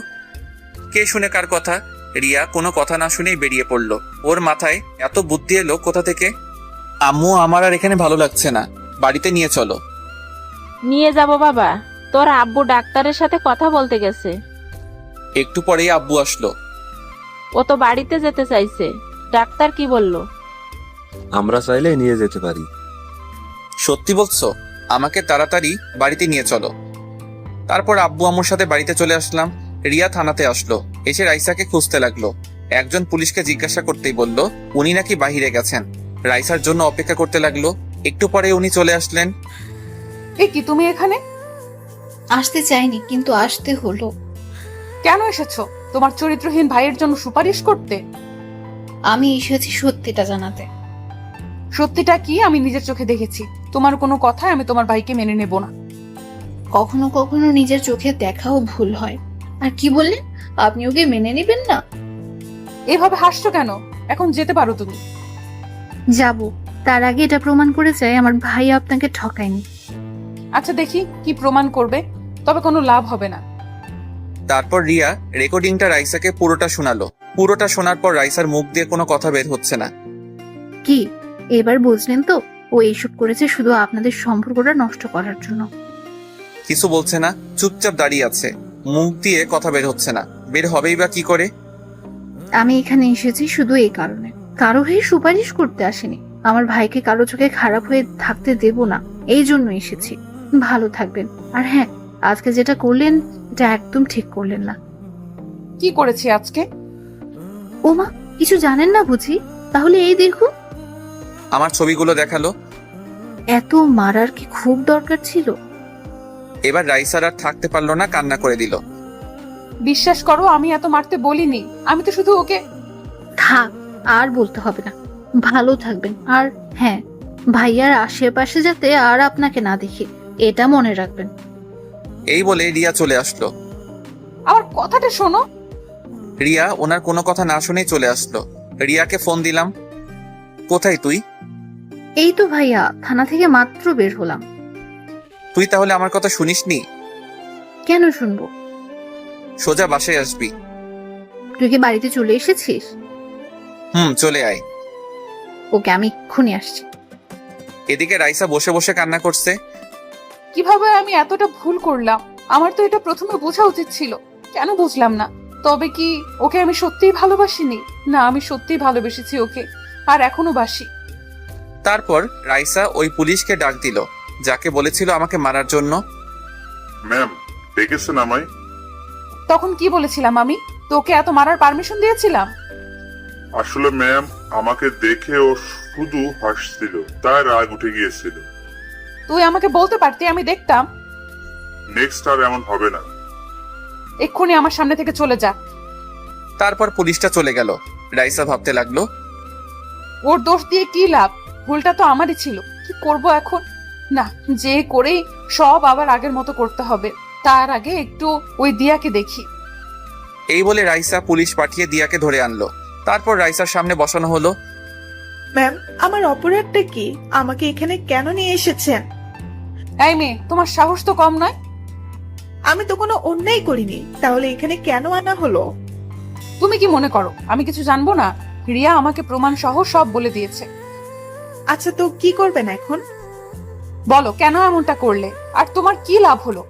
কে শুনে কার কথা? রিয়া কোনো কথা না শুনেই বেরিয়ে পড়লো। ওর মাথায় এত বুদ্ধি এলো কোথা থেকে? আম্মু, আমার আর এখানে ভালো লাগছে না, বাড়িতে নিয়ে চলো। নিয়ে যাব বাবা, তোর আব্বু ডাক্তারের সাথে কথা বলতে গেছে। একটু পরেই আব্বু আসলো। ও তো বাড়িতে যেতে চাইছে, ডাক্তার কি বললো? আমরা চাইলে নিয়ে যেতে পারি। সত্যি বলছো? আমাকে তাড়াতাড়ি বাড়িতে নিয়ে চলো। তারপর আব্বু আম্মুর সাথে বাড়িতে চলে আসলাম। রিয়া থানাতে আসলো, এসে রাইসাকে খুঁজতে লাগলো। একজন পুলিশকে জিজ্ঞাসা করতেই বলল উনি নাকি বাহিরে গেছেন। রাইসার জন্য অপেক্ষা করতে লাগলো। একটু পরে উনি চলে আসলেন। এ কি, তুমি এখানে? আসতে চাইনি, কিন্তু আসতে হলো। কেন এসেছো? তোমার চরিত্রহীন ভাইয়ের জন্য সুপারিশ করতে? আমি এসেছি সত্যিটা জানাতে। সত্যিটা কি আমি নিজের চোখে দেখেছি। তোমার কোনো কথাই আমি তোমার ভাইকে মেনে নেব না। কখনো কখনো নিজের চোখে দেখাও ভুল হয়। আর কি বললেন, আপনি ওকে মেনে নেবেন না? এভাবে হাসছো কেন? এখন যেতে পারো তুমি। যাব, তার আগে এটা প্রমাণ করে চাই আমার ভাই আপনাকে ঠকায়নি। আচ্ছা, দেখি কি প্রমাণ করবে, তবে কোনো লাভ হবে না। তারপর রিয়া রেকর্ডিংটা রাইসাকে পুরোটা শোনালো। পুরোটা শোনার পর রাইসার মুখ দিয়ে কোনো কথা বের হচ্ছে না। কি এবার বুঝলেন তো, ও এইসব করেছে শুধু আপনাদের সম্পর্কটা নষ্ট করার জন্য। কিছু বলছে না, চুপচাপ দাঁড়িয়ে আছে, মুখ দিয়ে কথা বের হচ্ছে না। বের হবেই বা কি করে? আমি এখানে এসেছি শুধু এই কারণে, কারো হয়ে সুপারিশ করতে আসেনি। আমার ভাইকে কারো চোখে খারাপ হয়ে থাকতে দেব না, এই জন্য এসেছি। ভালো থাকবেন। আর হ্যাঁ, আজকে যেটা করলেন এটা একদম ঠিক করলেন না। কি করেছি আজকে? ওমা, কিছু জানেন না বুঝি? তাহলে এই দেখুন। আমার ছবিগুলো দেখালো। এত মারার কি খুব দরকার ছিল? এবার রাইসার আর থাকতে পারলো না, কান্না করে দিল। বিশ্বাস করো, আমি এত মারতে বলিনি। আমি তো শুধু ওকে। থাক, আর বলতে হবে না। ভালো থাকবেন। আর হ্যাঁ, ভাইয়ার আশেপাশে যাতে আর আপনাকে না দেখি, এটা মনে রাখবেন। এই বলে রিয়া চলে আসলো। আমার কথাটা শোনো। রিয়া ওনার কোনো কথা না শুনেই চলে আসলো। রিয়াকে ফোন দিলাম। কোথায় তুই? এই তো ভাইয়া, থানা থেকে মাত্র বের হলাম। তুই তাহলে আমার কথা শুনিসনি? কেন শুনবো? সোজা বাসায় আসবি। তুই কি বাড়িতে চলে এসেছিস? চলে আয়। ওকে, আমি এক্ষুনি আসছি। এদিকে রাইসা বসে বসে কান্না করছে। কিভাবে আমি এতটা ভুল করলাম? আমার তো এটা প্রথমে বোঝা উচিত ছিল, কেন বুঝলাম না? তবে কি ওকে আমি সত্যিই ভালোবাসিনি? না, আমি সত্যিই ভালোবেসেছি ওকে, আর এখনো বাসি। তারপর রাইসা ওই পুলিশকে ডাক দিল যাকে বলেছিল আমাকে মারার জন্য। ম্যাম, ডেকেছেন আমায়? তখন কি বলেছিলাম আমি? তোকে এত মারার পারমিশন দিয়েছিলাম? আসলে ম্যাম, আমাকে দেখে ও শুধু হাসছিল, তাই রাগ উঠে গিয়েছিল। তুই আমাকে বলতে পারতি, আমি দেখতাম। নেক্সট আর এমন হবে না। এক্ষুনি আমার সামনে থেকে চলে যা। তারপর পুলিশটা চলে গেল। রাইসা ভাবতে লাগলো, ওর দোষ দিয়ে কি লাভ? ভুলটা তো আমারই ছিল। কি করব এখন? না, যে করেই সব আবার আগের মতো করতে হবে। তার আগে একটু ওই দিয়াকে দেখি। এই বলে রাইসা পুলিশ পাঠিয়ে দিয়াকে ধরে আনলো। তারপর রাইসার সামনে বসানো হলো। ম্যাম, আমার অপরাধটা কি? আমাকে এখানে কেন নিয়ে এসেছেন? এই মেয়ে, তোমার সাহস তো কম নয়। আমি তো কোনো অন্যায় করিনি, তাহলে এখানে কেন আনা হলো? তুমি কি মনে করো আমি কিছু জানবো না? রিয়া আমাকে প্রমাণ সহ সব বলে দিয়েছে। আচ্ছা, তো কি করবেন এখন? বলো কেন এমনটা করলে, আর তোমার কি লাভ হলো?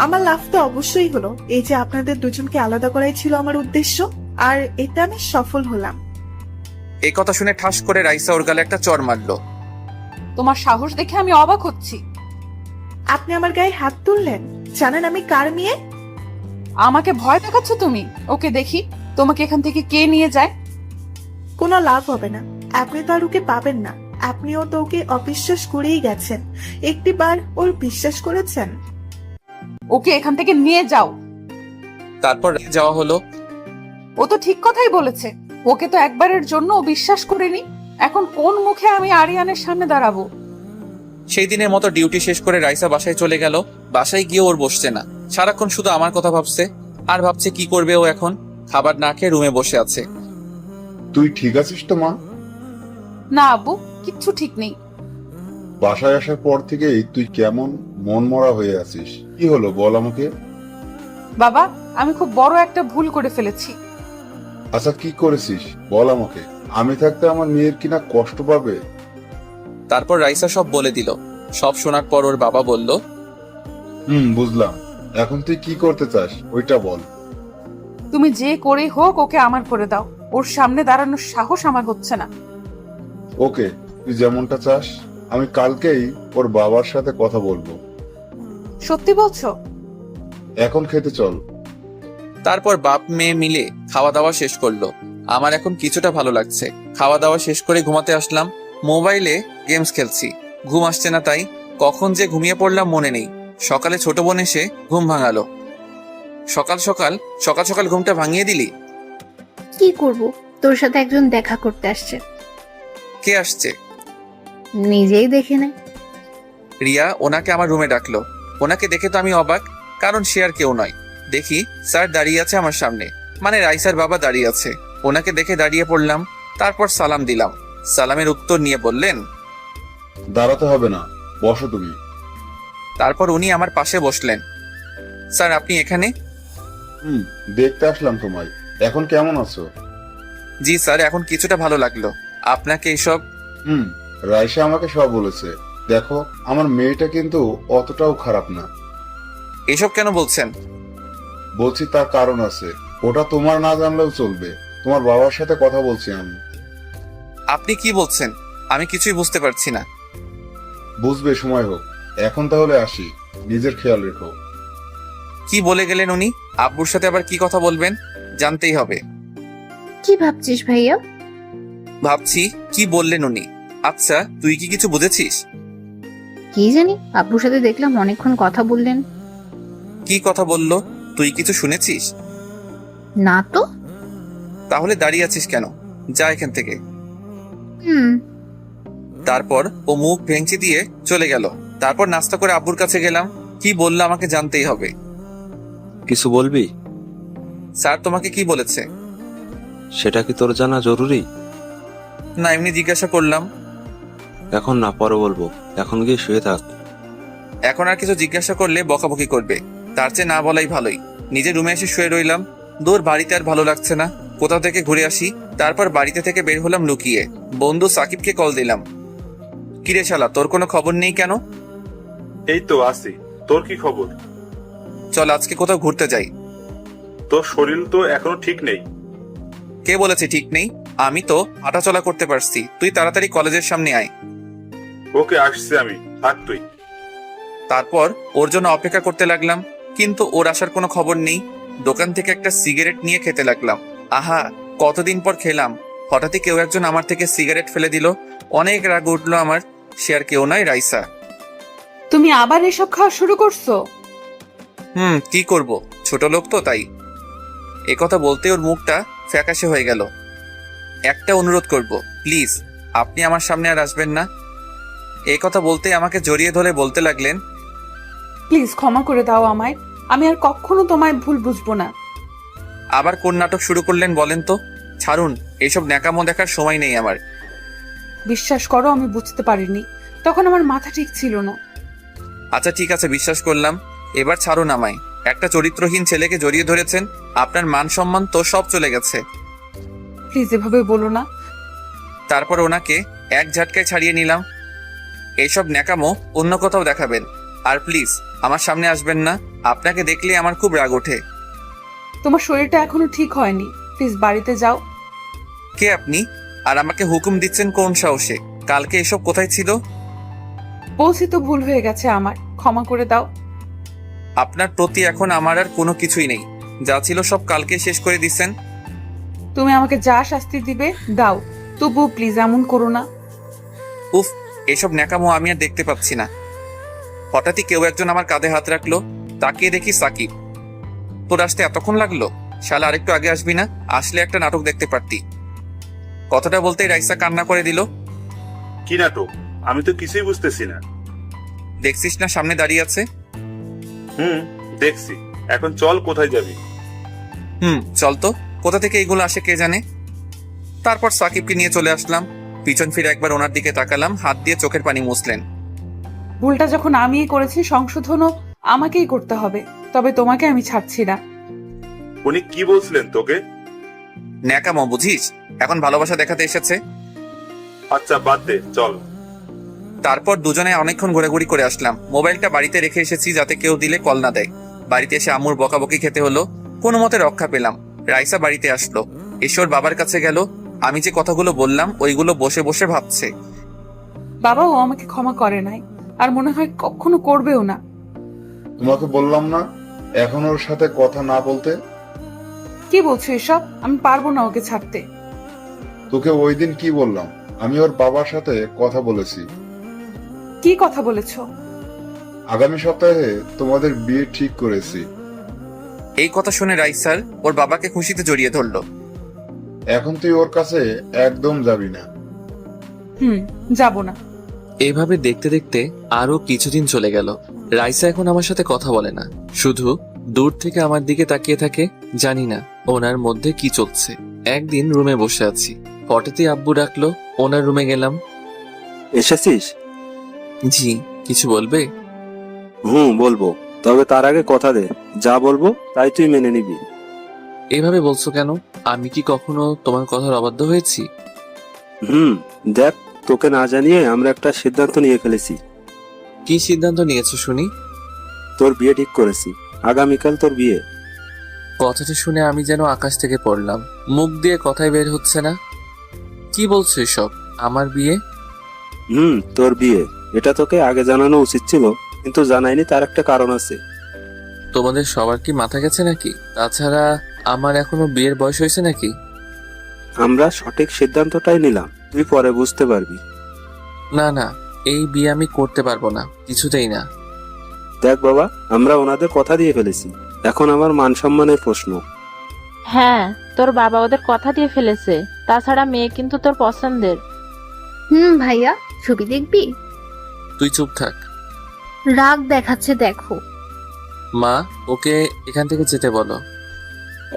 আমার লাভ তো অবশ্যই হলো, এই যে আপনাদের দুজনকে আলাদা করাই ছিল আমার উদ্দেশ্য, আর এটা আমি সফল হলাম। এই কথা শুনে ঠাস করে রাইসা ওর গালে একটা চড় মারলো। তোমার সাহস দেখে আমি অবাক হচ্ছি। আপনি আমার গায়ে হাত তুললেন? জানেন আমি কার মেয়ে? আমাকে ভয় দেখাচ্ছ তুমি? ওকে দেখি, তোমাকে এখান থেকে কে নিয়ে যায়। কোনো লাভ হবে না, আপনি তো আর ওকে পাবেন না। আপনিও তো ওকে অবিশ্বাস করেই গেছেন, একটিবার ওর বিশ্বাস করেছেন। ওকে এখান থেকে নিয়ে যাও। তারপর যাওয়া হলো। ও তো ঠিক কথাই বলেছে, ওকে তো একবারের জন্য বিশ্বাস করিনি। এখন কোন মুখে আমি আরিয়ানের সামনে দাঁড়াবো? সেই দিনের মতো ডিউটি শেষ করে রাইসা বাসায় চলে গেল। বাসায় গিয়ে ওর বসছে না, সারাক্ষণ শুধু আমার কথা ভাবছে, আর ভাবছে কি করবে ও এখন। খাবার না খেয়ে রুমে বসে আছে। তুই ঠিক আছিস তো মা? না আব্বু, কিচ্ছু ঠিক নেই। বাসায় আসার পর থেকেই তুই কেমন মনমরা হয়ে আছিস, কি হলো বল আমাকে। বাবা, আমি খুব বড় একটা ভুল করে ফেলেছি। আচ্ছা, কি করেছিস বল আমাকে। আমি থাকতে আমার মেয়ের কিনা কষ্ট পাবে। তারপর রাইসা সব বলে দিল। সব শোনার পর ওর বাবা বলল, বুঝলাম। এখন তুই কি করতে চাস ওইটা বল। তুমি যে করেই হোক ওকে আমার করে দাও। ওর সামনে দাঁড়ানোর সাহস আমার হচ্ছে না। ওকে, তুই যেমনটা চাস। আমি কালকেই ওর বাবার সাথে কথা বলবো। সত্যি বলছো? এখন খেতে চল। তারপর বাপ মেয়ে মিলে খাওয়া দাওয়া শেষ করলো। আমার এখন কিছুটা ভালো লাগছে। খাওয়া দাওয়া শেষ করে ঘুমাতে আসলাম। মোবাইলে গেমস খেলছি, ঘুম আসছে না, তাই কখন যে ঘুমিয়ে পড়লাম মনে নেই। সকালে ছোট বোন এসে ঘুম ভাঙালো। সকাল সকাল ঘুমটা ভাঙিয়ে দিলি। কি করব, তোর সাথে একজন দেখা করতে আসছে। কে আসছে? নিজেই দেখে নে। রিয়া ওনাকে আমার রুমে ডাকলো। ওনাকে দেখে তো আমি অবাক, কারণ সে আর কেউ নয়। দেখি স্যার দাঁড়িয়ে আছে আমার সামনে, মানে রাইসার বাবা দাঁড়িয়ে আছে। ওনাকে দেখে দাঁড়িয়ে পড়লাম। তারপর সালাম দিলাম। সালামের উত্তর নিয়ে বললেন, দাঁড়াতে হবে না, বসো তুমি। তারপর উনি আমার পাশে বসলেন। স্যার আপনি এখানে? দেখতে আসলাম তোমায়। এখন কেমন আছো? জি স্যার, এখন কিছুটা ভালো লাগলো। আপনাকে এসব? রাইসা আমাকে সব বলেছে। দেখো, আমার মেয়েটা কিন্তু অতটাও খারাপ না। এসব কেন বলছেন? বলছি তার কারণ আছে, ওটা তোমার না জানলেও চলবে। তোমার বাবার সাথে কথা বলছি আমি। আপনি কি বলছেন? আমি কিছুই বুঝতে পারছি না। বুঝবে, সময় হোক। এখন তাহলে আসি, নিজের খেয়াল রেখো। কি বলে গেলেন উনি? আব্বুর সাথে আবার কি কথা বলবেন? জানতেই হবে। কি ভাবছিস ভাইয়া? ভাবছি কি বললেন উনি। আচ্ছা, তুই কি কিছু বুঝেছিস? কি জানি, আব্বুর সাথে দেখলাম অনেকক্ষণ কথা বললেন। কি কথা বললো? তুই কিছু শুনেছিস? না তো। তাহলে দাঁড়িয়ে আছিস কেন? যা এখান থেকে। তারপর ও মুখ ভেঙচি দিয়ে চলে গেল। তারপর নাস্তা করে আব্বুর কাছে গেলাম। কি বললো আমাকে জানতেই হবে। কিছু বলবি? স্যার তোমাকে কি বলেছে? সেটা কি তোর জানা জরুরি? না, এমনি জিজ্ঞাসা করলাম। এখন না, পরে বলবো। এখন গিয়ে শুয়ে থাক। এখন আর কিছু জিজ্ঞাসা করলে বকাবকি করবে, তার চেয়ে না বলাই ভালোই। নিজের রুমে এসে শুয়ে রইলাম। দূর বাড়িতে আর ভালো লাগছে না, কোথাও থেকে ঘুরে আসি। তারপর বাড়িতে থেকে বের হলাম লুকিয়ে। বন্ধু সাকিবকে কল দিলাম। কিরে শালা, তোর কোনো খবর নেই কেন? এই তো আছি, তোর কি খবর? চল আজকে কোথাও ঘুরতে যাই। তোর শরীর তো এখনো ঠিক নেই। কে বলেছে ঠিক নেই? আমি তো হাঁটাচলা করতে পারছি। তুই তাড়াতাড়ি কলেজের সামনে আয়। ওকে, আসছি আমি, থাক তুই। তারপর ওর জন্য অপেক্ষা করতে লাগলাম, কিন্তু ওর আসার কোনো খবর নেই। দোকান থেকে একটা সিগারেট নিয়ে খেতে লাগলাম। আহা, কতদিন পর খেলাম। হঠাৎই কেউ একজন আমার থেকে সিগারেট ফেলে দিল। অনেক রাগ উঠলো আমার। সে আর কেউ নয়, রাইসা। তুমি আবার এসব খাওয়া শুরু করছো? কি করব, ছোট লোক তো, তাই। একথা বলতে ওর মুখটা ফ্যাকাশে হয়ে গেল। একটা অনুরোধ করব, প্লিজ আপনি আমার সামনে আর আসবেন না। এই কথা বলতে আমাকে জড়িয়ে ধরে বলতে লাগলেন, প্লিজ ক্ষমা করে দাও আমায়। আমি আর কখনো তোমায় ভুল বুঝবো না। আবার কোন নাটক শুরু করলেন বলেন তো? ছাড়ুন, এইসব ন্যাকামো দেখার সময় নেই আমার। বিশ্বাস করো আমি বুঝতে পারিনি, তখন আমার মাথা ঠিক ছিল না। আচ্ছা ঠিক আছে, বিশ্বাস করলাম। এবার ছাড়ুন আমায়। একটা চরিত্রহীন ছেলেকে জড়িয়ে ধরেছেন, আপনার মান সম্মান তো সব চলে গেছে। প্লিজ এভাবে বলো না। তারপর ওনাকে এক ঝাটকায় ছাড়িয়ে নিলাম। এইসব ন্যাকামো অন্য কোথাও দেখাবেন, আর প্লিজ আমার সামনে আসবেন না। আপনাকে দেখলে আমার খুব রাগ ওঠে। তোমার শরীরটা এখনো ঠিক হয়নি, প্লিজ বাড়িতে যাও। কে আপনি? আর আমাকে হুকুম দিচ্ছেন কোন সাহসে? কালকে এসব কোথায় ছিল? বলছি তো ভুল হয়ে গেছে আমার, ক্ষমা করে দাও। আপনার প্রতি এখন আমার আর কোনো কিছুই নেই। যা ছিল সব কালকে শেষ করে দিচ্ছেন। তুমি আমাকে যা শাস্তি দিবে দাও, তবুও প্লিজ এমন করো না। উফ, এসব ন্যাকামো আমি আর দেখতে পাচ্ছি না। হঠাৎই কেউ একজন আমার কাঁধে হাত রাখলো। তাকিয়ে দেখি সাকিব। তোর আসতে এতক্ষণ লাগলো? শালা আরেকটু আগে আসবি না? আসলে একটা নাটক দেখতে পারতি। কথাটা বলতেই রাইসা কান্না করে দিল। কি নাটক? আমি তো কিছুই বুঝতেছি না। দেখছিস না সামনে দাঁড়িয়ে আছে? দেখছি। এখন চল, কোথায় যাবি? চল তো। কোথা থেকে এইগুলো আসে কে জানে। তারপর সাকিবকে নিয়ে চলে আসলাম। পিছন ফিরে একবার ওনার দিকে তাকালাম, হাত দিয়ে চোখের পানি মুছলেন। ভুলটা যখন আমিই করেছি, সংশোধনও আমাকেই করতে হবে, তবে তোমাকে আমি ছাড়ছি না। উনি কি বলছিলেন তোকে? ন্যাকামো বুঝিস? এখন ভালোবাসা দেখাতে এসেছে। আচ্ছা বাদ দে, চল। তারপর দুজনে অনেকক্ষণ ঘোরাঘুরি করে আসলাম। মোবাইলটা বাড়িতে রেখে এসেছি যাতে কেউ দিলে কল না দেয়। বাড়িতে এসে আম্মুর বকাবকি খেতে হলো। কোনো মতে রক্ষা পেলাম। রাইসা বাড়িতে আসলো, এসে ওর বাবার কাছে গেল। আমি যে কথাগুলো বললাম ওইগুলো বসে বসে ভাবছে। বাবাও আমাকে ক্ষমা করে নাই, আর মনে হয় কখনো করবেও না। তোমাকে বললাম না এখন ওর সাথে কথা না বলতে? কি বলছো এসব? আমি পারবো না ওকে ছাড়তে। তোকে ওই দিন কি বললাম? আমি ওর বাবার সাথে কথা বলেছি। কি কথা বলেছো? আগামী সপ্তাহে তোমাদের বিয়ে ঠিক করেছি। এই কথা শুনে রাইসার ওর বাবাকে খুশিতে জড়িয়ে ধরলো। এখন তুই ওর কাছে একদম যাবি না। যাব না। এইভাবে দেখতে দেখতে আরো কিছুদিন চলে গেল। রাইসা এখন আমার সাথে কথা বলে না, শুধু দূর থেকে আমার দিকে তাকিয়ে থাকে। জানি না ওনার মধ্যে কি চলছে। একদিন রুমে বসে আছি, হঠাৎই আব্বু ডাকলো। ওনার রুমে গেলাম। এসেছিস? জি, কিছু বলবে? বলবো, তবে তার আগে কথা দে, যা বলবো তাই তুই মেনে নিবি। এইভাবে বলছো কেন? আমি কি কখনো তোমার কথার অবাধ্য হয়েছি? দেখ, তোকে না জানিয়ে আমরা একটা সিদ্ধান্ত নিয়ে ফেলেছি। কি সিদ্ধান্ত নিয়েছো শুনি? তোর বিয়ে ঠিক করেছি, আগামীকাল তোর বিয়ে। কথাটা শুনে আমি যেন আকাশ থেকে পড়লাম। মুখ দিয়ে কথাই বের হচ্ছে না। কি বলছো এসব? আমার বিয়ে? তোর বিয়ে। এটা তোকে আগে জানানো উচিত ছিল, কিন্তু জানাইনি, তার একটা কারণ আছে। তোমাদের সবার কি মাথা গেছে নাকি? তাছাড়া আমার এখনো বিয়ের বয়স হয়েছে নাকি? আমরা সঠিক সিদ্ধান্তটাই নিলাম, তুই পরে বুঝতে পারবি। না না, এই বিয়ে আমি করতে পারবো না, কিছুতেই না। দেখ বাবা, আমরা ওনাদের কথা দিয়ে ফেলেছি, এখন আমার মান সম্মানের প্রশ্ন। হ্যাঁ, তোর বাবা ওদের কথা দিয়ে ফেলেছে। তাছাড়া মেয়ে কিন্তু তোর পছন্দের। ভাইয়া, ছবি দেখবি? তুই চুপ থাক। রাগ দেখাচ্ছে দেখো। মা, ওকে এখান থেকে যেতে বলো।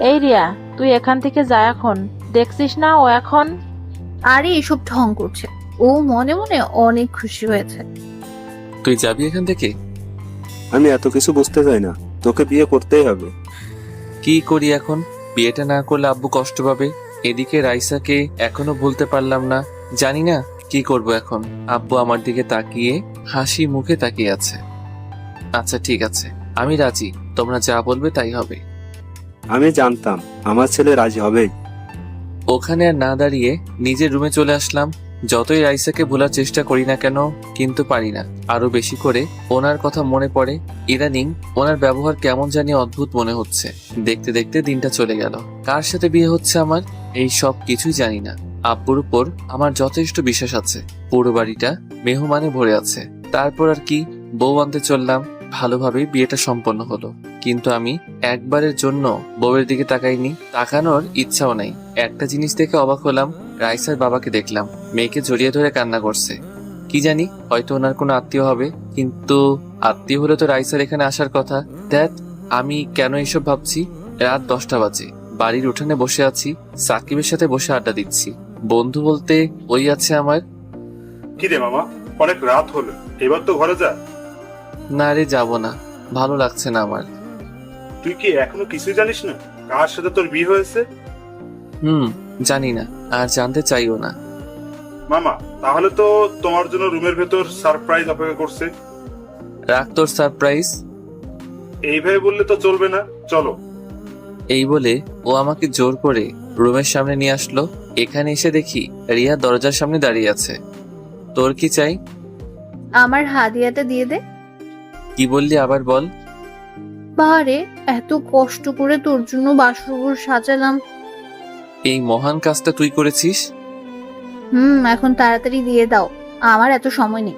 এই রিয়া, তুই এখান থেকে যা এখন। দেখছিস না ও এখন? আরে এসব ঢং করছে। ও মনে মনে অনেক খুশি হয়েছে। তুই যাবি এখান থেকে? আমি এত কিছু বুঝতে চাই না, তোকে বিয়ে করতেই হবে। কি করি এখন? বিয়েটা না করলে আব্বু কষ্ট পাবে। এদিকে রাইসাকে এখনো ভুলতে পারলাম না। জানি না কি করব এখন। আব্বু আমার দিকে তাকিয়ে হাসি মুখে তাকিয়ে আছে। আচ্ছা ঠিক আছে, আমি রাজি। তোমরা যা বলবে তাই হবে। আমি জানতাম আমার ছেলে রাজি হবেই। ওখানে আর না দাঁড়িয়ে নিজের রুমে চলে আসলাম। যতই রাইসাকে ভোলার চেষ্টা করি না কেন, কিন্তু পারি না। আরো বেশি করে ওনার কথা মনে পড়ে। ইদানিং ওনার ব্যবহার কেমন জানি অদ্ভুত মনে হচ্ছে। দেখতে দেখতে দিনটা চলে গেল। কার সাথে বিয়ে হচ্ছে আমার, এই সব কিছুই জানি না। আব্বুর উপর আমার যথেষ্ট বিশ্বাস আছে। পুরো বাড়িটা মেহমানে ভরে আছে। তারপর আর কি, বউ আনতে চললাম। ভালোভাবেই বিয়েটা সম্পন্ন হলো। কিন্তু আমি একবারের জন্য বউয়ের দিকে তাকাইনি, তাকানোর ইচ্ছাও নাই। একটা জিনিস দেখে অবাক হলাম, রাইসার বাবাকে দেখলাম মেয়েকে জড়িয়ে ধরে কান্না করছে। কি জানি, হয়তো ওনার কোনো আত্মীয় হবে। কিন্তু আত্মীয় হলে তো রাইসার এখানে আসার কথা। দ্যাট, আমি কেন এসব ভাবছি? রাত 10টা বাজে, বাড়ির উঠানে বসে আছি, সাকিবের সাথে বসে আড্ডা দিচ্ছি। বন্ধু বলতে ওই আছে আমার কি রে মামা, অনেক রাত হলো, এবার তো ঘরে যা। না রে, যাবো না, ভালো লাগছে না আমার। তুই কি এখনো কিছুই জানিস না কার সাথে তোর বিয়ে হয়েছে? জানি না, আর জানতে চাইও না। মামা, তাহলে তো তোমার জন্য রুমের ভেতর সারপ্রাইজ অপেক্ষা করছে। রাখ তোর সারপ্রাইজ। এইভাবে বললে তো চলবে না, চলো। এই বলে ও আমাকে জোর করে রুমের সামনে নিয়ে আসলো। এখানে এসে দেখি রিয়া দরজার সামনে দাঁড়িয়ে আছে। তোর কি চাই? আমার হাদিয়াটা দিয়ে দে। কি বললি আবার বল। বারে, এত কষ্ট করে তোর জন্য বাসরঘর সাজালাম। এই মহান কাজটা তুই করেছিস? এখন তাড়াতাড়ি দিয়ে দাও, আমার এত সময় নেই।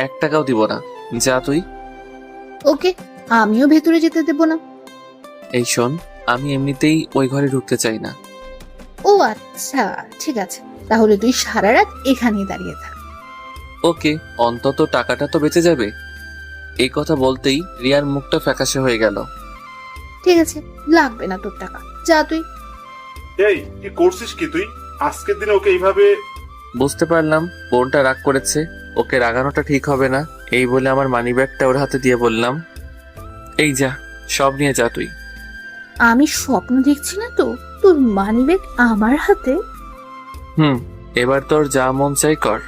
1 টাকাও দিব না, যা তুই। ওকে, আমিও ভেতরে যেতে দেব না। এই শোন, আমি এমনিতেই ওই ঘরে ঢুকতে চাই না। ও আচ্ছা, ঠিক আছে, তাহলে তুই সারা রাত এখানেই দাঁড়িয়ে থাক। ওকে, অন্তত টাকাটা তো বেঁচে যাবে। এই কথা বলতেই রিয়ার মুখটা ফ্যাকাশে হয়ে গেল। ঠিক আছে, লাগবে না তোর টাকা, যা তুই। এই, কি করছিস কি তুই? আজকের দিনে ওকে এইভাবে? বুঝতে পারলাম বোনটা রাগ করেছে, ওকে রাগানোটা ঠিক হবে না। এই বলে আমার মানিব্যাগটা ওর হাতে দিয়ে বললাম, এই যা, সব নিয়ে যা তুই। আমি স্বপ্ন দেখছি না তো, তোর মানিব্যাগ আমার হাতে? এবার তোর যা মন চাই কর।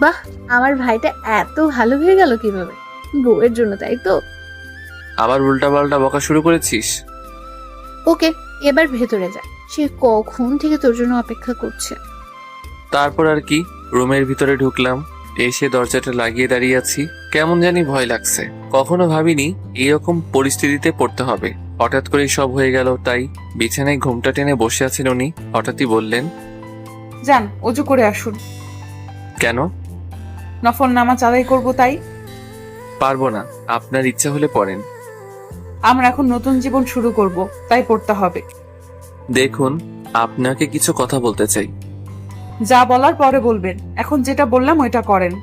বাহ, আমার ভাইটা এত ভালো হয়ে গেল কিভাবে? বউয়ের জন্য, তাই তো? আবার উল্টাপাল্টা বকা শুরু করেছিস? ওকে, এবার ভেতরে যা, সে কখন থেকে তোর জন্য অপেক্ষা করছে। তারপর আর কি, রুমের ভিতরে ঢুকলাম। এসে দরজাটা লাগিয়ে দাঁড়িয়ে আছি, কেমন জানি ভয় লাগছে। কখনো ভাবিনি এরকম পরিস্থিতিতে পড়তে হবে। হঠাৎ করে সব হয়ে গেল, তাই বিছানায় ঘুমটা টেনে বসে আছেন উনি। হঠাৎই বললেন, যান অজু করে আসুন। কেন? নফল নামাজ আদায় করবো তাই। পারবো না, আপনার ইচ্ছা হলে পড়েন। আমরা এখন নতুন জীবন শুরু করব, তাই পড়তে হবে। দেখুন, আপনাকে কিছু কথা বলতে চাই। যা বলার পরে বলবেন, এখন যেটা বললাম ওইটা করেন।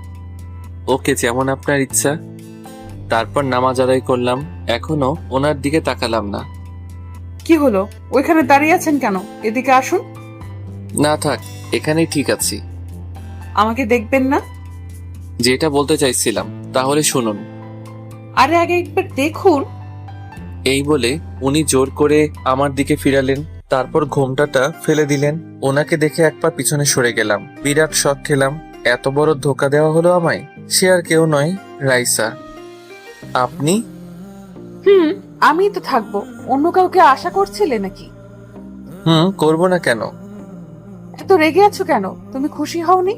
ওকে, যেমন আপনার ইচ্ছা। তারপর নামাজ আদায় করলাম, এখনো ওনার দিকে তাকালাম না। কি হলো, ওইখানে দাঁড়িয়ে আছেন কেন? এদিকে আসুন। না থাক, এখানেই ঠিক আছি। আমাকে দেখবেন না? যেটা বলতে চাইছিলাম তাহলে শুনুন। আরে আগে একবার দেখুন। এই বলে উনি জোর করে আমার দিকে ফিরালেন, তারপর ঘোমটাটা ফেলে দিলেন। ওনাকে দেখে এক পা পিছনে সরে গেলাম। বিরাট শক খেলাম, এত বড় ধোকা দেওয়া হলো আমায়। সে আর কেউ নয়, রাইসা। আপনি? আমি তো থাকবো, অন্য কাউকে আশা করছিলে নাকি? করবো না কেন? এত রেগে আছো কেন? তুমি খুশি হওনি?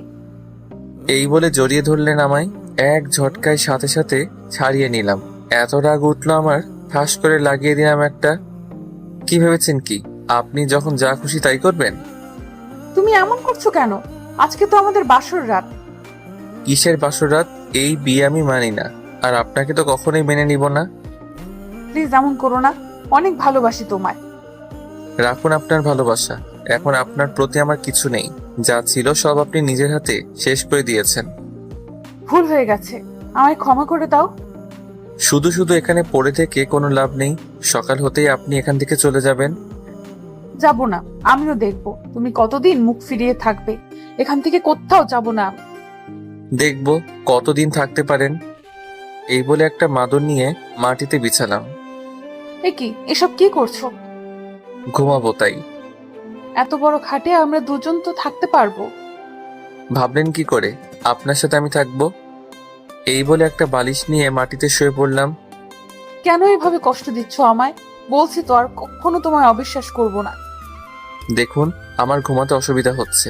এই বলে জড়িয়ে ধরলেন আমায়। এক ঝটকায় সাথে সাথে ছাড়িয়ে নিলাম। এত রাগ উঠলো আমার, ঠাস করে লাগিয়ে দিলাম একটা। কি ভেবেছেন কি আপনি যখন যা খুশি তাই করবেন? তুমি এমন করছো কেন? আজকে তো আমাদের বাসর রাত। কিসের বাসর রাত? এই বিয়ে আমি মানি না, আর আপনাকে তো কখনোই মেনে নিব না। প্লিজ এমন করো না, অনেক ভালোবাসি তোমায়। রাখুন আপনার ভালোবাসা, এখন আপনার প্রতি আমার কিছু নেই। যা ছিল সব আপনি নিজের হাতে শেষ করে দিয়েছেন। ভুল হয়ে গেছে, আমায় ক্ষমা করে দাও। শুধু শুধু এখানে পড়ে থেকে কোনো লাভ নেই। সকাল হতেই আপনি এখান থেকে চলে যাবেন। যাব না, আমিও দেখবো তুমি কতদিন মুখ ফিরিয়ে থাকবে। এখান থেকে কোথাও যাব না। দেখব কতদিন থাকতে পারেন। এই বলে একটা মাদুর নিয়ে মাটিতে বিছালাম। এ কি, এসব কি করছো? ঘুমাবো তাই। এত বড় খাটে আমরা দুজন তো থাকতে পারবো। ভাবলেন কি করে আপনার সাথে আমি থাকবো? এই বলে একটা বালিশ নিয়ে মাটিতে শুয়ে পড়লাম। কেন এভাবে কষ্ট দিচ্ছ আমায়? বলছি তো আর কখনো তোমায় অবিশ্বাস করব না। দেখুন, আমার ঘুমাতে অসুবিধা হচ্ছে।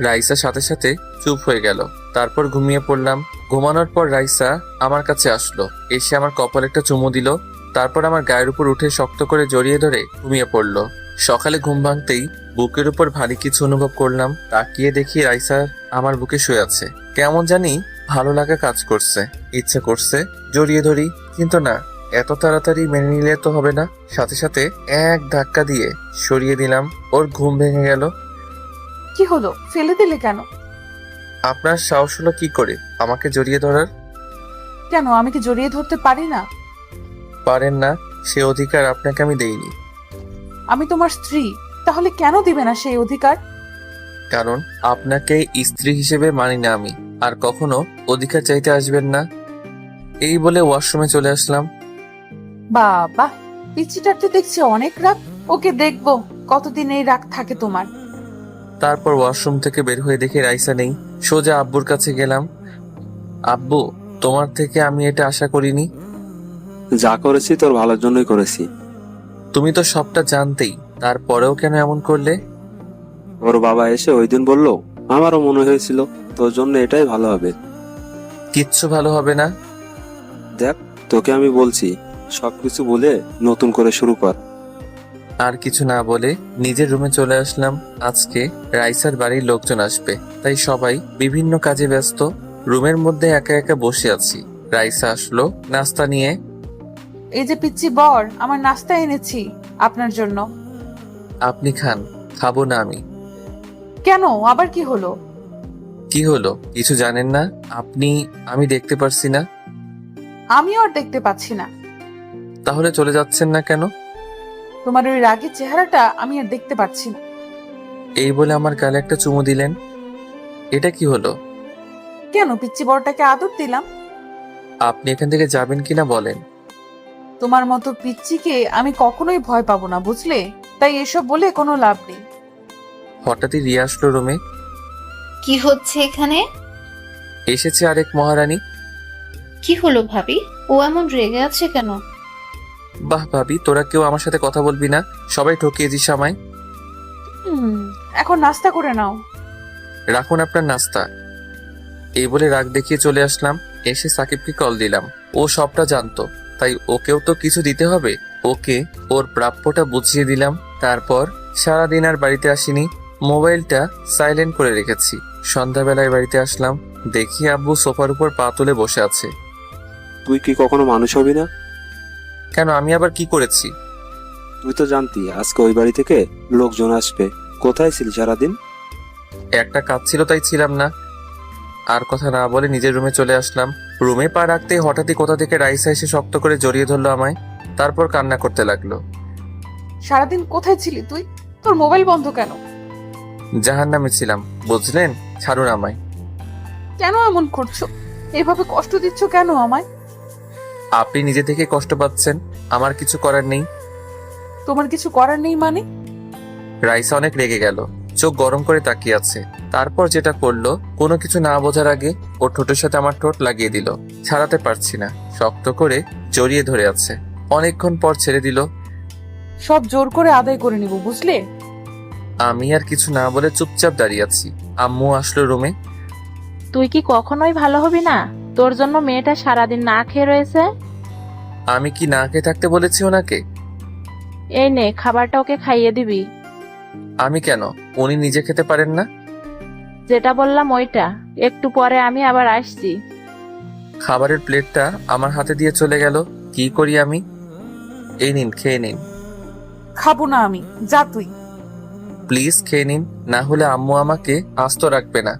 রাইসা সাথে সাথে চুপ হয়ে গেল। তারপর ঘুমিয়ে পড়লাম। ঘুমানোর পর রাইসা আমার কাছে আসলো, এসে আমার কপালে একটা চুমু দিল। তারপর আমার গায়ের উপর উঠে শক্ত করে জড়িয়ে ধরে ঘুমিয়ে পড়লো। সকালে ঘুম ভাঙতেই বুকের উপর ভারী কিছু অনুভব করলাম। তাকিয়ে দেখি রাইসা আমার বুকে শুয়ে আছে। কেমন জানি ভালো লাগা কাজ করছে, ইচ্ছে করছে জড়িয়ে ধরি, কিন্তু না, এত তাড়াতাড়ি মেনে নিলে তো হবে না। সাথে সাথে এক ধাক্কা দিয়ে সরিয়ে দিলাম। ওর ঘুম ভেঙে গেল। কি হলো, ফেলে দিলে কেন? আপনার সাহস হলো কি করে আমাকে জড়িয়ে ধরার? কেন, আমি কি জড়িয়ে ধরতে পারি না? পারেন না, সে অধিকার আপনাকে আমি দেইনি। আমি তোমার স্ত্রী, তাহলে কেন দিবে না সেই অধিকার? কারণ আপনাকে স্ত্রী হিসেবে মানি না আমি, আর কখনো অধিকার চাইতে আসবেন না। এই বলে ওয়াশরুমে চলে আসলাম। বাবা, পিচ্চিটার তো দেখছি অনেক রাগ। ওকে দেখবো কতদিন এই রাগ থাকে তোমার। তারপর ওয়াশরুম থেকে বের হয়ে দেখে রাইসা নেই। সোজা আব্বুর কাছে গেলাম। আব্বু, তোমার থেকে আমি এটা আশা করিনি। যা করেছি তোর ভালোর জন্যই করেছি। তুমি তো সবটা জানতেই, তারপরেও কেন এমন করলে? ওর বাবা এসে ওই দিন বললো, আমারও মনে হয়েছিল তোর জন্য এটাই ভালো হবে। কিচ্ছু ভালো হবে না। দেখ, তোকে আমি বলছি, সবকিছু বলে নতুন করে শুরু কর। আর কিছু না বলে নিজের রুমে চলে আসলাম। আজকে রাইসার বাড়ির লোকজন আসবে, তাই সবাই বিভিন্ন কাজে ব্যস্ত। রুমের মধ্যে একা একা বসে আছি। রাইসা আসলো নাস্তা নিয়ে। এই যে পিচ্চি বর, আমার নাস্তা এনেছি আপনার জন্য। আপনি খান। খাবো না আমি। কেন, আবার কি হলো? কি হলো কিছু জানেন না আপনি? আমি দেখতে পারছি না। আমিও আর দেখতে পাচ্ছি না। তাহলে চলে যাচ্ছেন না কেন? তোমার ওই রাগের চেহারাটা আমি আর দেখতে পাচ্ছি না। এই বলে আমার গালে একটা চুমু দিলেন। এটা কি হলো? কেন, পিচ্চি বরটাকে আদর দিলাম। আপনি এখান থেকে যাবেন কিনা বলেন। তোমার মতো পিচ্চিকে আমি কখনোই ভয় পাবো না, বুঝলে? তাই এসব বলে কোনো লাভ নেই। হঠাৎই রিয়া আসলো রুমে। কি হচ্ছে এখানে? এসেছে আরেক মহারানী। কি হলো ভাবি? ও এমন রেগে আছে কেন? বাহ ভাবি, তোরা কেউ আমার সাথে কথা বলবি না? সবাই ঠকিয়েছিস আমায়। এখন নাস্তা করে নাও। রাখুন আপনার নাস্তা। এই বলে রাগ দেখিয়ে চলে আসলাম। এসে সাকিবকে কল দিলাম। ও সবটা জানতো, তাই ওকেও তো কিছু দিতে হবে। ওকে ওর প্রাপ্যটা বুঝিয়ে দিলাম। তারপর সারাদিন আর বাড়িতে আসিনি। মোবাইলটা সাইলেন্ট করে রেখেছি। সন্ধ্যাবেলায় বাড়িতে আসলাম, দেখি আব্বু সোফার উপর পা তুলে বসে আছে। তুই কি কখনো মানুষ হবি না? কেন, আমি আবার কি করেছি? তুই তো জানতি আজকে ওই বাড়ি থেকে লোকজন আসবে। কোথায় ছিলি সারাদিন? একটা কাজ ছিল তাই ছিলাম না। আর কথা না বলে নিজের রুমে চলে আসলাম। রুমে পা রাখতেই হঠাৎই কোথা থেকে রাইসা এসে শক্ত করে জড়িয়ে ধরলো আমায়। তারপর কান্না করতে লাগলো। সারাদিন কোথায় ছিলি তুই? তোর মোবাইল বন্ধ কেন? জাহান্নামে ছিলাম, বুঝলেন? ছাড়ুন আমায়। কেন এমন করছো? এভাবে কষ্ট দিচ্ছ কেন আমায়? আপনি নিজে থেকে কষ্ট পাচ্ছেন, আমার কিছু করার নেই। তোমার কিছু করার নেই মানে? রাইসা অনেক রেগে গেল, চোখ গরম করে তাকিয়ে আছে। তারপর যেটা করলো, কোনো কিছু না বোঝার আগে ওর ঠোঁটের সাথে আমার ঠোঁট লাগিয়ে দিল। ছাড়াতে পারছি না, শক্ত করে জড়িয়ে ধরে আছে। অনেকক্ষণ পর ছেড়ে দিল। সব জোর করে আদায় করে নিব, বুঝলে? আমি আর কিছু না বলে চুপচাপ দাঁড়িয়ে আছি। আম্মু আসলো রুমে। তুই কি কখনোই ভালো হবি না? তোর জন্য মেয়েটা সারাদিন না খেয়ে রয়েছে। আমি কি না খেয়ে থাকতে বলেছি ওনাকে? এই নে, খাবারটা ওকে খাইয়ে দিবি। আমি কেন? উনি নিজে খেতে পারেন না? যেটা বললাম ওইটা। একটু পরে আমি আবার আসছি। খাবারের প্লেটটা আমার হাতে দিয়ে চলে গেল। কি করি আমি? এই নিন, খেয়ে নিন। খাবো না আমি, যা তুই। প্লিজ খেয়ে নিন, না হলে আম্মু আমাকে আস্ত রাখবে না।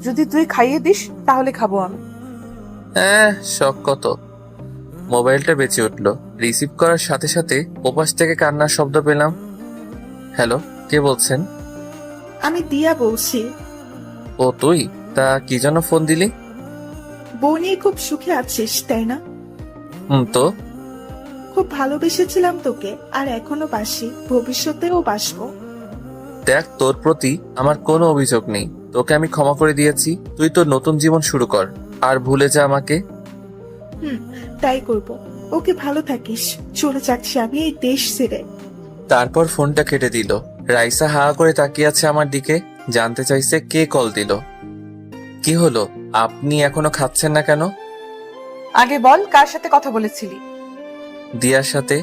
যদি তুই খাইয়ে দিস তাহলে খাবো আমি। হ্যাঁ, শখ কত। মোবাইলটা বেঁচে উঠলো। রিসিভ করার সাথে সাথে ওপাশ থেকে কান্নার শব্দ পেলাম। হ্যালো, কে বলছেন? আমি দিয়া বলছি। ও তুই? তা কি জন্য ফোন দিলি? বউ নিয়ে খুব সুখে আছিস তাই না? তো খুব ভালোবেসেছিলাম তোকে, আর এখনো বাসি, ভবিষ্যতেও বাসবো। দেখ, তোর প্রতি আমার কোনো অভিযোগ নেই। তোকে আমি ক্ষমা করে দিয়েছি। তুই তোর নতুন জীবন শুরু কর, আর ভুলে যা আমাকে। তাই করব। ওকে, ভালো থাকিস। চলে যাচ্ছি আমি এই দেশ ছেড়ে। তারপর ফোনটা কেটে দিল। রাইসা হা করে তাকিয়ে আছে আমার দিকে, জানতে চাইছে কে কল দিল। কি হলো, আপনি এখনো খাচ্ছেন না কেন? আগে বল, কার সাথে কথা বলেছিলি? দিয়ার সাথে।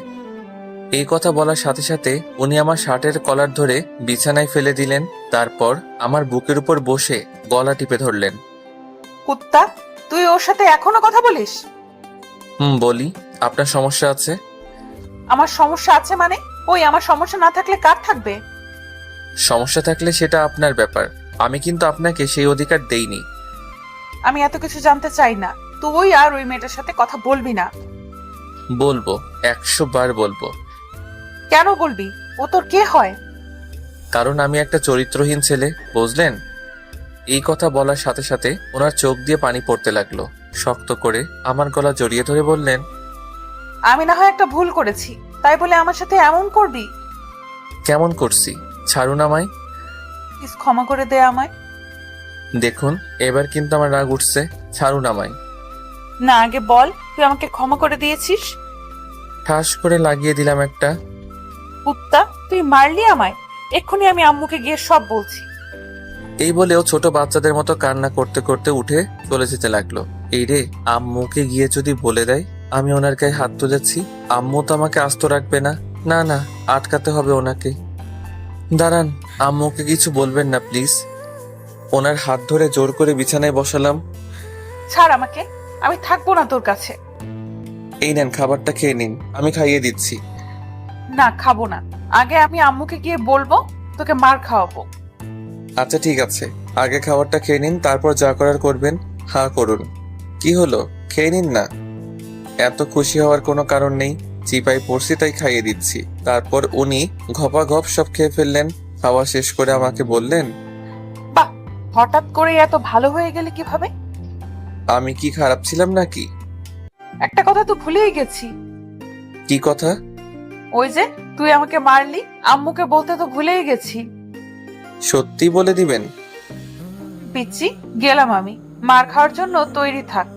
এই কথা বলার সাথে সাথে উনি আমার শার্টের কলার ধরে বিছানায় ফেলে দিলেন। তারপর আমার বুকের উপর বসে গলা টিপে ধরলেন। কুত্তা, তুই ওর সাথে এখনো কথা বলিস? বলি। আপনার সমস্যা আছে? আমার সমস্যা আছে মানে? ওই, আমার সমস্যা না থাকলে কার থাকবে? সমস্যা থাকলে সেটা আপনার ব্যাপার। আমি কিন্তু আপনাকে সেই অধিকার দেইনি। আমি এত কিছু জানতে চাই না। তুই আর ওই মেয়েটার সাথে কথা বলবি না। বলবো, 100 বার বলবো। কেন বলবি? ও তোর কে হয়? কারণ আমি একটা চরিত্রহীন ছেলে, বুঝলেন? এই কথা বলার সাথে সাথে ওনার চোখ দিয়ে পানি পড়তে লাগলো। শক্ত করে আমার গলা জড়িয়ে ধরে বললেন, আমি না হয় একটা ভুল করেছি, তাই বলে আমার সাথে এমন করবি? কেমন করছি? ছাড়ুন আমায়। প্লিজ ক্ষমা করে দে আমায়। দেখুন, এবার কিন্তু আমার রাগ উঠছে। ছাড়ুন আমায়। না, আগে বল তুই আমাকে ক্ষমা করে দিয়েছিস। ঠাস করে লাগিয়ে দিলাম একটা। কুত্তা, তুই মারলি আমায়। এক্ষুনি আমি আম্মুকে গিয়ে সব বলছি। এই বলেও ছোট বাচ্চাদের মতো কান্না করতে করতে উঠে চলে যেতে লাগলো। এই রে, আম্মুকে গিয়ে যদি বলে দেয় আমি ওনার গায়ে হাত তুলেছি, আম্মু তো আমাকে আস্ত রাখবে না। না না, আটকাতে হবে ওনাকে। দাঁড়ান, আম্মুকে কিছু বলবেন না প্লিজ। ওনার হাত ধরে জোর করে বিছানায় বসালাম। ছাড় আমাকে, আমি থাকবো না তোর কাছে। এই নেন, খাবারটা খেয়ে নিন, আমি খাইয়ে দিচ্ছি। না, খাবো না। আগে আমি আম্মুকে গিয়ে বলবো, তোকে মার খাওয়াবো। আচ্ছা ঠিক আছে, আগে খাবারটা খেয়ে নিন, তারপর যা করার করবেন। হ্যাঁ করুন। কি হলো, খেয়ে নিন না। এত খুশি হওয়ার কোনো কারণ নেই, চিপাই পড়ছি তাই খাইয়ে দিচ্ছি। তারপর উনি ঘপাঘপ সব খেয়ে ফেললেন। খাওয়া শেষ করে আমাকে বললেন, বাহ, হঠাৎ করে এত ভালো হয়ে গেলে কিভাবে? আমি কি খারাপ ছিলাম নাকি? একটা কথা তো ভুলেই গেছি। কি কথা? ওই যে তুই আমাকে মারলি, আম্মুকে বলতে তো ভুলেই গেছি। সত্যি বলে দিবেন? পিচ্ছি, গেলাম আমি। মার খাওয়ার জন্য তৈরি থাক।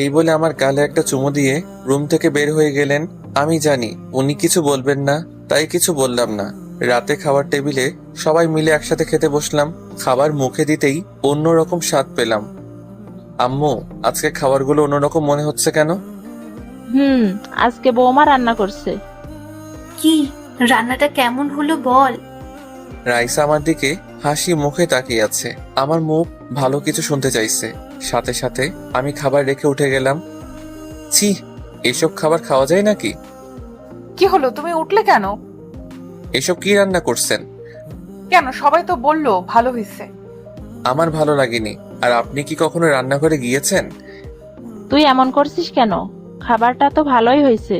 এই বলে আমার গালে একটা চুমু দিয়ে রুম থেকে বের হয়ে গেলেন। আমি জানি উনি কিছু বলবেন না, তাই কিছু বললাম না। রাতে খাবার টেবিলে সবাই মিলে একসাথে খেতে বসলাম। খাবার মুখে দিতেই অন্যরকম স্বাদ পেলাম। আম্মু, আজকে খাবারগুলো অন্যরকম মনে হচ্ছে কেন? আজকে বৌমা রান্না করছে। কি রান্নাটা কেমন হলো বল? রাইসা আমার দিকে হাসি মুখে তাকিয়ে আছে। আমার মুখ ভালো কিছু শুনতে চাইছে। সাথে সাথে আমি খাবার রেখে উঠে গেলাম। ছি, এসব খাবার খাওয়া যায় নাকি? কি হলো, তুমি উঠলে কেন? এসব কি রান্না করছেন? কেন, সবাই তো বললো ভালো হয়েছে। আমার ভালো লাগেনি। আর আপনি কি কখনো রান্নাঘরে গিয়েছেন? তুই এমন করছিস কেন? খাবারটা তো ভালোই হয়েছে।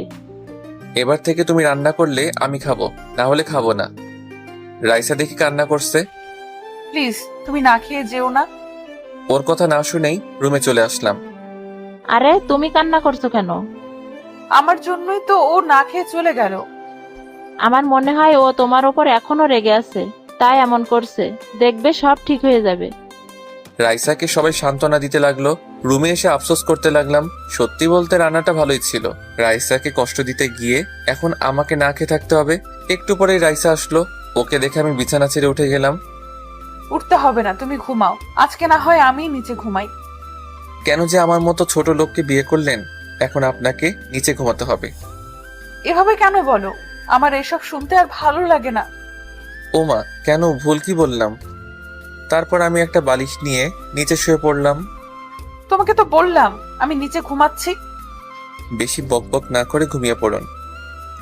এবার থেকে তুমি রান্না করলে আমি খাবো, না হলে খাবো না। রাইসা দেখি কান্না করছে। প্লিজ তুমি না খেয়ে যেও না। ওর কথা না শুনেই রুমে চলে আসলাম। আরে তুমি কান্না করছো কেন? আমার জন্যই তো ও না খেয়ে চলে গেল। আমার মনে হয় ও তোমার ওপর এখনো রেগে আছে, তাই এমন করছে। দেখবে সব ঠিক হয়ে যাবে। রাইসাকে সবাই সান্ত্বনা দিতে লাগলো। রুমে এসে আফসোস করতে লাগলাম। সত্যি বলতে রান্নাটা ভালোই ছিল। রাইসাকে কষ্ট দিতে গিয়ে এখন আমাকে না খেয়ে থাকতে হবে। একটু পরেই রাইসা আসলো। ওকে দেখে আমি বিছানা ছেড়ে উঠে গেলাম। উঠতে হবে না, তুমি ঘুমাও। আজকে না হয় আমি নিচে ঘুমাই। কেন যে আমার মতো ছোট লোককে বিয়ে করলেন? এখন আপনাকে নিচে ঘুমাতে হবে। এভাবে কেন বলো? আমার এসব শুনতে আর ভালো লাগে না। ওমা, কেন, ভুল কি বললাম? তারপর আমি একটা বালিশ নিয়ে নিচে শুয়ে পড়লাম। তোমাকে তো বললাম আমি নিচে ঘুমাচ্ছি। বেশি বকবক না করে ঘুমিয়ে পড়ুন।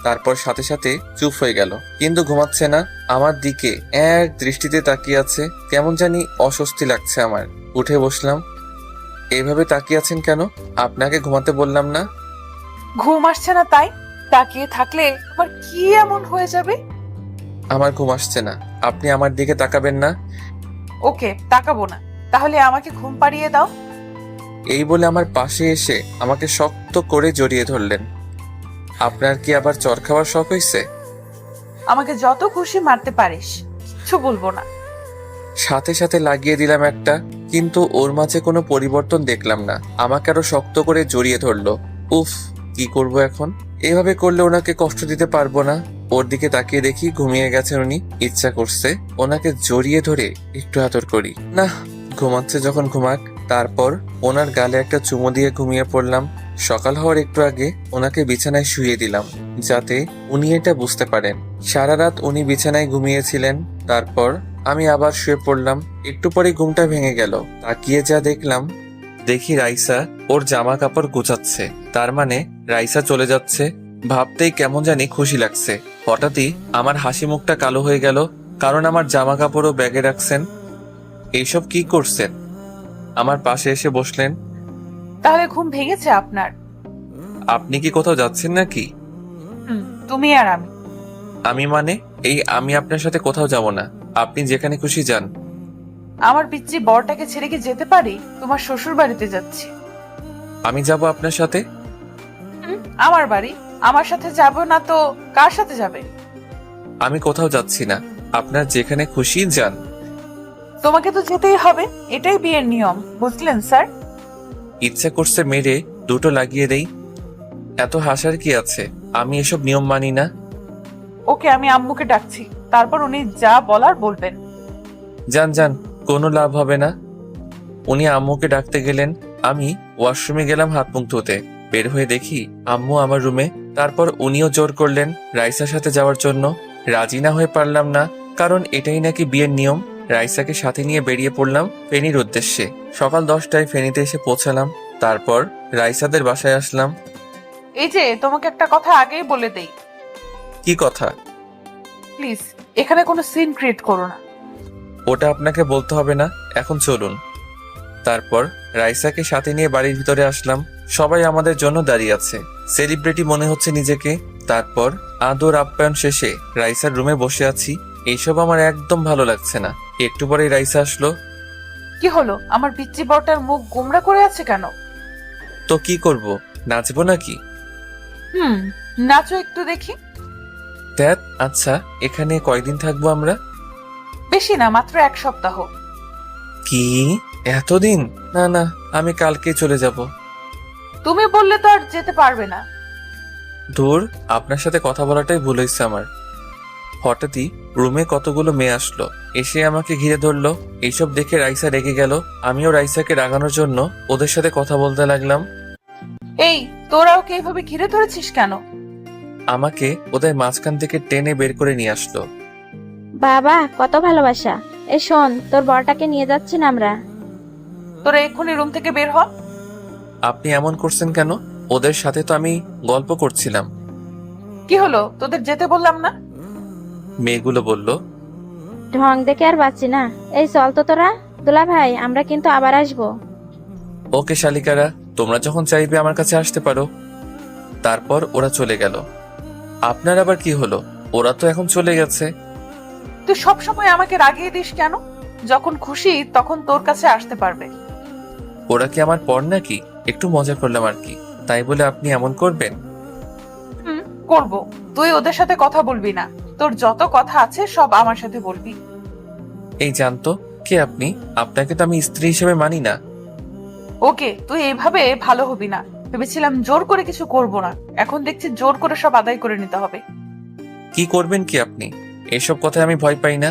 তারপর সাথে সাথে চুপ হয়ে গেল, কিন্তু ঘুমাচ্ছে না। আমার দিকে এক দৃষ্টিতে তাকিয়ে আছে। কেমন জানি অস্বস্তি লাগছে আমার। উঠে বসলাম। এইভাবে তাকিয়ে আছেন কেন? আপনাকে ঘুমাতে বললাম না? ঘুম আসছে না তাই তাকিয়ে থাকলে আমার কি এমন হয়ে যাবে? আমার ঘুম আসছে না, আপনি আমার দিকে তাকাবেন না। ওকে, তাকাবো না। তাহলে আমাকে ঘুম পাড়িয়ে দাও। এই বলে আমার পাশে এসে আমাকে শক্ত করে জড়িয়ে ধরলেন। আপনার কি আবার চর খাওয়ার শখ হয়েছে? আমাকে যত খুশি মারতে পারিস, কিচ্ছু বলবো না। সাথে সাথে লাগিয়ে দিলাম একটা, কিন্তু ওর মাঝে কোনো পরিবর্তন দেখলাম না। আমাকে আরো শক্ত করে জড়িয়ে ধরলো। উফ, কি করব এখন? এভাবে করলে ওনাকে কষ্ট দিতে পারবো না। ওর দিকে তাকিয়ে দেখি ঘুমিয়ে গেছেন উনি। ইচ্ছা করছে ওনাকে জড়িয়ে ধরে একটু আদর করি। না, ঘুমাচ্ছে যখন ঘুমাক। তারপর ওনার গালে একটা চুমো দিয়ে ঘুমিয়ে পড়লাম। সকাল হওয়ার একটু আগে ওনাকে বিছানায় শুইয়ে দিলাম, যাতে উনি এটা বুঝতে পারেন। সারা রাত উনি বিছানায় ঘুমিয়েছিলেন। তারপর আমি আবার শুয়ে পড়লাম। একটু পরে ঘুমটা ভেঙে গেল। তাকিয়ে যা দেখি রাইসা ওর জামা কাপড় গোছাচ্ছে। তার মানে রাইসা চলে যাচ্ছে। ভাবতেই কেমন জানি খুশি লাগছে। হঠাৎই আমার হাসি মুখটা কালো হয়ে গেল, কারণ আমার জামা কাপড়ও ব্যাগে রাখছেন। এইসব কি করছেন? আমার পাশে এসে বসলেন। তাহলে ঘুম ভেঙেছে আপনার? আপনি কি কোথাও যাচ্ছেন নাকি? তুমি আর আমি। আমি মানে আমি আপনার সাথে কোথাও যাব না, আপনি যেখানে খুশি যান। আমার পিচ্চি বরটাকে ছেড়ে কি যেতে পারি? তোমার শ্বশুর বাড়িতে যাচ্ছি। আমি যাব আপনার সাথে? আমার বাড়ি, আমার সাথে যাব না তো কার সাথে যাবে? আমি কোথাও যাচ্ছি না, আপনার যেখানে খুশি যান। তোমাকে তো যেতেই হবে, এটাই বিয়ের নিয়ম, বুঝলেন স্যার? ইচ্ছা করছে মেরে দুটো লাগিয়ে দেই। এত হাসার কি আছে, আমি এসব নিয়ম মানি না। ওকে, আমি আম্মুকে ডাকছি, তারপর উনি যা বলার বলবেন। যান যান, কোনো লাভ হবে না। উনি আম্মুকে ডাকতে গেলেন, আমি ওয়াশরুমে গেলাম হাত মুখ ধুতে। বের হয়ে দেখি আম্মু আমার রুমে। তারপর উনিও জোর করলেন রাইসার সাথে যাওয়ার জন্য। রাজি না হয়ে পারলাম না, কারণ এটাই নাকি বিয়ের নিয়ম। রাইসাকে সাথে নিয়ে বেরিয়ে পড়লাম ফেনীর উদ্দেশ্যে। সকাল 10টায় ফেনীতে এসে পৌঁছালাম। তারপর রাইসাদের বাসায় আসলাম। এই যে, তোমাকে একটা কথা আগেই বলে দেই, কি কথা? প্লিজ এখানে কোনো সিন ক্রিয়েট করো না। ওটা আপনাকে বলতে হবে না, এখন চলুন। তারপর রাইসাকে সাথে নিয়ে বাড়ির ভিতরে আসলাম। সবাই আমাদের জন্য দাঁড়িয়ে আছে, সেলিব্রিটি মনে হচ্ছে নিজেকে। তারপর আদর আপ্যায়ন শেষে রাইসার রুমে বসে আছি। এইসব আমার একদম ভালো লাগছে না। একটু পরেই রাইসা আসলো। কি হলো? আমার পিচ্চি বরটার মুখ গোমড়া করে আছে কেন? তো কি করব, নাচবো নাকি? নাচো একটু দেখি। ধ্যাত, আচ্ছা এখানে কয়দিন থাকবো আমরা? বেশি না, মাত্র 1 সপ্তাহ। কি এতদিন? না না, আমি কালকেই চলে যাব। তুমি বললে তো আর যেতে পারবে না। ধুর, আপনার সাথে কথা বলাটাই ভুল হয়েছে আমার। হঠাৎই রুমে কতগুলো মেয়ে আসলো, এসে আমাকে ঘিরে ধরলো। এইসব দেখে রাইসা রেগে গেল। আমিও রাইসাকে রাগানোর জন্য ওদের সাথে কথা বলতে লাগলাম। এই, তোরা ওকে এইভাবে ঘিরে ধরেছিস কেন? আমাকে ওদের মাঝখান থেকে টেনে বের করে নিয়ে আসলো। বাবা, কত ভালোবাসা। এ শোন, তোর বরটাকে নিয়ে যাচ্ছি না আমরা। তোরা এক্ষুনি রুম থেকে বের হ। আপনি এমন করছেন কেন? ওদের সাথে তো আমি গল্প করছিলাম। কি হলো, তোদের যেতে বললাম না? মেয়েগুলো বলল। ঢং দেখে আর বাঁচি না। এই চল তো তোরা। দুলা ভাই, আমরা কিন্তু আবার আসবো। ওকে শালিকারা, তোমরা যখন চাইবে আমার কাছে আসতে পারো। তারপর ওরা চলে গেল। আপনার আবার কি হলো? ওরা তো এখন চলে গেছে। তুই সবসময় আমাকে রাগিয়ে দিস কেন? যখন খুশি তখন তোর কাছে আসতে পারবে। ওরা কি আমার পর নাকি? একটু মজা করলাম আর কি, তাই বলে আপনি এমন করবেন? করব। তুই ওদের সাথে কথা বলবি না, তোর যত কথা আছে সব আমার সাথে বলবি। এই জানতো কে আপনি? আপনাকে তো আমি স্ত্রী হিসেবে মানি না। ওকে, তুই এইভাবে ভালো হবি না। ভেবেছিলাম জোর করে কিছু করব না, এখন দেখছি জোর করে সব আদায় করে নিতে হবে। কি করবেন কি আপনি? এসব কথায় আমি ভয় পাই না।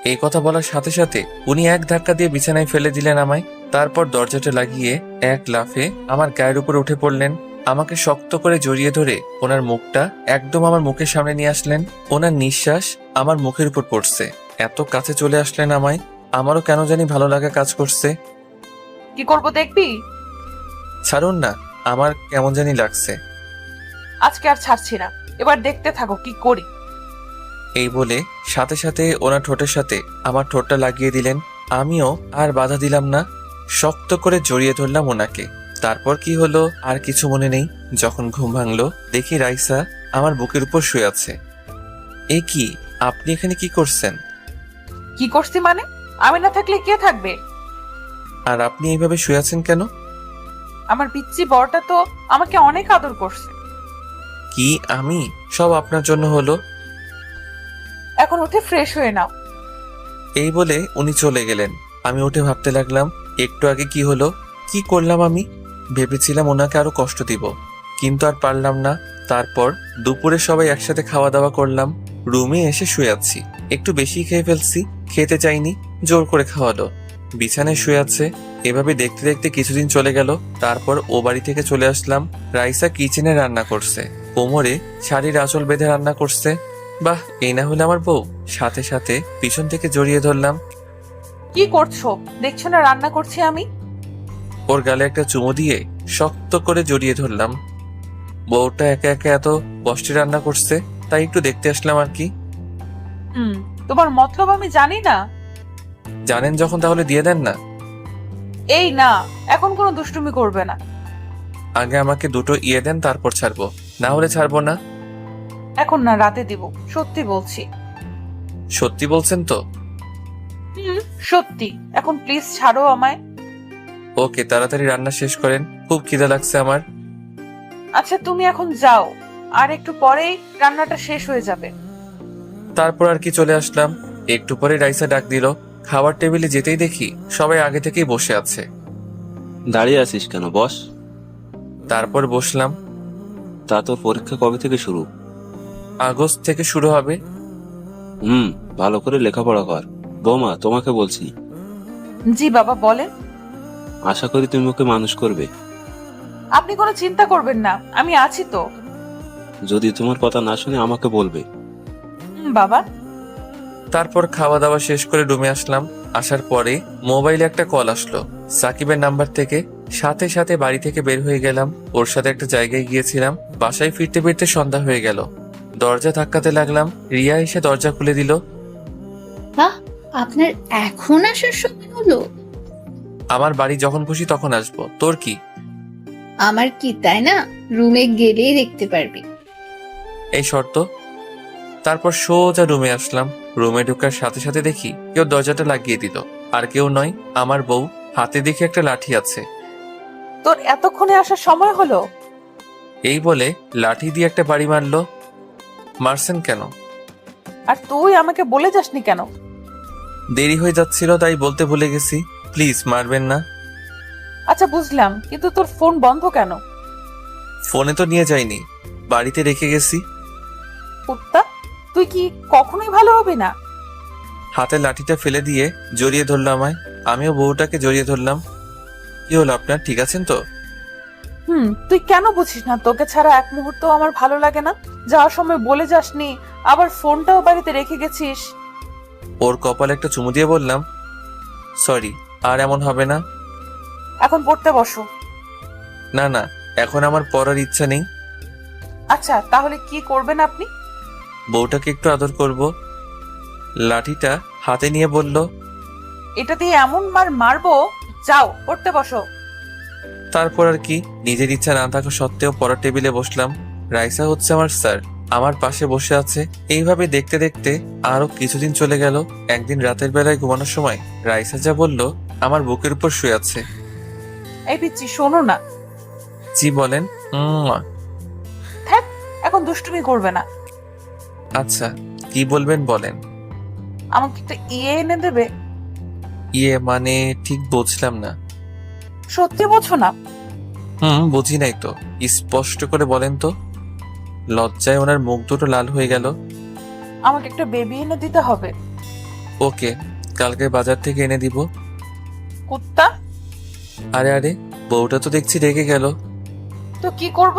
এই কথা বলার সাথে সাথে উনি এক ধাক্কা দিয়ে বিছানায় ফেলে দিলেন আমায়। তারপর দরজাটা লাগিয়ে এক লাফে আমার গায়ের উপর উঠে পড়লেন। আমাকে শক্ত করে জড়িয়ে ধরে ওনার মুখটা একদম আমার মুখের সামনে নিয়ে আসলেন। ওনার নিঃশ্বাস আমার মুখের উপর পড়ছে। এত কাছে চলে আসলেন আমায়। আমারও কেন জানি ভালো লাগা কাজ করছে। কি করব দেখবি? ছাড়ুন না, আমার কেমন জানি লাগছে। আজকে আর ছাড়ছি না, এবার দেখতে থাকো কি করি। এই বলে সাথে সাথে ওনার ঠোঁটের সাথে আমার ঠোঁটটা লাগিয়ে দিলেন। আমিও আর বাধা দিলাম না, শক্ত করে জড়িয়ে ধরলাম ওনাকে। তারপর কি হলো আর কিছু মনে নেই। যখন ঘুম ভাঙলো দেখি রাইসা আমার বুকের উপর শুয়ে আছে। এ কি, আপনি এখানে কি করছেন? কি করছি মানে? আমি না থাকলে কে থাকবে? আর আপনি এইভাবে শুয়ে আছেন কেন? আমার পিচ্চি বরটা তো আমাকে অনেক আদর করছে। কি আমি? সব আপনার জন্য হলো। এখন উঠে ফ্রেশ হয়ে নাও। এই বলে উনি চলে গেলেন। আমি উঠে ভাবতে লাগলাম, একটু আগে কি হলো, কি করলাম আমি? ভেবেছিলাম ওনাকে আরো কষ্ট দিব, কিন্তু আর পারলাম না। তারপর দুপুরে সবাই একসাথে খাওয়া দাওয়া করলাম। রুমে এসে শুয়ে আছি, একটু বেশি খেয়ে ফেলছি। খেতে চাইনি, জোর করে খাওয়ালো। বিছানায় শুয়ে আছে। এভাবে দেখতে দেখতে কিছুদিন চলে গেল। তারপর ও বাড়ি থেকে চলে আসলাম। রাইসা কিচেনে রান্না করছে, কোমরে শাড়ির আঁচল বেঁধে রান্না করছে। বাহ, এই না হলে আমার বউ। সাথে সাথে পিছন থেকে জড়িয়ে ধরলাম। কি করছো? দেখছো না রান্না করছি আমি? ওর গালে একটা চুমু দিয়ে শক্ত করে জড়িয়ে ধরলাম। বউটা একা একা এত কষ্টে রান্না করছে, তাই একটু দেখতে আসলাম আর কি। তোমার মতলব আমি জানি না। জানেন যখন তাহলে দিয়ে দেন না। এই না, এখন কোনো দুষ্টুমি করবে না। আগে আমাকে দুটো ইয়ে দেন, তারপর ছাড়বো, না হলে ছাড়বো না। এখন না, রাতে দিব, সত্যি বলছি। সত্যি বলছেন তো? সত্যি। এখন প্লিজ ছাড়ো আমায়। ওকে, তাড়াতাড়ি রান্না শেষ করেন, খুব খিদে লাগছে আমার। আচ্ছা তুমি এখন যাও, আর একটু পরেই রান্নাটা শেষ হয়ে যাবে। তারপর আর কি চলে আসলাম। একটু পরে রাইসা ডাক দিল। খাবার টেবিলে যেতেই দেখি সবাই আগে থেকেই বসে আছে। দাঁড়িয়ে আছিস কেন, বস। তারপর বসলাম। তা তোর পরীক্ষা কবে থেকে শুরু? আগস্ট থেকে শুরু হবে। ভালো করে লেখাপড়া কর। বৌমা, তোমাকে বলছি। জি বাবা, বলেন। আশা করি তুমি ওকে মানুষ করবে। আপনি কোনো চিন্তা করবেন না, আমি আছি তো। যদি তোমার কথা না শুনে আমাকে বলবে। বাবা। তারপর খাওয়া দাওয়া শেষ করে রুমে আসলাম। আসার পরে মোবাইলে একটা কল আসলো সাকিবের নাম্বার থেকে। সাথে সাথে বাড়ি থেকে বের হয়ে গেলাম। ওর সাথে একটা জায়গায় গিয়েছিলাম। বাসায় ফিরতে ফিরতে সন্ধ্যা হয়ে গেল। দরজা ধাক্কাতে লাগলাম। রিয়া এসে দরজা খুলে দিল। বাহ, আপনার এখন আসার সময় হলো? আমার বাড়ি যখন খুশি তখন আসবো, তোর কি? আমার কি তাই না, রুমে গেলেই দেখতে পারবি। এই শর্ত। তারপর সোজা রুমে আসলাম। রুমে ঢোকার সাথে সাথে দেখি কেউ দরজাটা লাগিয়ে দিল। আর কেউ নয়, আমার বউ। হাতে দেখি একটা লাঠি আছে। তোর এতক্ষণে আসার সময় হলো? এই বলে লাঠি দিয়ে একটা বাড়ি মারলো। মারছেন কেন? আর তুই আমাকে বলে যাসনি কেন? দেরি হয়ে যাচ্ছিল তাই বলতে ভুলে গেছি। প্লিজ মারবেন না। আচ্ছা বুঝলাম, কিন্তু তোর ফোন বন্ধ কেন? ফোনে তো নিয়ে যাইনি, বাড়িতে রেখে গেছি। কুত্তা, তুই কি কখনোই ভালো হবে না? হাতে লাঠিটা ফেলে দিয়ে জড়িয়ে ধরলো আমায়। আমিও বউটাকে জড়িয়ে ধরলাম। কি হলো আপনার, ঠিক আছেন তো? তুই কেন বুঝিস না তোকে ছাড়া এক মুহূর্ত আমার ভালো লাগে না? যাওয়ার সময় বলে যাসনি, আবার ফোনটাও বাড়িতে রেখে গেছিস। ওর কপালে একটা চুমু দিয়ে বললাম, সরি, আর এমন হবে না। এখন পড়তে বসো। না না, এখন আমার পড়ার ইচ্ছা নেই। আচ্ছা তাহলে কি করবেন আপনি? বউটাকে একটু আদর করব। লাঠিটা হাতে নিয়ে বলল, এটা দিয়ে এমন মারবো, যাও পড়তে বসো। তারপর আর কি, নিজের ইচ্ছা না থাকা সত্ত্বেও পড়ার টেবিলে বসলাম। রাইসা হচ্ছে আমার স্যার, আমার পাশে বসে আছে। এইভাবে দেখতে দেখতে আরো কিছুদিন চলে গেল। একদিন রাতের বেলায় ঘুমানোর সময় রাইসা যা বলল, আমার বুকের উপর শুয়ে আছে। এই পিচ্ছি, শোনো না। জি বলেন। থাক, এখন দুষ্টুমি করবে না। আচ্ছা, কি বলবেন বলেন। আমাকে একটা এনে দেবে? ইয়ে মানে ঠিক বুঝলাম না। সত্যি বোঝো না? বুঝি নাই তো, স্পষ্ট করে বলেন তো। লজ্জায় ওনার মুখ দুটো লাল হয়ে গেল। আমাকে একটা বেবি এনে দিতে হবে। ওকে, কালকে বাজার থেকে এনে দিব। কুত্তা। আরে আরে, বউটা তো দেখছি রেগে গেল। তো কি করব?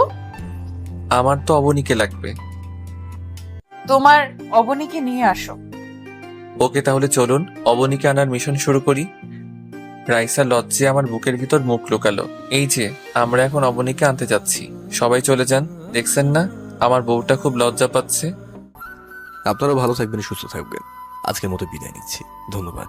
আমার তো অবনীকে লাগবে। তোমার অবনীকে নিয়ে আসো। ওকে, তাহলে চলুন অবনীকে আনার মিশন শুরু করি। রাইসা লজ্জে আমার বুকের ভিতর মুখ লুকালো। এই যে আমরা এখন অবনীকে আনতে যাচ্ছি, সবাই চলে যান। দেখছেন না আমার বউটা খুব লজ্জা পাচ্ছে। আপনারা ভালো থাকবেন, সুস্থ থাকবেন। আজকের মতো বিদায় নিচ্ছি, ধন্যবাদ।